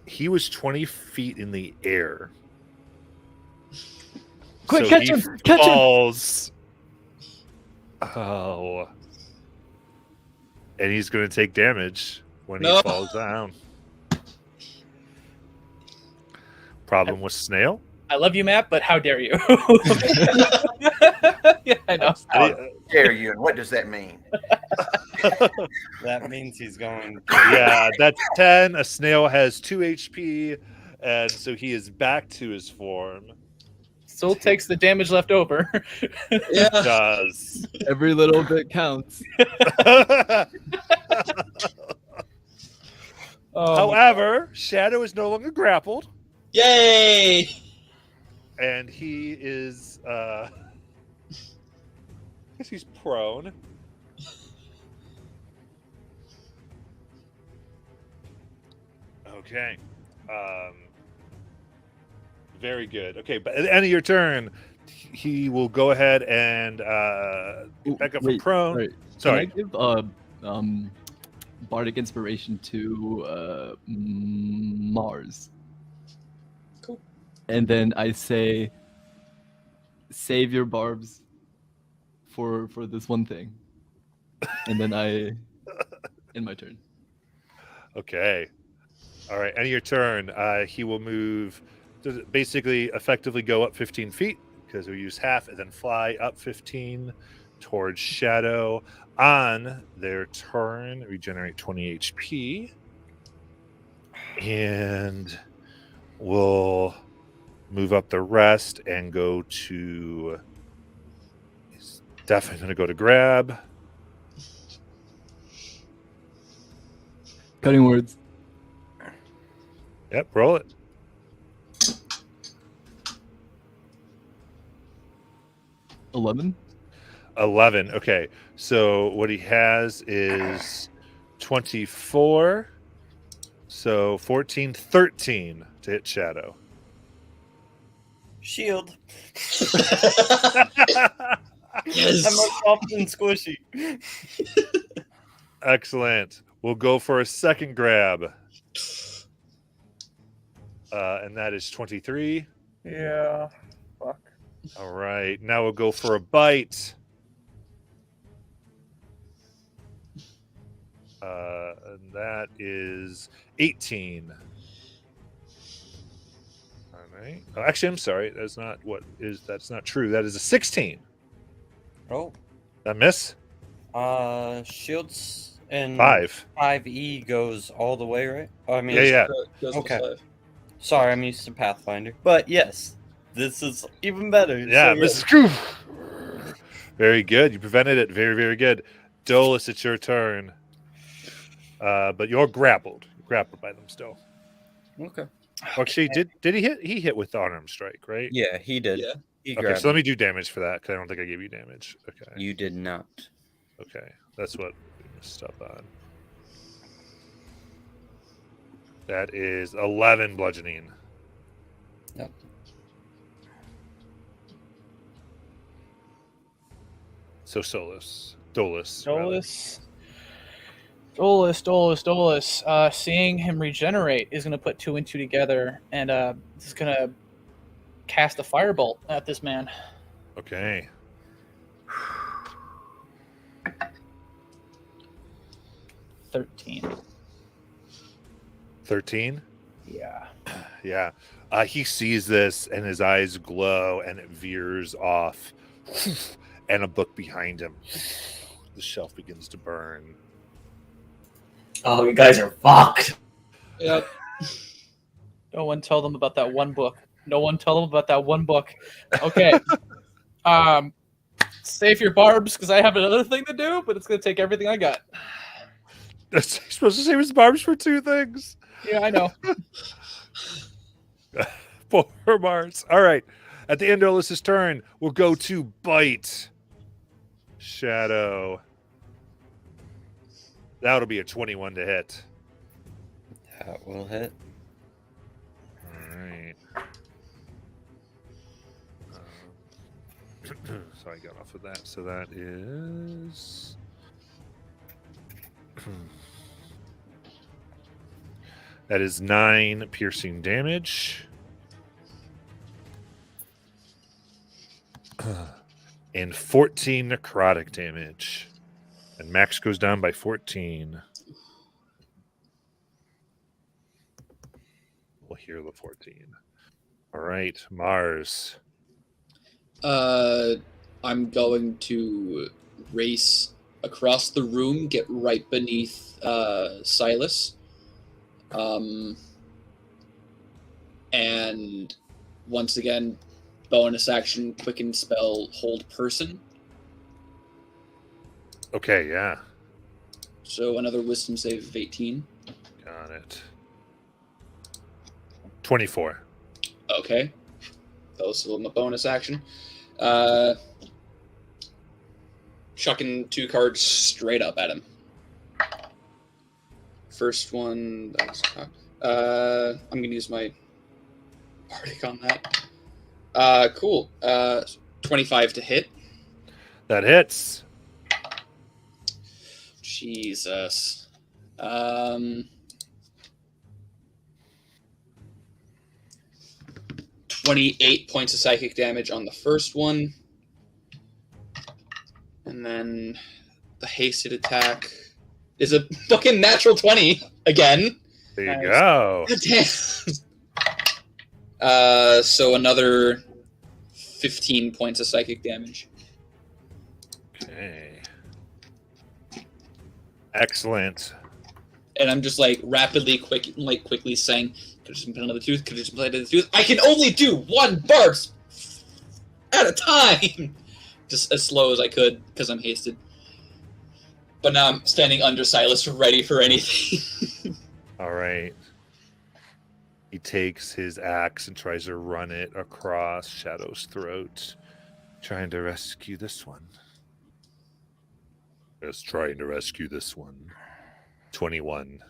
he was 20 feet in the air. Quick, So catch he him! Catch him! falls. Oh. And he's going to take damage when No. he falls down. Problem with Snail? I love you, Matt, but how dare you? Yeah, I know. How dare you? And what does that mean? That means he's going. Yeah, that's 10. A snail has 2 HP, and so he is back to his form. Still takes the damage left over. Yeah. Does. Every little bit counts. Oh, However, Shadow is no longer grappled, Yay! and he is I guess he's prone. Okay. Very good. Okay, but at the end of your turn, he will go ahead and get back up from prone. Sorry. Sorry. Can I give bardic inspiration to Mars? Cool. And then I say, save your barbs for this one thing. And then I end my turn. Okay. All right. End of your turn. He will move to basically effectively go up 15 feet because we use half and then fly up 15 towards Shadow. On their turn, regenerate 20 HP. And we'll move up the rest and go to. He's definitely going to go to grab. Cutting words. Yep, roll it. 11. 11. Okay. So what he has is 24. So 14, 13 to hit Shadow. Shield. Yes. I'm soft and squishy. Excellent. We'll go for a second grab. And that is 23. Yeah. Fuck. All right. Now we'll go for a bite. And that is 18. All right. Oh, actually, I'm sorry. That's not true. That is a 16. Oh. That miss? Shields and 5. 5E goes all the way, right? Oh, I mean, Yeah. Goes Okay. with 5. Sorry, I'm used to Pathfinder, but yes, this is even better. Yeah, So, Mrs. Crew. Very good. You prevented it. Very, very good. Dolus, it's your turn. But you're grappled. You're grappled by them still. Okay. Actually, did he hit? He hit with the unarmed strike, right? Yeah, he did. Yeah. He Okay, grabbed so let me. me do damage for that because I don't think I gave you damage. Okay. You did not. Okay, that's what we messed up on. That is 11 bludgeoning. Yep. So Dolus. rather. Dolus. Seeing him regenerate is going to put 2 and 2 together, and is going to cast a firebolt at this man. Okay. $13. 13? Yeah. Yeah. He sees this and his eyes glow and it veers off. And a book behind him. The shelf begins to burn. Oh, you guys are fucked. Yep. No one tell them about that one book. Okay. Save your barbs because I have another thing to do, but it's going to take everything I got. He's supposed to save his barbs for 2 things. Yeah, I know. Poor Mars. All right. At the end of Olis's turn, we'll go to bite. Shadow. That'll be a 21 to hit. That will hit. All right. So I got off of that. So that is. That is 9 piercing damage. And 14 necrotic damage. And Max goes down by 14. We'll hear the 14. All right, Mars. I'm going to race across the room, get right beneath Silas. And once again, bonus action, quicken spell, hold person. Okay, yeah. So another wisdom save of 18. Got it. 24. Okay. That was still in the bonus action. Chucking 2 cards straight up at him. First one, that was I'm going to use my Bardic on that. Cool. 25 to hit. That hits. Jesus. 28 points of psychic damage on the first one. And then the hasted attack is a fucking natural 20 again. There you go. Damn. So another 15 points of psychic damage. Okay. Excellent. And I'm just like quickly saying, could have just implanted the tooth, could have just implanted the tooth. I can only do 1 burst at a time! Just as slow as I could, because I'm hasted. But now I'm standing under Silas, ready for anything. All right. He takes his axe and tries to run it across Shadow's throat, trying to rescue this one. Just trying to rescue this one. 21.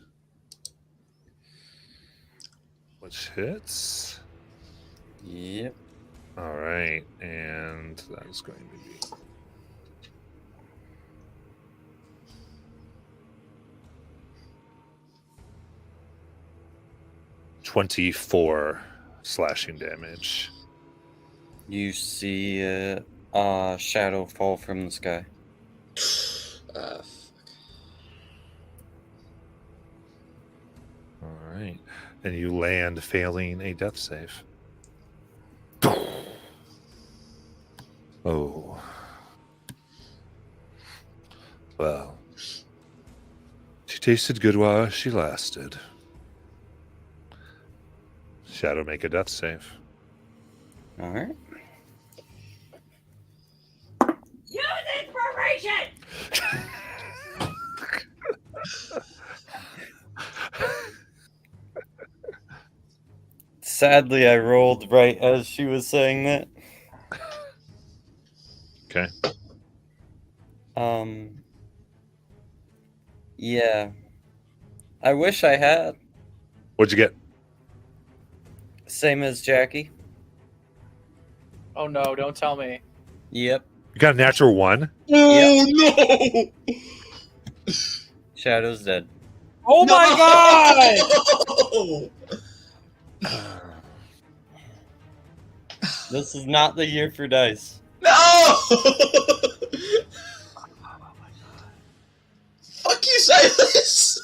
Which hits. Yep. All right, and that is going to be 24 slashing damage. You see a shadow fall from the sky. Fuck. All right, and you land, failing a death save. Oh. Well, she tasted good while she lasted. Shadow, make a death save. All right. Use inspiration! Sadly, I rolled right as she was saying that. Okay. Yeah. I wish I had. What'd you get? Same as Jackie. Oh no! Don't tell me. Yep. You got a natural 1? Oh no! Shadow's dead. Oh my god! This is not the year for dice. No! Fuck you, Silas!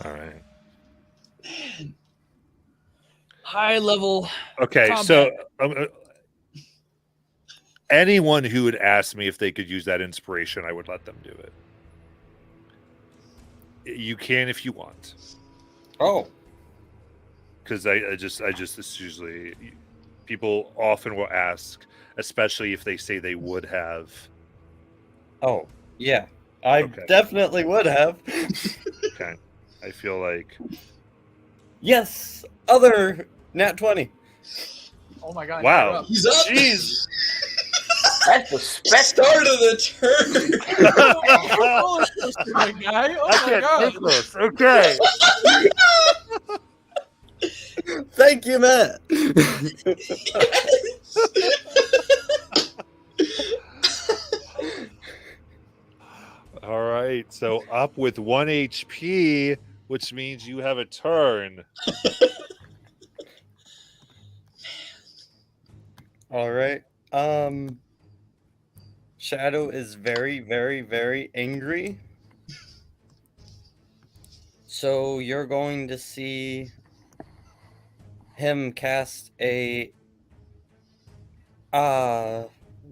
All right. High level. Okay, Combat. so anyone who would ask me if they could use that inspiration, I would let them do it. You can if you want, Oh. because I just it's usually people often will ask, especially if they say they would have. Oh. Yeah. I Okay. definitely would have. Okay, I feel like Yes. Other nat 20. Oh my god! Wow. you're up. He's up! Jeez. That's the spectacle. Start of the turn! Oh my guy! Oh I my can't god! take this. Okay. Thank you, Matt. All right, so up with 1 HP, which means you have a turn. All right. Shadow is very, very, very angry. So you're going to see him cast a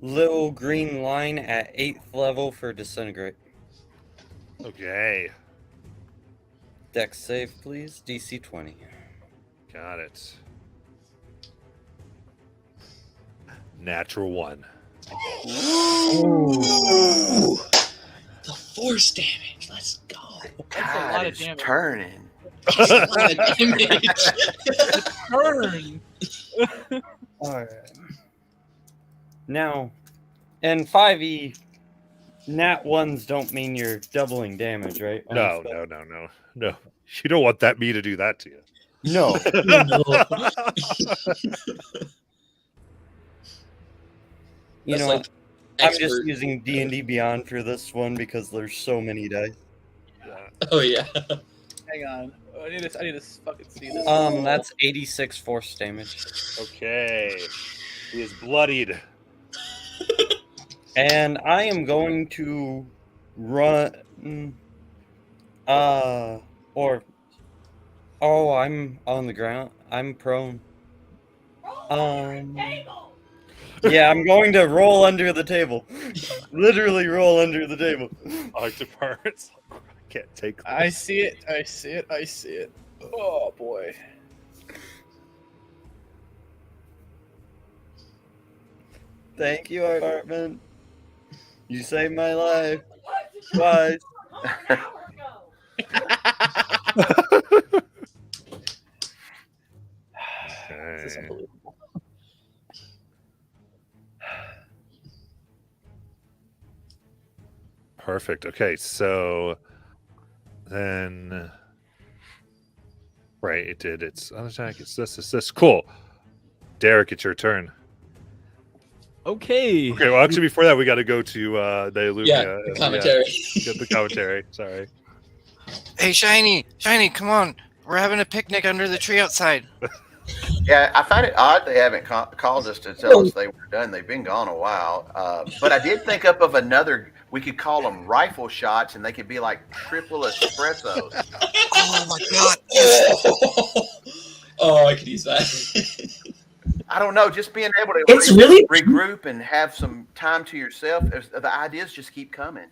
little green line at 8th level for disintegrate. Okay, Dex save, please. DC 20. got it. Natural 1. Ooh. The force damage. Let's go. That's a lot of it's damage. turning. That's a lot of damage. Turn. Alright. Now, in 5e, nat 1s don't mean you're doubling damage, right? No. You don't want me to do that to you. No. You That's know, like I'm just expert. using D&D Beyond for this one because there's so many dice. Oh yeah. Hang on. I need to fucking see this. That's 86 force damage. Okay, he is bloodied. And I am going to run. I'm on the ground. I'm prone. Yeah, I'm going to roll under the table. Literally roll under the table. Octoparts. I can't take this. I see it. Oh boy. Thank you, apartment. You saved my life. Twice. This is Okay. unbelievable. Perfect. Okay, so then right, it did its unattack. It's this. Cool. Derek, it's your turn. Okay. Okay, well actually before that we gotta go to the Illumia. Yeah, the commentary. Get the commentary. Sorry. Hey, Shiny, come on. We're having a picnic under the tree outside. Yeah, I find it odd they haven't called us to tell us they were done. They've been gone a while. But I did think up of another. We could call them rifle shots, and they could be like triple espressos. Oh my god. Oh, I could use that. I don't know, just being able to It's really- regroup and have some time to yourself. The ideas just keep coming.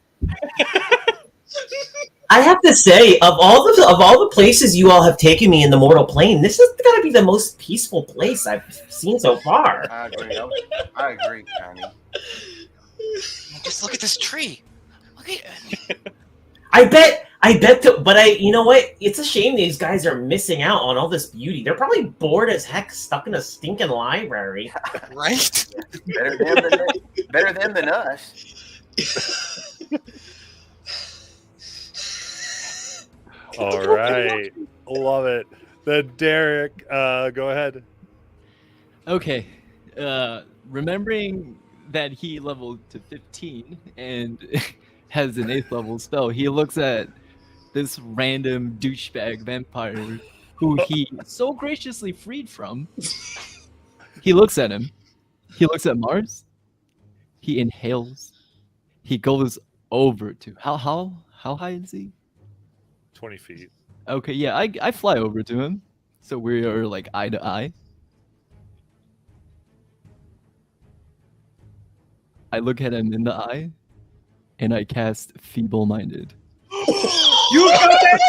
I have to say, of all the places you all have taken me in the mortal plane, this has got to be the most peaceful place I've seen so far. I agree. I agree, Tiny. Just look at this tree. Look at it. I bet. But you know what? It's a shame these guys are missing out on all this beauty. They're probably bored as heck, stuck in a stinking library. Right? Better them than us. All right. Love it. Then Derek, go ahead. Okay. Remembering that he leveled to 15 and has an 8th level spell, he looks at this random douchebag vampire who he so graciously freed from. He looks at him. He looks at Mars. He inhales. He goes over to how high is he? 20 feet. Okay, yeah, I fly over to him. So we are like eye to eye. I look at him in the eye and I cast Feeble Minded. You got that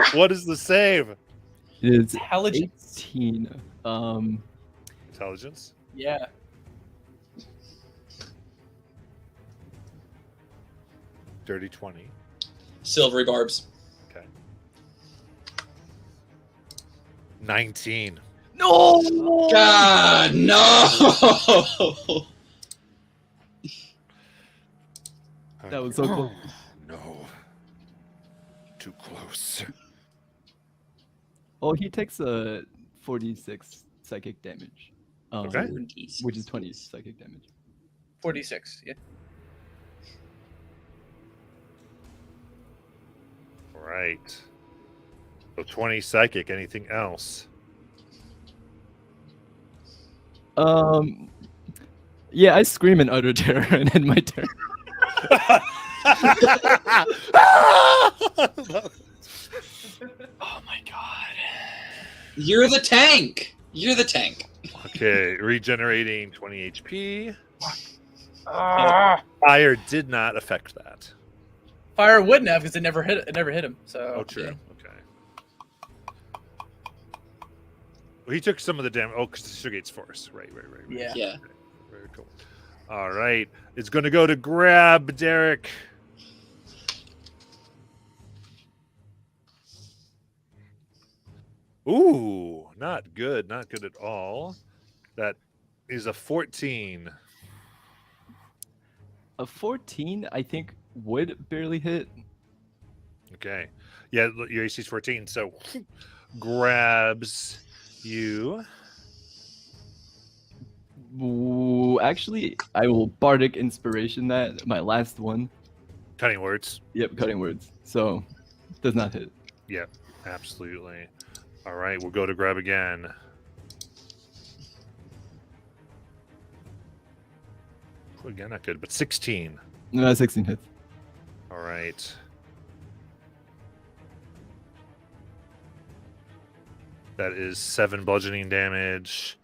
too! What is the save? It's Intelligence. 18. Intelligence? Yeah. Dirty 20. Silvery barbs. Okay. 19. No! God, no! That was so close. No. Too close. Oh, he takes a 46 psychic damage. Okay. Which is 20 psychic damage. 46. Yeah. Right. So 20 psychic. Anything else? Yeah, I scream in utter terror and end my turn. Oh my god. You're the tank. You're the tank. Okay, regenerating 20 HP. Fire did not affect that. Fire wouldn't have because it never hit him. So. Oh, true. yeah. Okay. Well, he took some of the damage. Oh, because the Sugate's force. Right. Yeah. Yeah. Very cool. All right. It's going to go to grab Derek. Ooh, not good. Not good at all. That is a 14. A 14, I think, would barely hit. Okay. Yeah, your AC is 14, so grabs you. Ooh, actually, I will bardic inspiration that my last one. Cutting words. Yep, cutting words. So does not hit. Yep, absolutely. All right, we'll go to grab again. Again, not good, but 16. No, 16 hits. All right. That is 7 bludgeoning damage.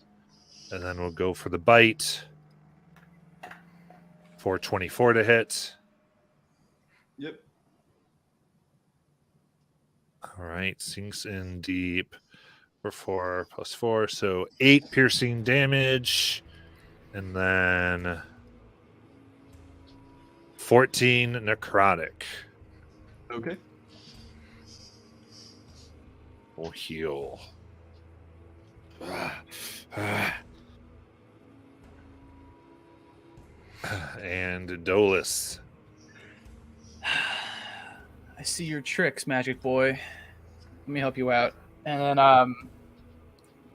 And then we'll go for the bite. For 24 to hit. Yep. All right, sinks in deep for 4 plus 4. So 8 piercing damage. And then 14 necrotic. Okay. We'll heal. And Dolus. I see your tricks, Magic Boy. Let me help you out. And then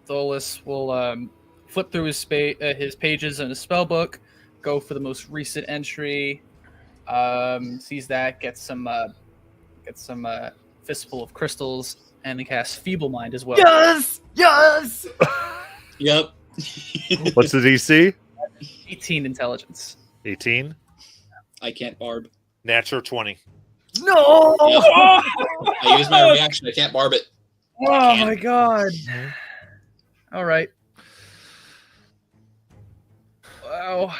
Dolus will flip through his pages in his spell book, go for the most recent entry. Sees that, gets some fistful of crystals, and he casts Feeble Mind as well. Yes! Yes! Yep. What's the DC? 18 intelligence. 18. I can't barb. Natural 20. No! Yep. I use my reaction. I can't barb it. Oh my god. All right. Wow.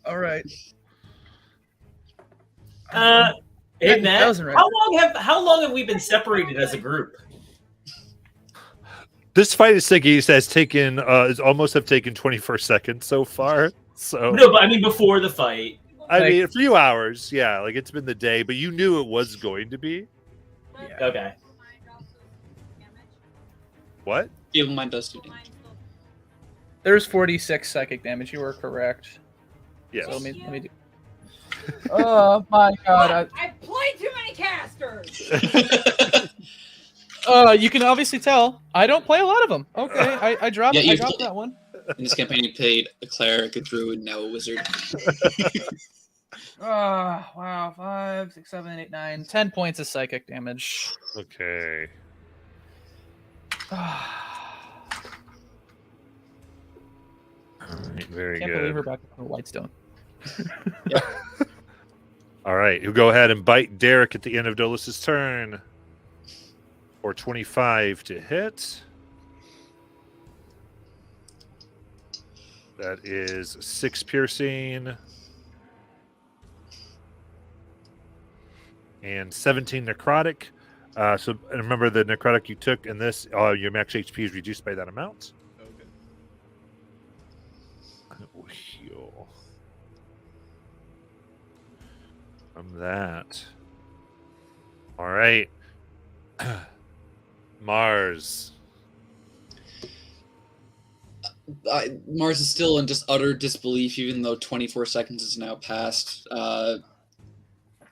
All right. Hey Matt, That wasn't right. how long have we been separated as a group? This fight is taking, he says, is almost have taken 21 seconds so far. So No, but I mean before the fight. I mean a few hours, yeah, like it's been the day, but you knew it was going to be. Yeah. Okay. What? Feeble Mind does do damage. There's 46 psychic damage. You were correct. Yes. So let me do. Oh my god. I played too many casters. You can obviously tell. I don't play a lot of them. Okay, I dropped. Yeah, I dropped that one. In this campaign, you played a cleric, a druid, now a wizard. Wow. 5, 6, 7, 8, 9, 10 points of psychic damage. Okay. Can't All right, very believe good. we're back to the Lightstone. All right, he'll go ahead and bite Derek at the end of Dolus's turn. For 25 to hit. That is 6 piercing. And 17 necrotic. So remember the necrotic you took in this, your max HP is reduced by that amount. Okay. It will heal from that. All right. Mars. Mars is still in just utter disbelief, even though 24 seconds has now passed.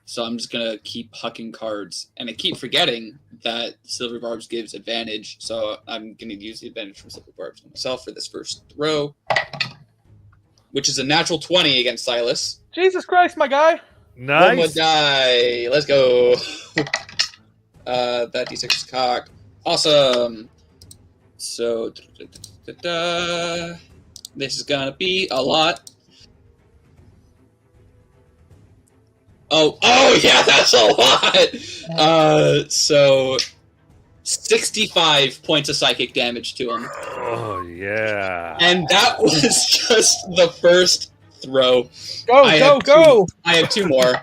So I'm just gonna keep hucking cards, and I keep forgetting that Silver Barbs gives advantage. So I'm gonna use the advantage from Silver Barbs on myself for this first throw, which is a natural 20 against Silas. Jesus Christ, my guy. One more Nice. die. Let's go. That d6 is cocked. Awesome. So this is gonna be a lot. Oh yeah, that's a lot. So 65 points of psychic damage to him, Oh yeah. and that was just the first throw. Go. I have two more.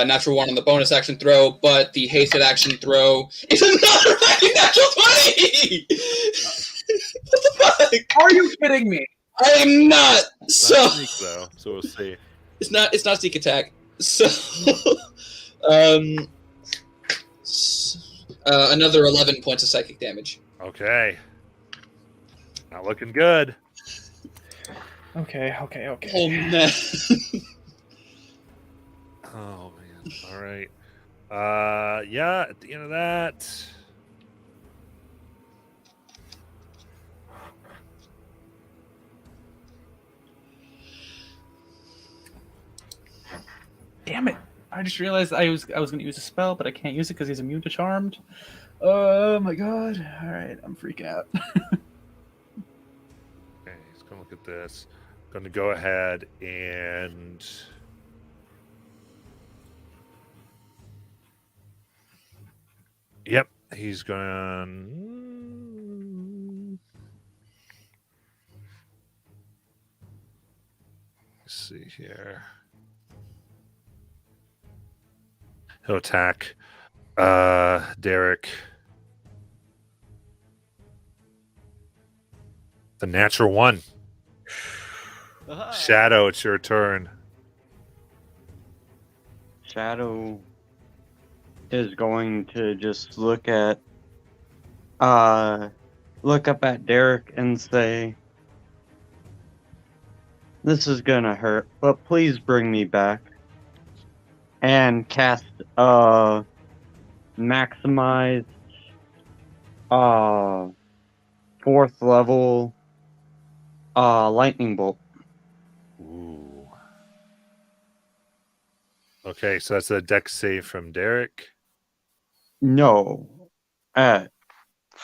Natural 1 on the bonus action throw, but the hasted action throw is another fucking natural 20! What the fuck? Are you kidding me? I am not. It's So not sneak, though, so we'll see. it's not sneak attack. So another 11 points of psychic damage. Okay. Not looking good. Okay. Oh man. Oh man. All right. Yeah, at the end of that. Damn it! I just realized I was going to use a spell, but I can't use it because he's immune to charmed. Oh my god! All right, I'm freaking out. Okay, let's go look at this. Going to go ahead and yep, he's going. Let's see here. He'll attack Derek. The natural 1. Shadow, it's your turn. Shadow is going to just look up at Derek and say, "This is gonna hurt, but please bring me back." And cast maximized 4th level lightning bolt. Ooh. Okay, so that's a dex save from Derek. No. At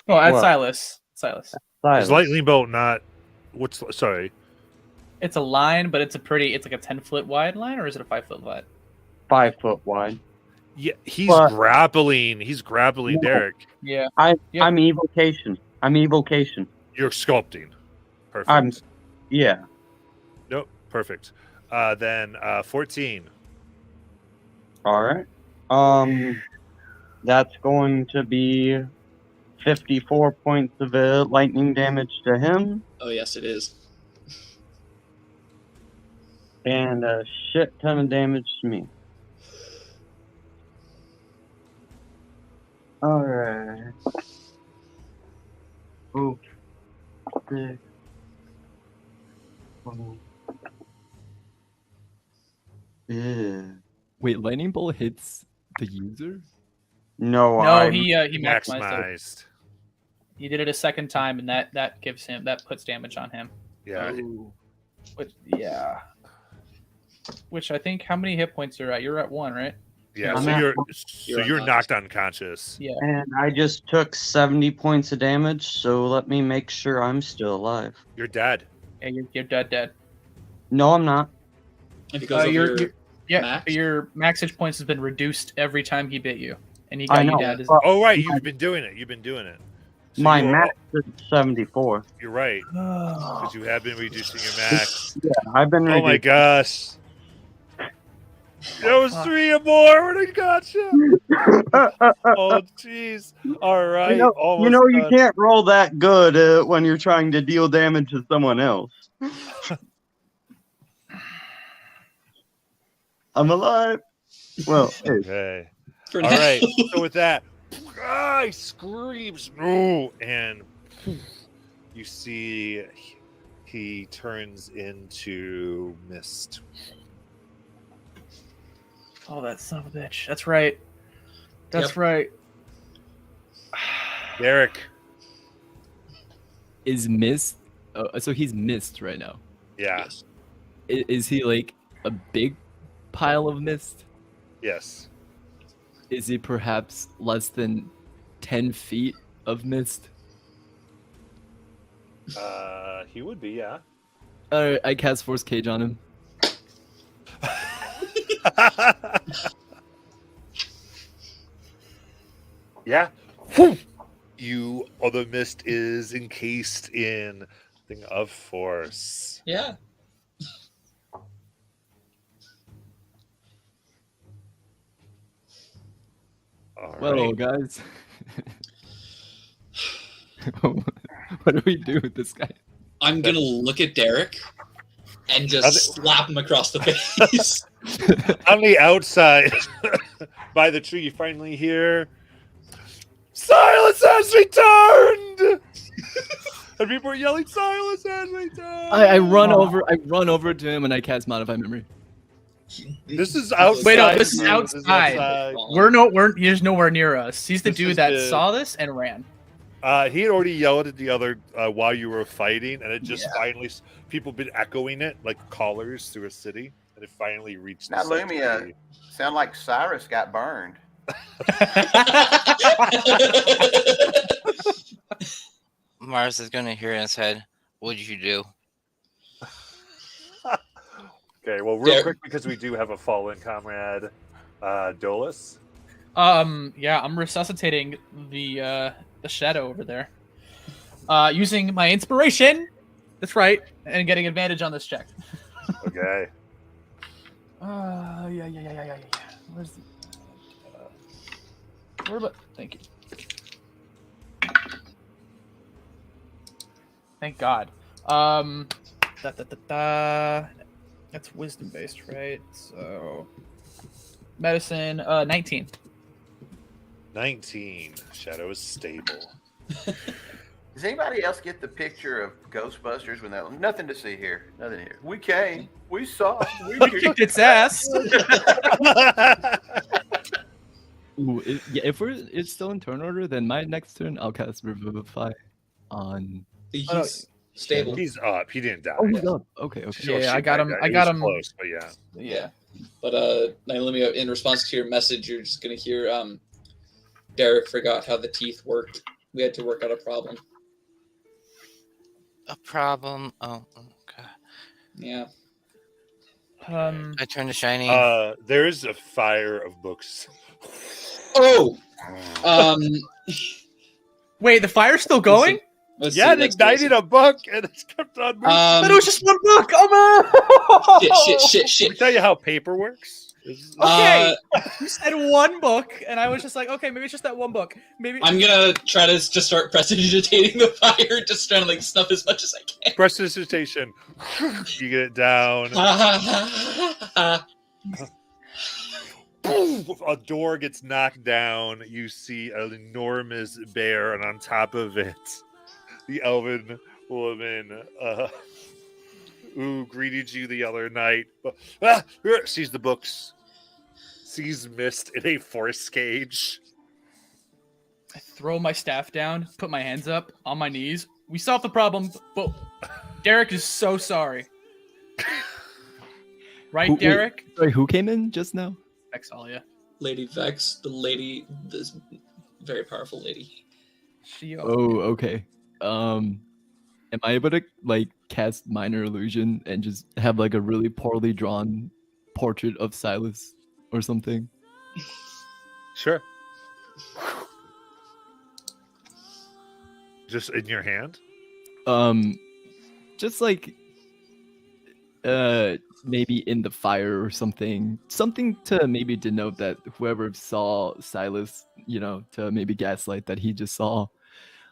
What? Silas. Is Silas. lightning bolt not? What's sorry? It's a line, but it's like a 10-foot wide line, or is it a 5-foot wide? 5 foot wide. Yeah, he's But- grappling. He's grappling No. Derek. Yeah. I'm Yeah. evocation. You're sculpting. Perfect. Yeah. Nope. Perfect. Then 14. All right. That's going to be 54 points of lightning damage to him, Oh yes, it is. and a shit ton of damage to me. All right. Oh. 6. 20. Yeah. Wait, lightning bolt hits the user? No, No, he maximized it. Maximized. He did it a second time, and that puts damage on him. Yeah. Which I think, how many hit points you're at? You're at 1, right? Yeah. I'm So at- you're knocked unconscious. Yeah. And I just took 70 points of damage, so let me make sure I'm still alive. You're dead. Yeah, you're dead. No, I'm not. Because of you're- your Yeah, max? your max hit points has been reduced every time he bit you, and he I got you know. down to but Oh right, you've been doing it. So my you are- max is 74. You're right, because you have been reducing your max. Yeah, I've been Oh my reduced. gosh. There was 3 or more when I got you. Oh jeez. All right. You almost you done. can't roll that good when you're trying to deal damage to someone else. I'm alive. Well, hey, Okay. For All now. right. So with that, he screams, "No!" and you see he turns into mist. Oh, that son of a bitch. That's right. That's Yep. right. Derek. Is Mist? So he's Mist right now. Yeah. Yes. Is he like a big pile of mist? Yes. Is he perhaps less than 10 feet of mist? He would be, yeah. Alright, I cast Force Cage on him. Yeah. You, or the mist is encased in thing of force. Yeah. All Well, right. guys. What do we do with this guy? I'm gonna look at Derek and just slap him across the face. On the outside, by the tree, you finally hear, "Silas has returned!" And people are yelling, "Silas has returned!" I run over to him and I cast Modify Memory. This is outside. Wait, no, this is dude. outside. He's nowhere near us. He's the This dude is that the- saw this and ran. He had already yelled at the other while you were fighting, and it just finally, people been echoing it like callers through a city, and it finally reached. Now, the center. Lumia, sound like Cyrus got burned. Mars is gonna hear in his head, "What'd you do?" Okay, well, real There- quick, because we do have a fallen comrade, Dolus. Yeah, I'm resuscitating the shadow over there. Using my inspiration. That's right, and getting advantage on this check. Okay. Yeah. Where's the? Where about? Thank you. Thank God. That's wisdom based, right? So, medicine. 19. 19. Shadow is stable. Does anybody else get the picture of Ghostbusters when they're nothing to see here? Nothing here. We came. We saw. We We kicked its ass. Ooh, if it's still in turn order, then my next turn I'll cast Revivify on. He's stable. He's up. He didn't die. Oh, he's up. Okay. Sure, Yeah, she I got might him. die. I He got was him. Close, but yeah. Yeah. But Nailumia, in response to your message, you're just gonna hear Derek forgot how the teeth worked. We had to work out a problem. A problem. Oh, okay. Yeah. I turn to Shiny. There is a fire of books. Oh. Wait, the fire's still going? Let's Yeah, see, they let's see, let's ignited a book and it's kept on moving. But it was just one book. Oh no! see. Let Shit. me tell you how paper works. Okay, you said one book, and I was just like, okay, maybe it's just that one book. Maybe I'm gonna try to just start prestidigitating the fire, just trying to like snuff as much as I can. Prestidigitation. You get it down. A door gets knocked down. You see an enormous bear, and on top of it, the elven woman who greeted you the other night. Sees the books. Sees Mist in a force cage. I throw my staff down, put my hands up on my knees. We solved the problem, but Derek is so sorry. Right, Wait, Derek? sorry, who came in just now? Exalia. Lady Vex, this very powerful lady. She. Oh, okay. Am I able to like cast Minor Illusion and just have like a really poorly drawn portrait of Silas or something? Sure. Just in your hand? Just like maybe in the fire or something to maybe denote that whoever saw Silas, to maybe gaslight that he just saw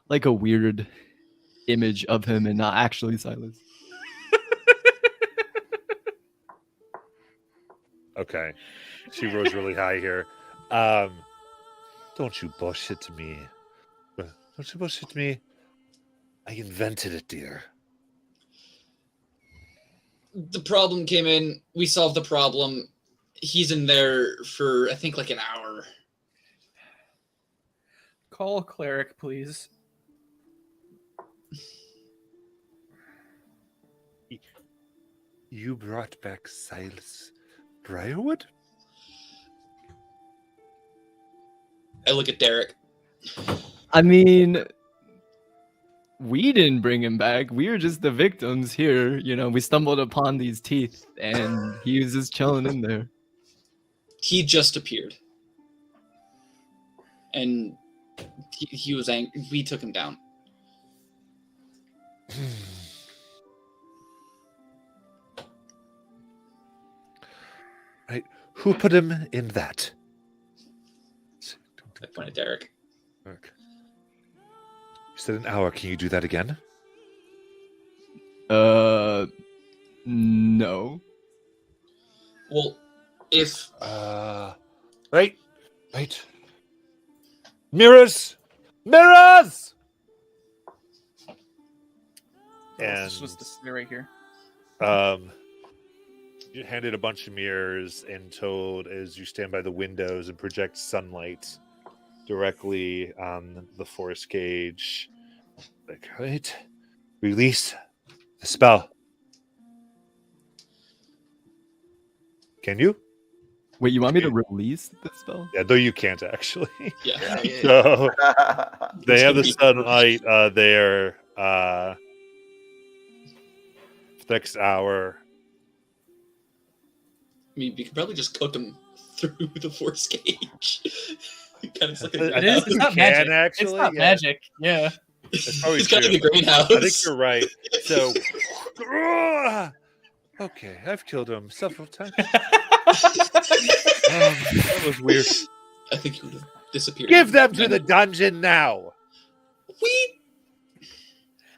like a weird image of him and not actually Silas. Okay. She rose really high here. Don't you bullshit me. Don't you bullshit me. I invented it, dear. The problem came in. We solved the problem. He's in there for, I think, like an hour. Call a cleric, please. You brought back Silas Briarwood? I look at Derek. I mean, we didn't bring him back. We were just the victims here. You know, we stumbled upon these teeth, and he was just chilling in there. He just appeared. And he was angry. We took him down. Right. Who put him in that? I point at Derek. Okay. You said an hour. Can you do that again? No. Well, if... Wait. Mirrors! Mirrors! And This was the right here. you handed a bunch of mirrors and told as you stand by the windows and project sunlight directly on the forest cage. Like, right, release the spell. Can you? Wait, you want me to release the spell? Yeah, though you can't actually. Yeah. So they have the sunlight there. Next hour. I mean, we could probably just cook him through the force cage. Kind of like It's not can magic. actually. It's not yeah. magic. Yeah. That's probably He's got true. like a greenhouse. I think you're right. So, okay, I've killed him several times. That was weird. I think he would have disappeared. Give them to the dungeon now.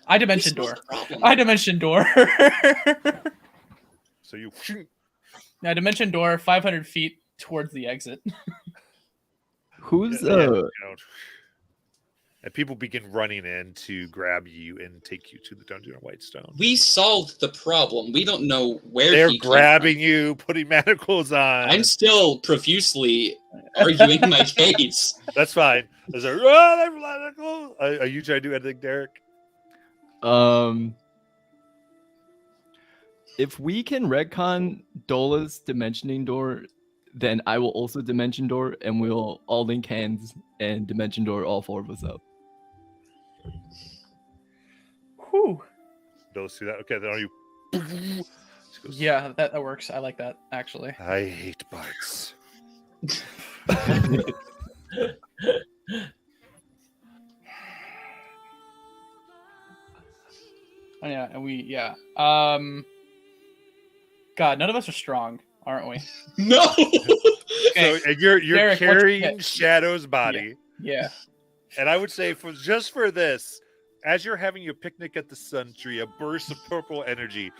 I dimension door. Problem. I dimension door. So you. Now dimension door 500 feet towards the exit. Who's And people begin running in to grab you and take you to the dungeon of Whitestone. We solved the problem. We don't know where They're he came grabbing you, putting manacles on. from. I'm still profusely arguing my case. That's fine. There's a they're manacles. Are you trying to do anything, Derek? If we can retcon Dola's dimensioning door, then I will also dimension door, and we'll all link hands and dimension door all four of us up. Whew. Don't see that. Okay, then are you? She goes, Yeah, that works. I like that actually. I hate bards. Oh, yeah, and God, none of us are strong, aren't we? No. Okay. So and you're Derek, carrying Shadow's body. Yeah. And I would say for this, as you're having your picnic at the sun tree, a burst of purple energy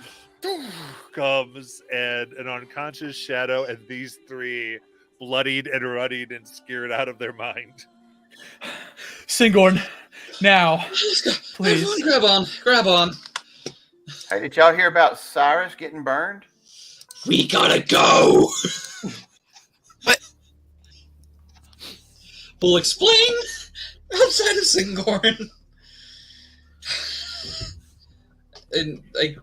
comes and an unconscious Shadow and these three bloodied and running and scared out of their mind. Singorn, now, please. Everyone, grab on. Hey, did y'all hear about Cyrus getting burned? We gotta go. What? We'll explain outside of Singorn. And I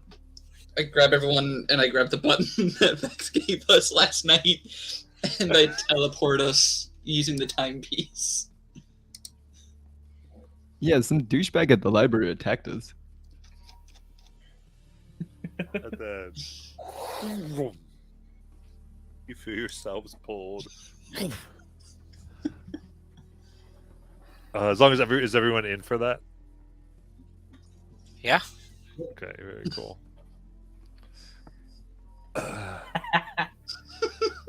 grab everyone and I grab the button that Vex gave us last night, and I teleport us using the timepiece. Yeah, some douchebag at the library attacked us. And then you feel yourselves pulled. As long as is everyone in for that? Yeah. Okay, very cool.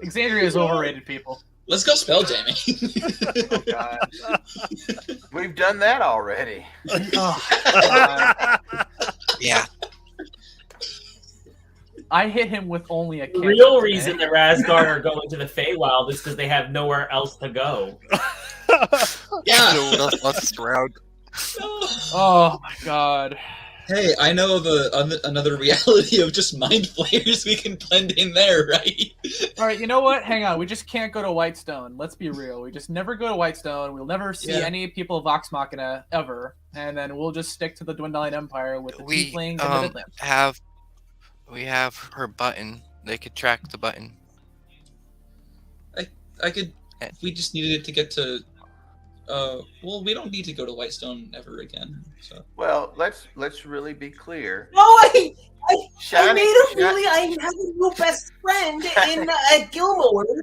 Exandria is overrated, people. Let's go spell jamming. Oh, God. We've done that already. Yeah. I hit him with only a The cantrip real today. reason the Rasgard are going to the Feywild is because they have nowhere else to go. Yeah. So let's round. Oh my god. Hey, I know of another reality of just mind flayers we can blend in there, right? All right, you know what? Hang on. We just can't go to Whitestone. Let's be real. We just never go to Whitestone. We'll never see any people of Vox Machina ever, and then we'll just stick to the Dwindling Empire with the We Tiefling and the Midlands. we have her button. They could track the button. I could. We just needed it to get to. Well, we don't need to go to Whitestone ever again. So. Well, let's really be clear. No, I Shiny- I have a new best friend in at Gilmore's,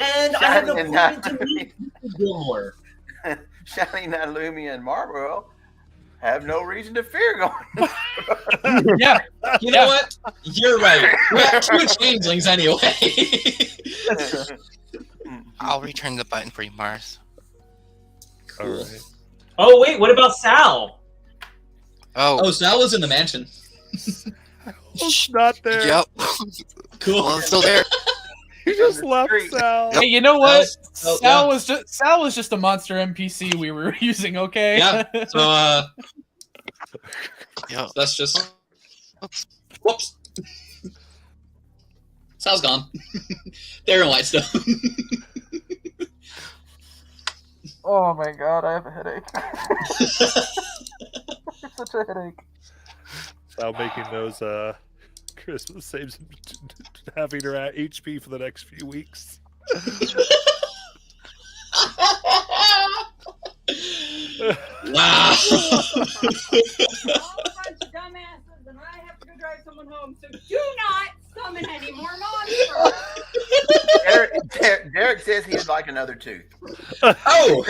and I have an Shiny and appointment to Natalie. meet Mr. Gilmore. Shiny, Natalumi, and Marlboro have no reason to fear going. Yeah. You know what? You're right. We have 2 changelings anyway. I'll return the button for you, Mars. All right. Oh wait, what about Sal? Oh, Sal was in the mansion. It's not there. Yep. Cool. Well, it's still there. He just left Sal. Hey, you know what? Sal Sal was just a monster NPC we were using. Okay. Yeah. So Yep. that's just. Whoops. Sal's gone. They're in Whitestone. Oh my god, I have a headache. Such a headache. Sal making those Christmas saves, having her at HP for the next few weeks. Wow. All a bunch of dumbasses, and I have to go drive someone home. So do not summon any more monsters. Derek says he'd like another tooth. Oh.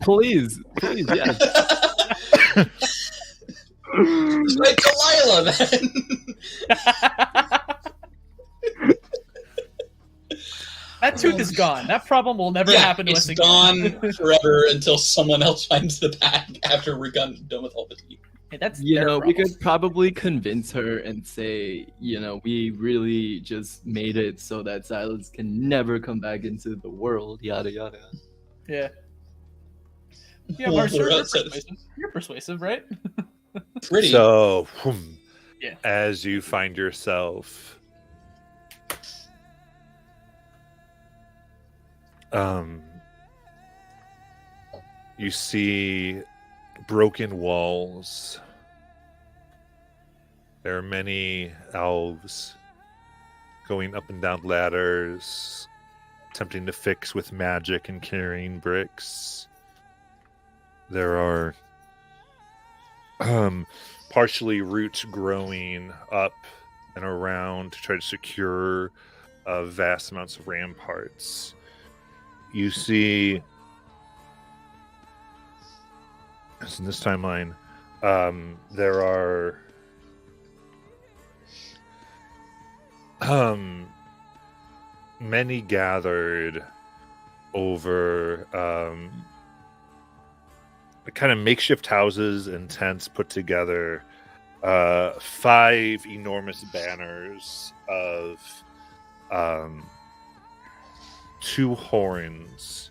Please, yes. Like Delilah, then. That tooth is gone. That problem will never happen to us it's again. gone forever until someone else finds the bag after we're done with all the teeth. Hey, that's You their know, we problem. could probably convince her and say, we really just made it so that Silas can never come back into the world, yada yada. Yeah. Yeah, Well, Mars, we're you're outside. persuasive. You're persuasive, right? Pretty. So, Yeah. as you find yourself, you see broken walls. There are many elves going up and down ladders, attempting to fix with magic and carrying bricks. There are partially roots growing up and around to try to secure vast amounts of ramparts. You see, as in this timeline, there are many gathered over kind of makeshift houses and tents put together. 5 enormous banners of 2 horns,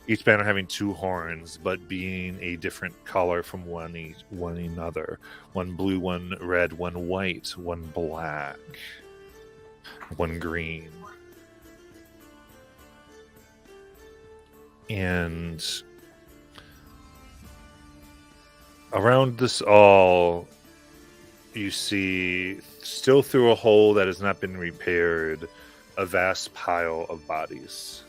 each banner having 2 horns, but being a different color from one another. One blue, one red, one white, one black, one green. And around this all, you see, still through a hole that has not been repaired, a vast pile of bodies.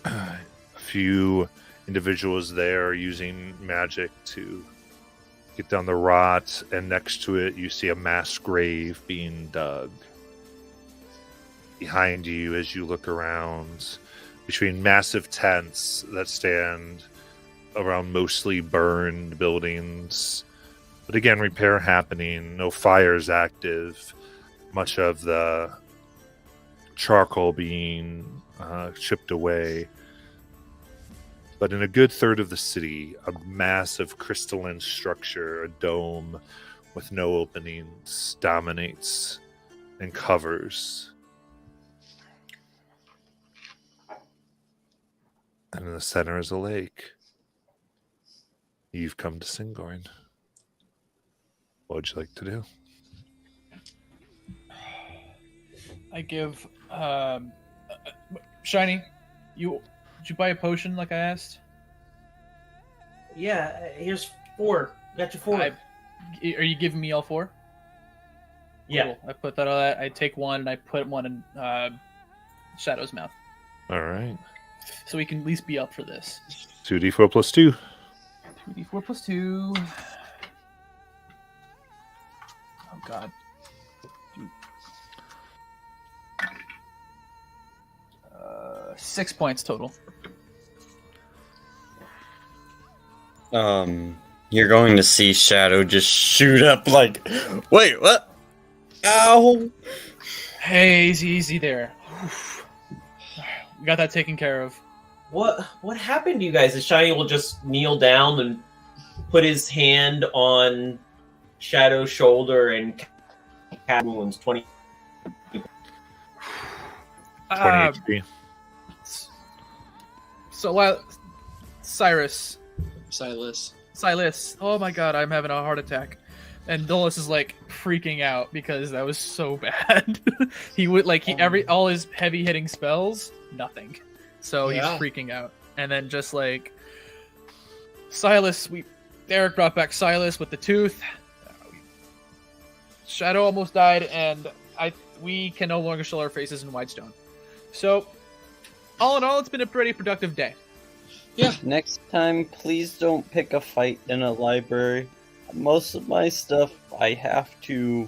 A few individuals there are using magic to get down the rot, and next to it you see a mass grave being dug. Behind you, as you look around, between massive tents that stand around mostly burned buildings, but again, repair happening, no fires active, much of the charcoal being chipped away. But in a good third of the city, a massive crystalline structure, a dome with no openings, dominates and covers. And in the center is a lake. You've come to Singorn. What would you like to do? I give Shiny. Did you buy a potion like I asked? Yeah, here's 4. Got you 4. Are you giving me all 4? Yeah. Cool. I put that on that. I take one and I put one in Shadow's mouth. All right. So we can at least be up for this. 2d4 plus 2. 2d4 plus 2. Oh, God. 6 points total. You're going to see Shadow just shoot up like, wait, what? Ow! Hey, easy there. We got that taken care of. What happened to you guys? Shiny will just kneel down and put his hand on Shadow's shoulder and cast wounds 20. 20 HP. So while Silas. Oh my god, I'm having a heart attack. And Dolus is like freaking out because that was so bad. He would all his heavy hitting spells, nothing. So he's freaking out. And then just like Silas, Eric brought back Silas with the tooth. Shadow almost died, and we can no longer show our faces in Whitestone. So all in all, it's been a pretty productive day. Yeah. Next time, please don't pick a fight in a library. Most of my stuff, I have to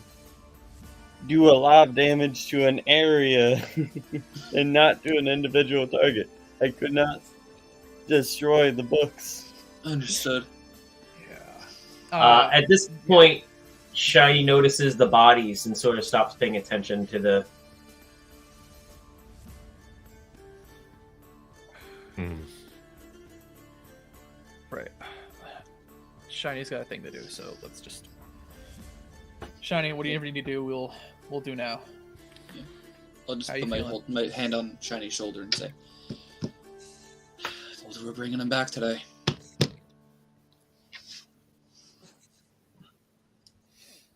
do a lot of damage to an area and not to an individual target. I could not destroy the books. Understood. At this point, Shiny notices the bodies and sort of stops paying attention to the... Right. Shiny's got a thing to do, so let's just... Shiny, whatever you need to do, we'll do now. Yeah. I'll just put my hand on Shiny's shoulder and say, "Told you we're bringing him back today."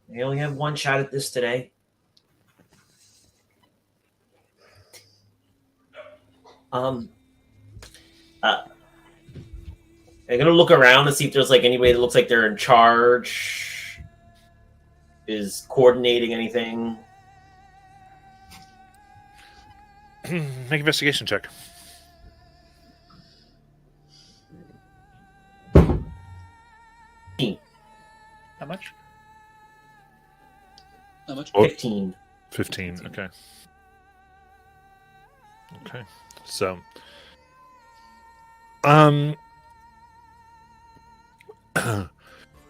We only have one shot at this today. I'm gonna look around and see if there's like anybody that looks like they're in charge, is coordinating anything. Make investigation check. How much? 15. 15. Okay. Okay. So,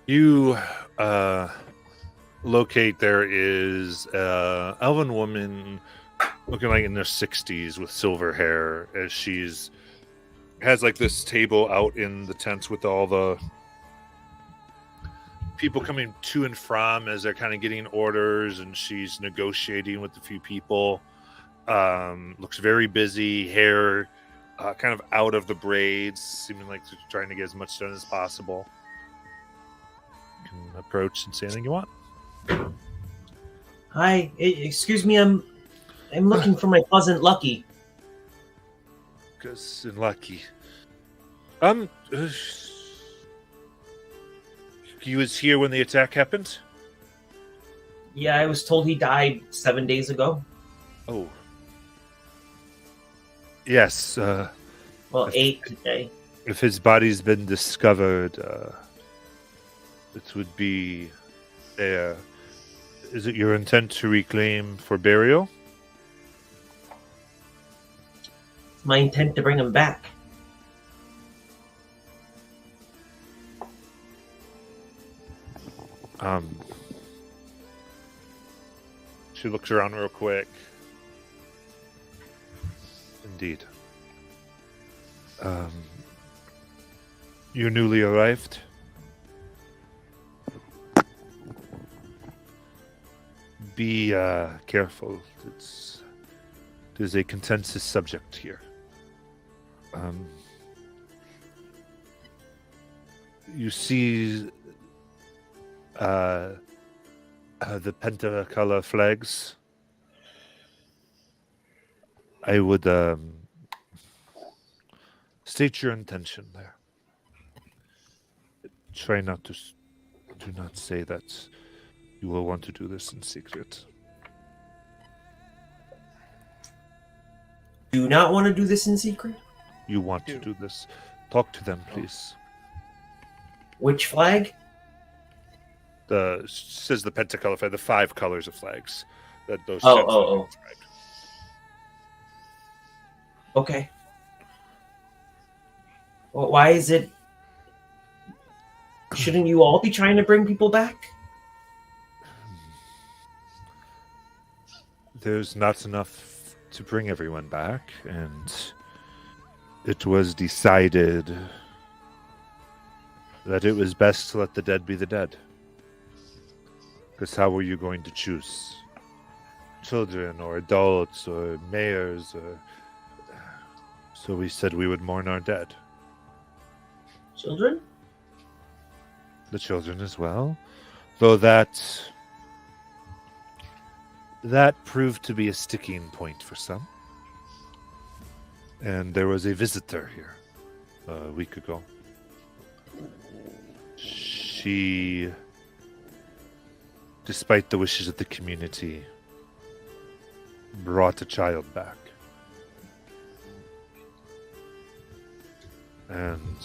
you locate there is a elven woman looking like in their 60s with silver hair, as has like this table out in the tents with all the people coming to and from as they're kind of getting orders, and she's negotiating with a few people. Looks very busy, hair kind of out of the braids, seeming like she's trying to get as much done as possible. You can approach and say anything you want. Hi, excuse me, I'm looking for my cousin Lucky. Cousin Lucky. He was here when the attack happened? Yeah, I was told he died 7 days ago. Oh. Yes. Well, 8 today. If his body's been discovered, it would be there. Is it your intent to reclaim for burial? It's my intent to bring him back. She looks around real quick. Indeed. You're newly arrived? Be careful. There's a contentious subject here. you see the pentacolor flags. I would state your intention there. Try not to. Do not say that you will want to do this in secret. Do not want to do this in secret? You want to do this. Talk to them, please. Which flag? Says the pentacolor flag, the 5 colors of flags. That those. Oh. Okay. Well, why is it? Shouldn't you all be trying to bring people back? There's not enough to bring everyone back, and it was decided that it was best to let the dead be the dead. Because how were you going to choose? Children or adults or mayors or... So we said we would mourn our dead. Children? The children as well. Though that proved to be a sticking point for some. And there was a visitor here a week ago. She, despite the wishes of the community, brought a child back. And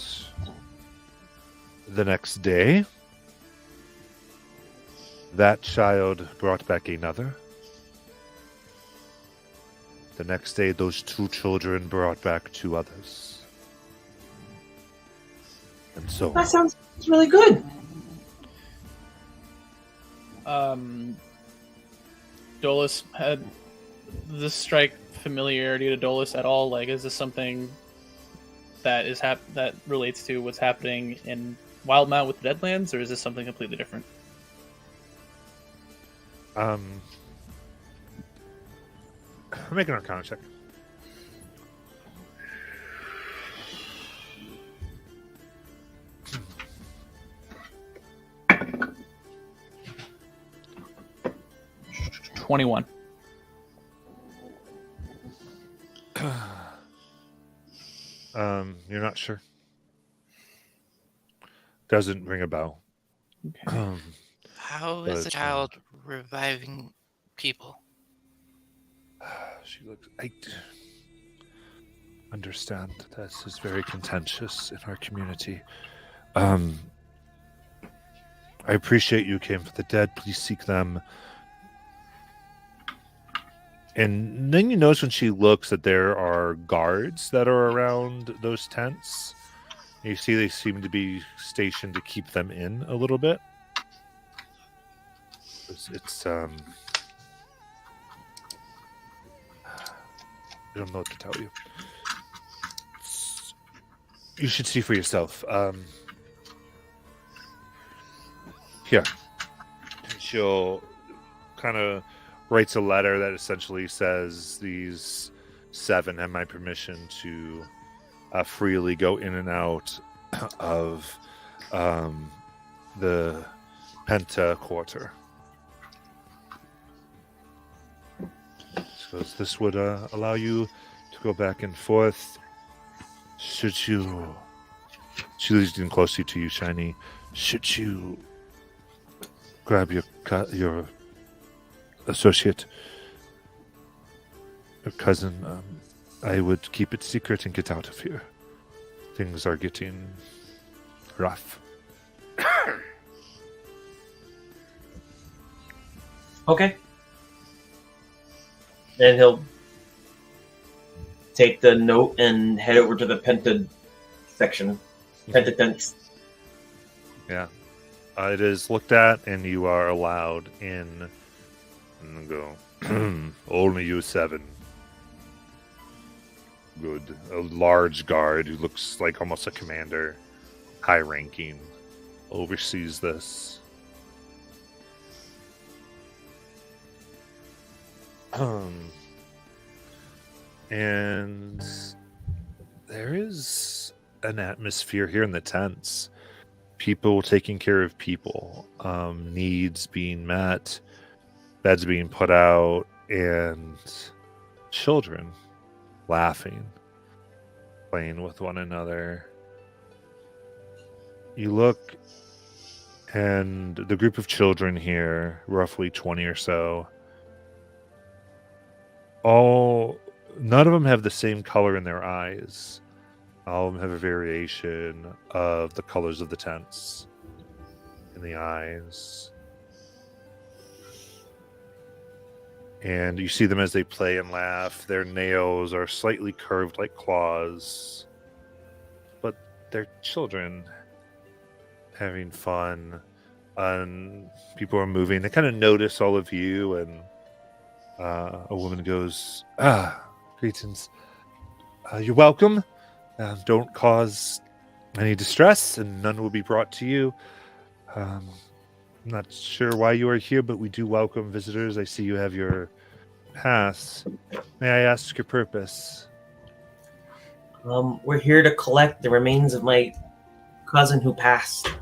the next day, that child brought back another. The next day, those 2 children brought back 2 others. And so... That sounds really good. Dolus, had this strike familiarity to Dolus at all? Like, is this something that is that relates to what's happening in Wildmount with the Deadlands, or is this something completely different? I'm making an Arcana check. $21. You're not sure? Doesn't ring a bell. Okay. How is But, a child reviving people? She looks. I understand this is very contentious in our community. I appreciate you came for the dead. Please seek them. And then you notice when she looks that there are guards that are around those tents. You see they seem to be stationed to keep them in a little bit. It's I don't know what to tell you. You should see for yourself. Here. She'll kind of writes a letter that essentially says these 7 have my permission to freely go in and out of the Penta Quarter. So this would allow you to go back and forth. Should you... She leans in closely to you, Shiny. Should you grab your associate, your cousin, I would keep it secret and get out of here. Things are getting rough. Okay. Then he'll take the note and head over to the Penta section. Penta tents. Yeah. It is looked at, and you are allowed in. And go. Only you 7. Good. A large guard who looks like almost a commander, high ranking, oversees this. And there is an atmosphere here in the tents. people taking care of people, needs being met, beds being put out, and children laughing, playing with one another. You look, and the group of children here, roughly 20 or so, none of them have the same color in their eyes. All of them have a variation of the colors of the tents in the eyes. And you see them as they play and laugh. Their nails are slightly curved like claws. But they're children having fun. And people are moving. They kind of notice all of you. And a woman goes, greetings. You're welcome. Don't cause any distress, and none will be brought to you. I'm not sure why you are here, but we do welcome visitors. I see you have your pass. May I ask your purpose? We're here to collect the remains of my cousin who passed.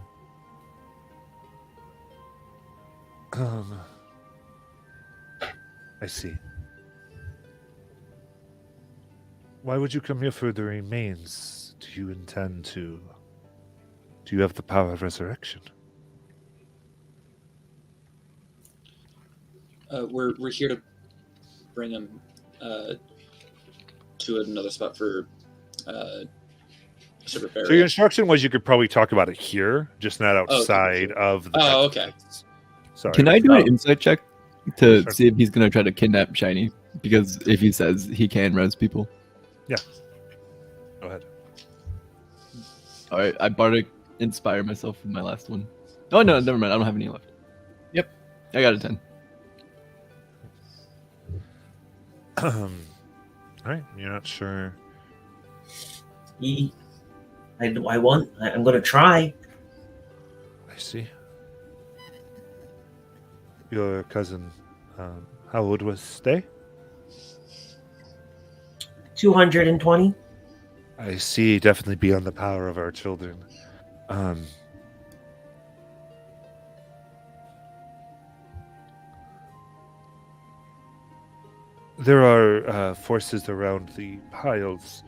I see. Why would you come here for the remains? Do you intend to... Do you have the power of resurrection? We're here to bring him to another spot for separate burial. So your instruction was you could probably talk about it here, just not outside of the... Oh, okay. Sorry. Can I do an insight check to Sure. see if he's going to try to kidnap Shiny? Because if he says he can res people. Yeah. Go ahead. All right, I bardic inspire myself with my last one. Oh no, never mind. I don't have any left. Yep. I got a 10. All right, you're not sure. I'm going to try. I see. Your cousin, how old was they? 220. I see, definitely beyond the power of our children. There are forces around the piles.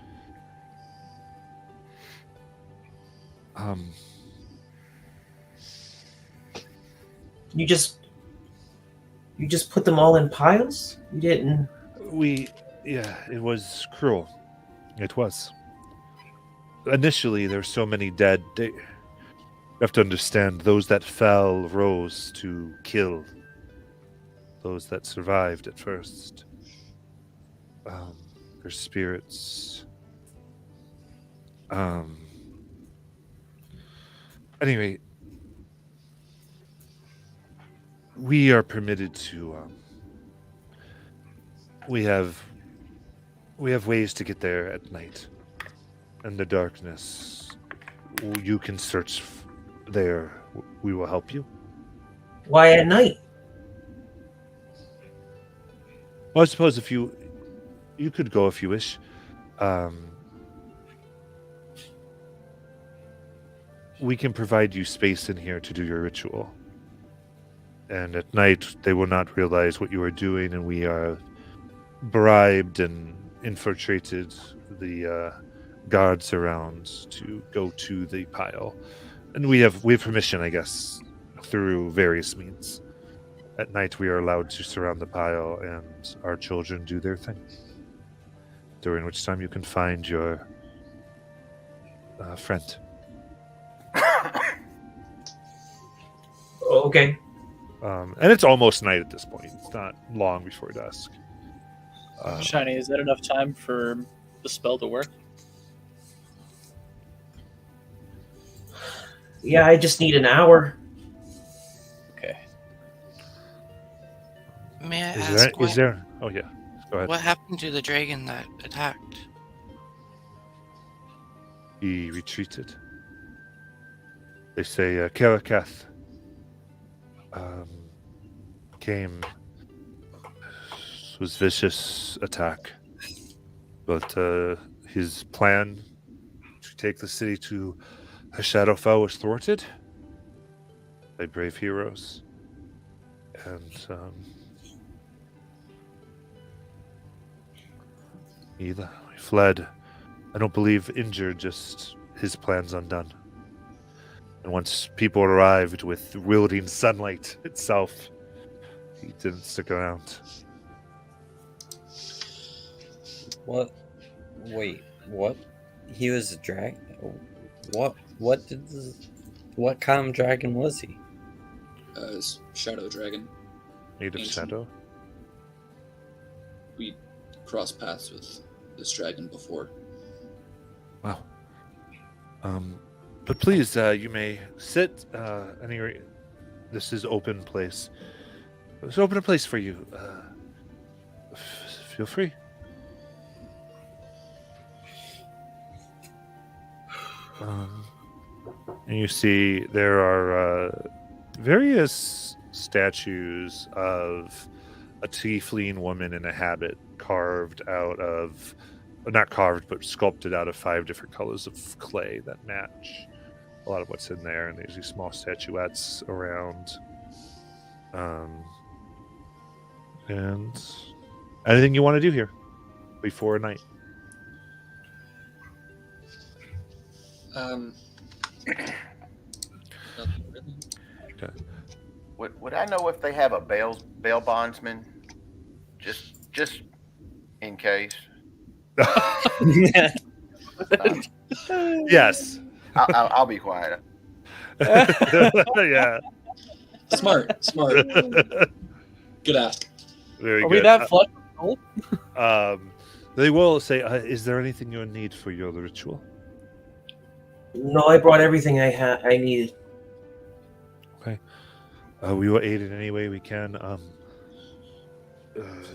You just put them all in piles? You didn't... Yeah, it was cruel. It was. Initially, there were so many dead. You have to understand, those that fell rose to kill those that survived at first. Their spirits. Anyway, we are permitted to. We have ways to get there at night. In the darkness, you can search there. We will help you. Why at night? Well, I suppose if you could go if you wish. We can provide you space in here to do your ritual. And at night, they will not realize what you are doing, and we are bribed and infiltrated the guards around to go to the pile. And we have permission, I guess, through various means. At night, we are allowed to surround the pile, and our children do their thing. During which time you can find your friend. Okay. And it's almost night at this point. It's not long before dusk. Shiny, is that enough time for the spell to work? Yeah, I just need an hour. Okay. May I Is ask there? Oh yeah. Go ahead. what happened to the dragon that attacked? He retreated. They say Karakath came. It was vicious attack, but his plan to take the city to A shadow foe was thwarted by brave heroes. And he fled. I don't believe injured, just his plans undone. And once people arrived with wielding sunlight itself, he didn't stick around. What? Wait, what? He was a dragon? What did what kind of dragon was he? Shadow dragon. Made of Ancient. shadow? We crossed paths with this dragon before. Wow. But please, you may sit. This is open place. It's open a place for you. Feel free. And you see there are various statues of a tiefling woman in a habit carved out of, not carved, but sculpted out of 5 different colors of clay that match a lot of what's in there. And there's these small statuettes around. And anything you want to do here before night? Nothing really. Okay. Would I know if they have a bail bondsman? Just in case. Yes. I'll be quiet. Yeah. Smart. Good ask. Very Are good. we that flush with gold? They will say, is there anything you need for your ritual? No, I brought everything I needed. Okay. We will aid in any way we can.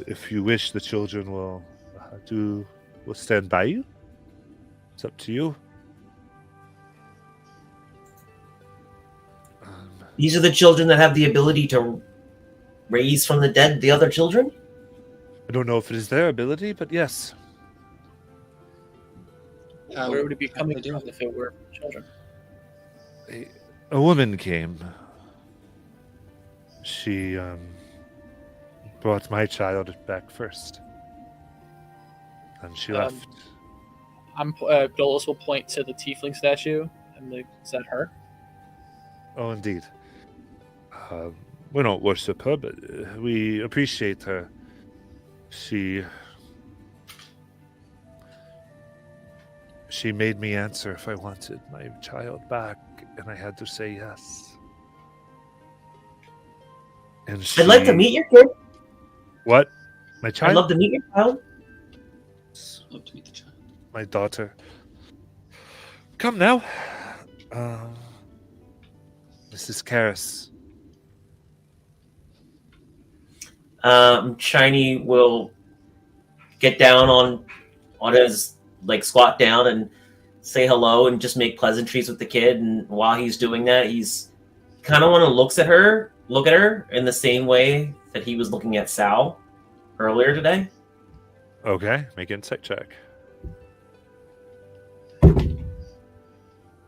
If you wish, the children will stand by you. It's up to you. These are the children that have the ability to raise from the dead the other children? I don't know if it is their ability, but yes. Where would it be coming from if it were children? A woman came. She brought my child back first. And she left. Dolus will point to the tiefling statue, and is that her? Oh, indeed. We don't worship her, but we appreciate her. She made me answer if I wanted my child back, and I had to say yes. And I'd like to meet your kid. What? My child? I'd love to meet your child. Love to meet the child. My daughter. Come now. Mrs. Karras. Shiny will get down on his squat down and say hello and just make pleasantries with the kid. And while he's doing that, he's kind of want to look at her in the same way that he was looking at Sal earlier today. Okay, make an insight check.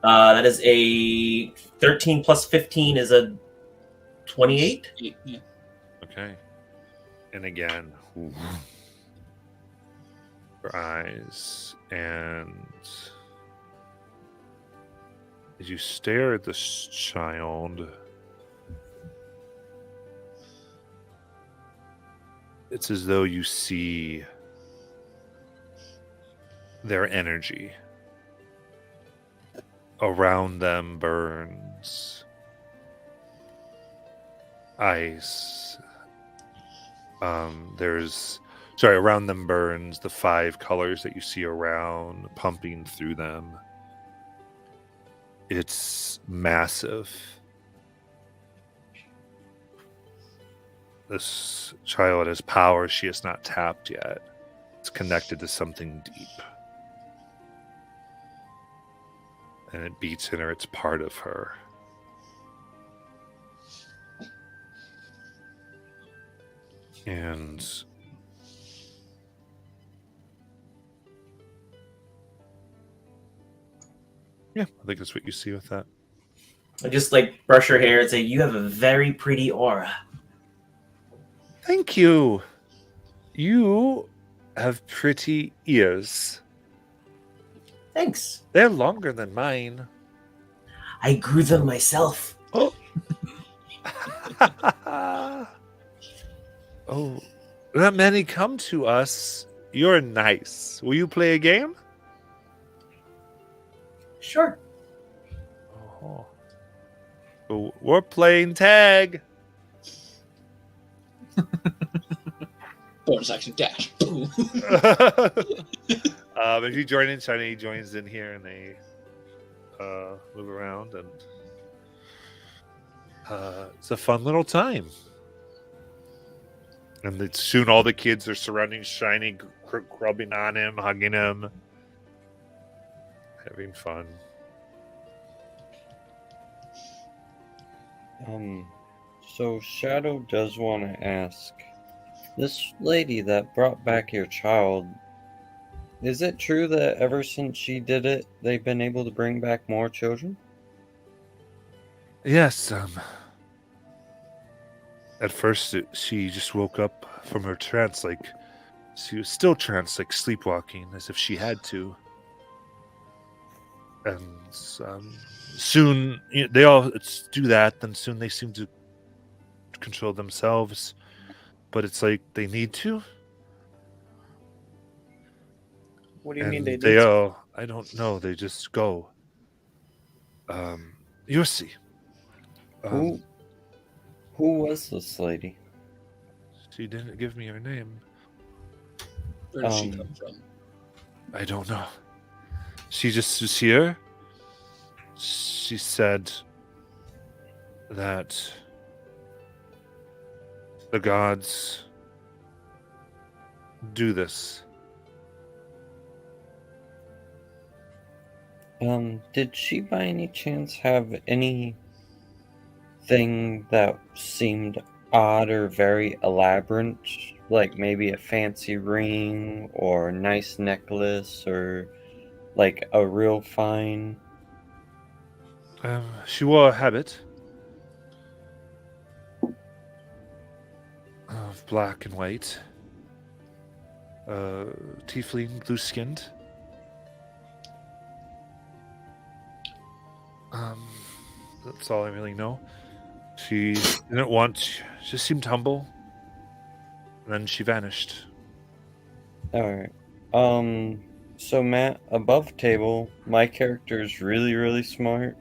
That is a 13 plus 15 is a 28. Yeah. Okay. And again, her eyes, and as you stare at this child, it's as though you see their energy. Around them burns ice. Around them burns the 5 colors that you see around, pumping through them. It's massive. This child has power she has not tapped yet. It's connected to something deep. And it beats in her, it's part of her. And Yeah, I think that's what you see with that. I just like brush her hair and say, "You have a very pretty aura." Thank you. You have pretty ears. Thanks. They're longer than mine. I grew them myself. Oh. Not many come to us. You're nice. Will you play a game? Sure. Oh. We're playing tag. Bonus action dash. Boom. If you join in, Shiny joins in here, and they move around, and it's a fun little time. And soon all the kids are surrounding Shiny, grubbing on him, hugging him, having fun. So Shadow does want to ask, this lady that brought back your child, is it true that ever since she did it, they've been able to bring back more children? Yes, at first she just woke up from her trance, like she was still trance, like sleepwalking, as if she had to. And soon they all do that, then soon they seem to control themselves, but it's like they need to. What do you mean they They need to? all, I don't know, they just go. You'll see. Who was this lady? She didn't give me her name. Where does she come from? I don't know. She just was here. She said that the gods do this. Did she by any chance have anything that seemed odd or very elaborate? Like maybe a fancy ring or a nice necklace or like a real fine? She wore a habit of black and white. Tiefling, blue-skinned. That's all I really know. She didn't want. She just seemed humble. And then she vanished. Alright. So Matt, above table, my character is really, really smart.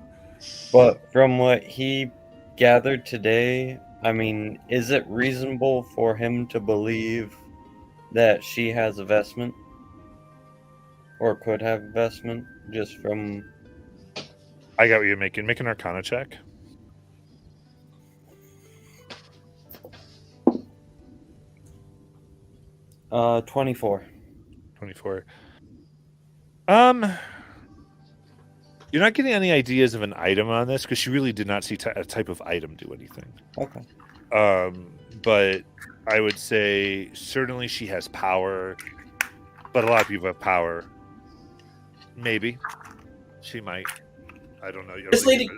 But from what he gathered today, I mean, is it reasonable for him to believe that she has a vestment? Or could have a vestment, just from... I got what you're making. Make an Arcana check. 24. 24. You're not getting any ideas of an item on this because she really did not see a type of item do anything. Okay. But I would say certainly she has power, but a lot of people have power. Maybe she might. I don't know. This lady.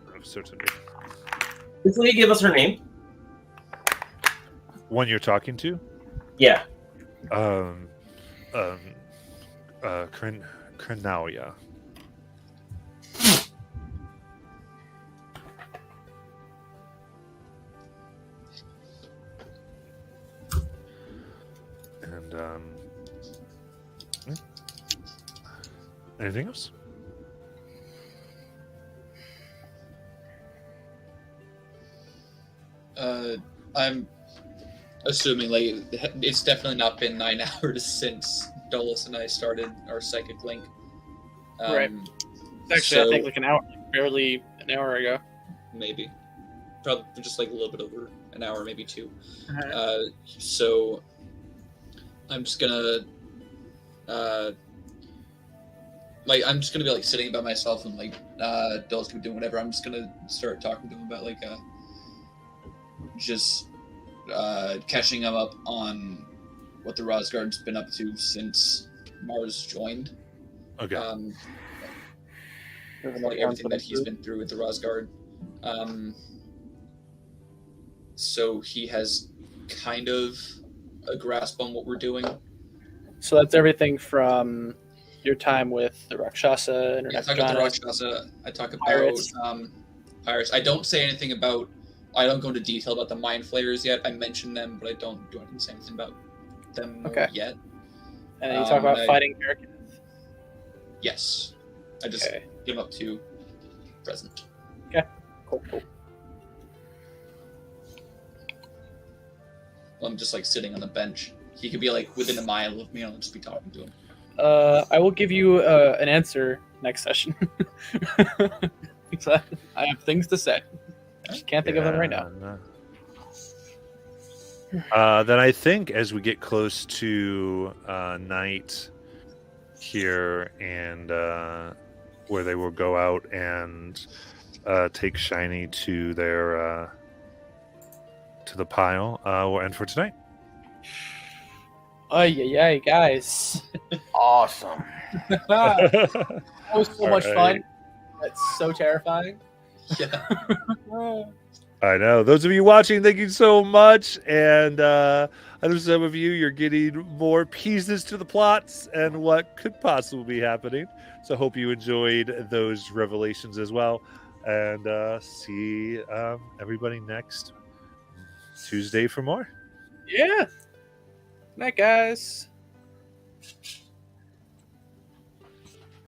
This lady give us her name. One you're talking to? Yeah. Krenauya. And anything else? I'm assuming like it's definitely not been 9 hours since Dulles and I started our psychic link. Right. Actually, I think like barely an hour ago. Maybe. Probably just like a little bit over an hour, maybe 2. Uh-huh. So I'm just gonna I'm just gonna be like sitting by myself and like Dulles can be doing whatever. I'm just gonna start talking to him about like just catching him up on what the Rasgard's been up to since Mars joined. Okay. like everything that he's been through with the Rasgard. So he has kind of a grasp on what we're doing. So that's everything from your time with the Rakshasa and I talk about the Rakshasa. I talk about pirates. I don't say anything about. I don't go into detail about the mind flayers yet. I mention them, but I don't say anything about them yet. And then you talk about fighting American. Yes, I just give up to present. Okay, cool. Well, I'm just like sitting on the bench. He could be like within a mile of me, and I'll just be talking to him. I will give you an answer next session. Because I have things to say. I just can't think of them right now. Then I think as we get close to night here, and where they will go out and take Shiny to their to the pile, we'll end for tonight. Ay, guys. Awesome. That was so much right. fun. That's so terrifying. Yeah. I know. Those of you watching, thank you so much. And I know some of you, you're getting more pieces to the plots and what could possibly be happening. So I hope you enjoyed those revelations as well. And see everybody next Tuesday for more. Yeah. Night, guys.